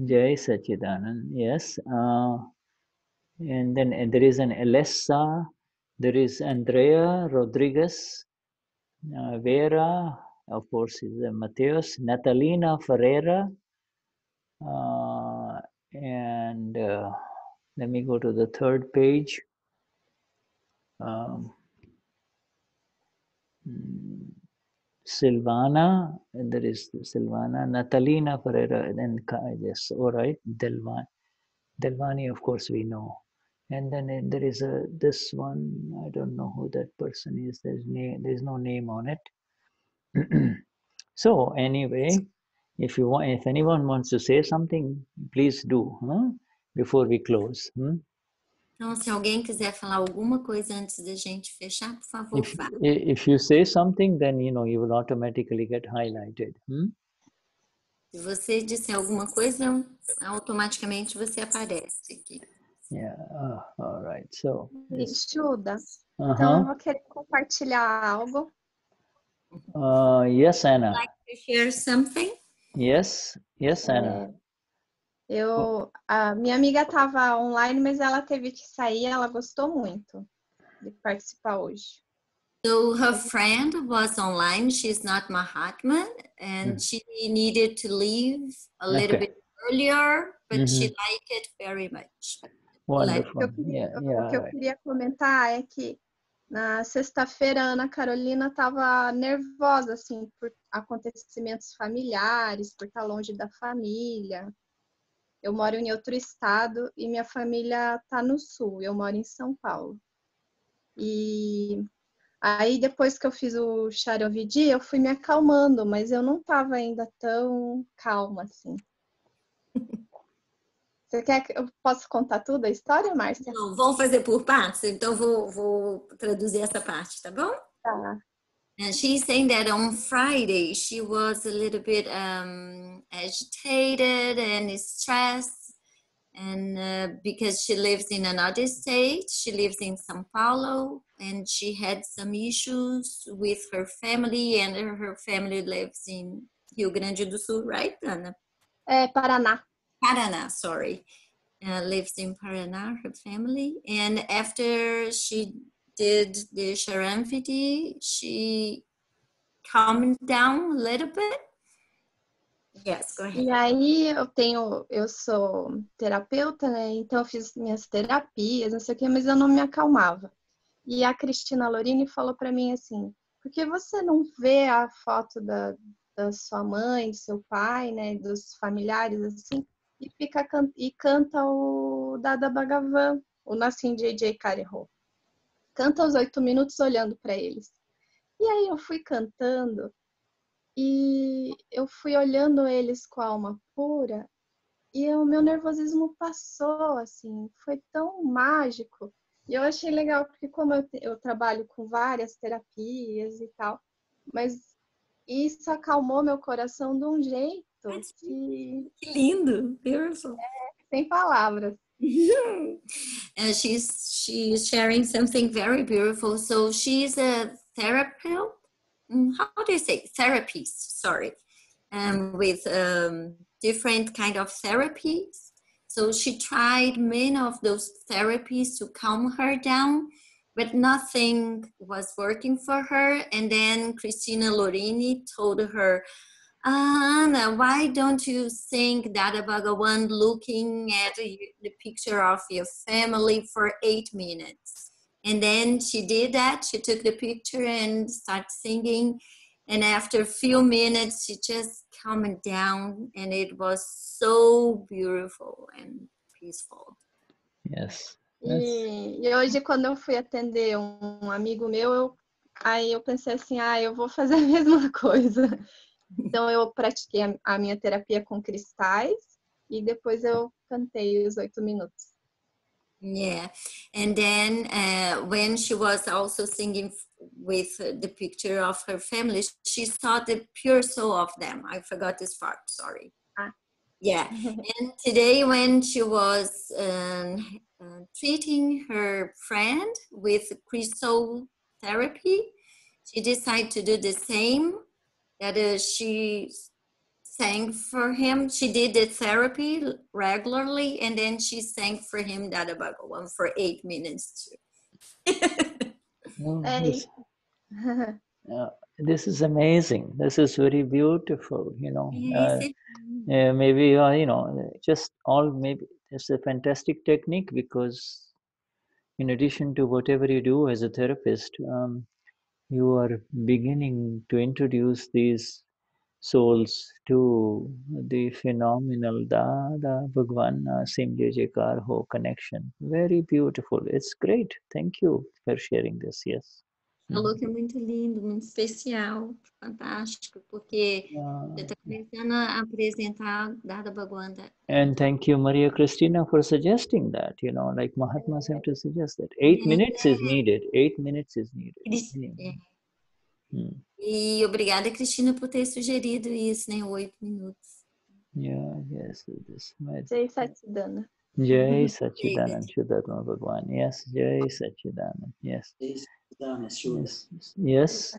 Jai Sachidanand. Yes. And then there is an Alessa. There is Andrea Rodriguez. Vera. Of course, is Mateus. Natalina Ferreira. And let me go to the third page. Silvana, and there is Silvana, Natalina Ferreira, and then yes, all right, Delvani, of course we know. And then there is this one, I don't know who that person is. There's no name on it. So anyway, if anyone wants to say something, please do, before we close. Então, se alguém quiser falar alguma coisa antes da gente fechar, por favor, vá. If you say something, then you will automatically get highlighted. Se você disser alguma coisa, automaticamente você aparece aqui. Yeah. All right. So. Shuddha. Então, eu vou querer compartilhar algo. Yes, Anna. Like to share something? Yes, Anna. A minha amiga estava online, mas ela teve que sair. Ela gostou muito de participar hoje. So her friend was online. She's not Mahatma, and she needed to leave a little bit earlier, but she liked it very much. Wonderful. O que eu queria comentar é que na sexta-feira a Ana Carolina estava nervosa assim por acontecimentos familiares, por estar longe da família. Eu moro em outro estado e minha família está no sul. Eu moro em São Paulo. E aí, depois que eu fiz o Charovidi, eu fui me acalmando, mas eu não estava ainda tão calma assim. Você quer que eu possa contar tudo a história, Márcia? Não, vamos fazer por partes. Então, vou traduzir essa parte, tá bom? Tá. And she's saying that on Friday she was a little bit agitated and stressed, and because she lives in another state, she lives in São Paulo, and she had some issues with her family, and her family lives in Rio Grande do Sul, right, Ana? Paraná. Paraná, sorry. Lives in Paraná, her family, and after she did the Sharanvidi, she calmed down a little bit. Yes, go ahead. E aí eu sou terapeuta, né? Então eu fiz minhas terapias, não sei o quê, mas eu não me acalmava. E a Cristina Lorini falou para mim assim, por que você não vê a foto da sua mãe, do seu pai, né, dos familiares, assim, e canta o Dada Bhagavan, o Nassim J.J. Cariho. Canta os 8 minutos olhando para eles. E aí eu fui cantando e eu fui olhando eles com a alma pura e o meu nervosismo passou, assim, foi tão mágico. E eu achei legal, porque como eu trabalho com várias terapias e tal, mas isso acalmou meu coração de um jeito que lindo, beautiful. Sem palavras. She's sharing something very beautiful. So she's a therapist. How do you say therapist? Sorry, with different kind of therapies. So she tried many of those therapies to calm her down, but nothing was working for her. And then Cristina Lorini told her, Ana, why don't you sing Dada Bhagavan looking at the picture of your family for 8 minutes? And then she did that. She took the picture and started singing. And after a few minutes, she just calmed down. And it was so beautiful and peaceful. Yes. E hoje, quando eu fui atender um amigo meu, aí eu pensei assim, eu vou fazer a mesma coisa. Então, eu pratiquei a minha terapia com cristais e depois eu cantei os 8 minutos. Yeah, and then when she was also singing with the picture of her family, she saw the pure soul of them. I forgot this part, sorry. Yeah, and today when she was treating her friend with crystal therapy, she decided to do the same. That she sang for him. She did the therapy regularly, and then she sang for him Dada Bhagavan for 8 minutes too. This is amazing. This is very beautiful. Maybe just all maybe it's a fantastic technique, because in addition to whatever you do as a therapist, you are beginning to introduce these souls to the phenomenal Dada Bhagwan Nassim J.J. Cariho connection. Very beautiful. It's great. Thank you for sharing this. Yes. Falou que é muito lindo, muito especial, fantástico, porque já está começando a apresentar Dada Bhagwan. And thank you, Maria Cristina, for suggesting that. Like Mahatmas have to suggest that 8 minutes is needed. 8 minutes is needed. E obrigada, Cristina, por ter sugerido isso, né? 8 minutos. Yes. Jai Satchidana. Jai Satchidanand Shuddhatma Bhagwan. Yes, Jai Satchidanand. Yes. Yes.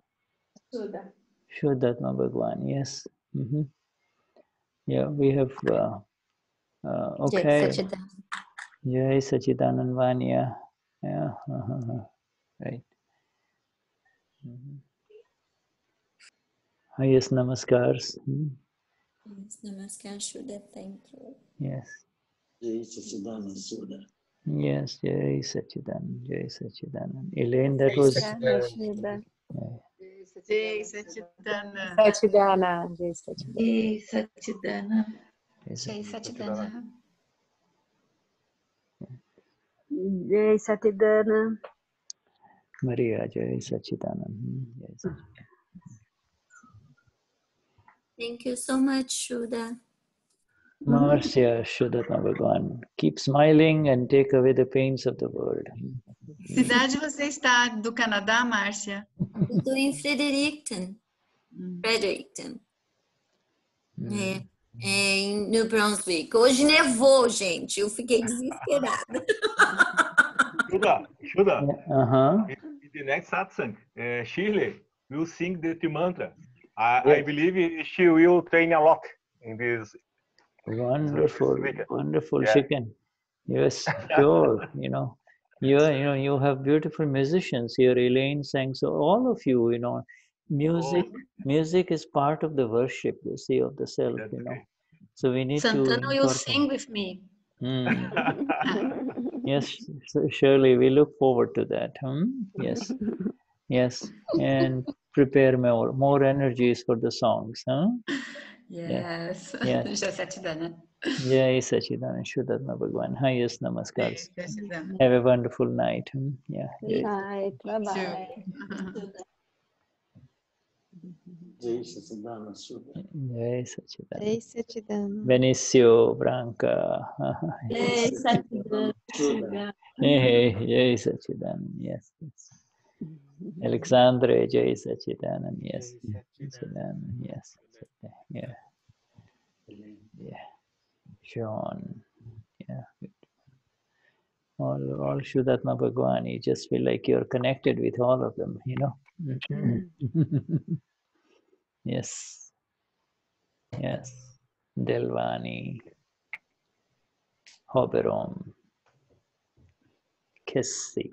Shuddhatma Bhagwan. Yes. Yeah, we have. Okay. Jai Satchidanand Vanya. Yeah. Right. Highest namaskars. Yes, namaskar, Shuddha. Thank you. Yes. Jai Satchidanand Shuddha. Yes, Jai Satchidanand, Jai Satchidanand. Elaine, that was. Jai Satchidanand. Jai Satchidanand. Jai Satchidanand. Jai Satchidanand. Jai Satchidanand. Maria, Jai Satchidanand. Jai Satchidanand. Thank you so much, Shuddha. Marcia, Shuddhatma Bhagwan. Keep smiling and take away the pains of the world. Cidade você está do Canadá, Márcia? Estou em Fredericton. Fredericton. Em New Brunswick. Hoje nevou, gente. Eu fiquei desesperada. Shuddha. In the next satsang, Shirley will sing the Mantra. I believe she will train a lot in this. Wonderful, wonderful. She can. Yes, sure. You have beautiful musicians here. Elaine sang, so all of you, music is part of the worship, you see, of the self. So we need Santana to. will sing with me. Yes, surely we look forward to that. Yes, yes, and prepare more energies for the songs. Yes. Yeah. Jai Satchidana. Jai Sachidanand Shuddhatma Bhagwan. Highest namaskar. Jai Satchidana. Have a wonderful night. Yeah. Good night. Bye-bye. Jai Satchidana Suda. Jai Sachidanand. Jai Satchidana. Benicio Branca. Jai Satchidana. Hey, Jai Sachidanand. Yes, yes. Alexandre Jai Sachidanand. Yes. Sachidanand. Yes. Yeah. Yeah. Sean. Yeah. All Shuddhatma Bhagwan. You just feel like you're connected with all of them, you know. Yes. Yes. Delvani. Hoberom. Kessi.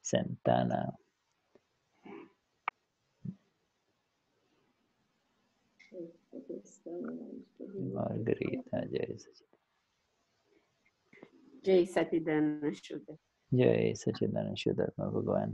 Santana. Margarita. Jai Sachidanand. Jai Satchidana Shuddha. Jai Sachidanand Shuddhatma Bhagwan.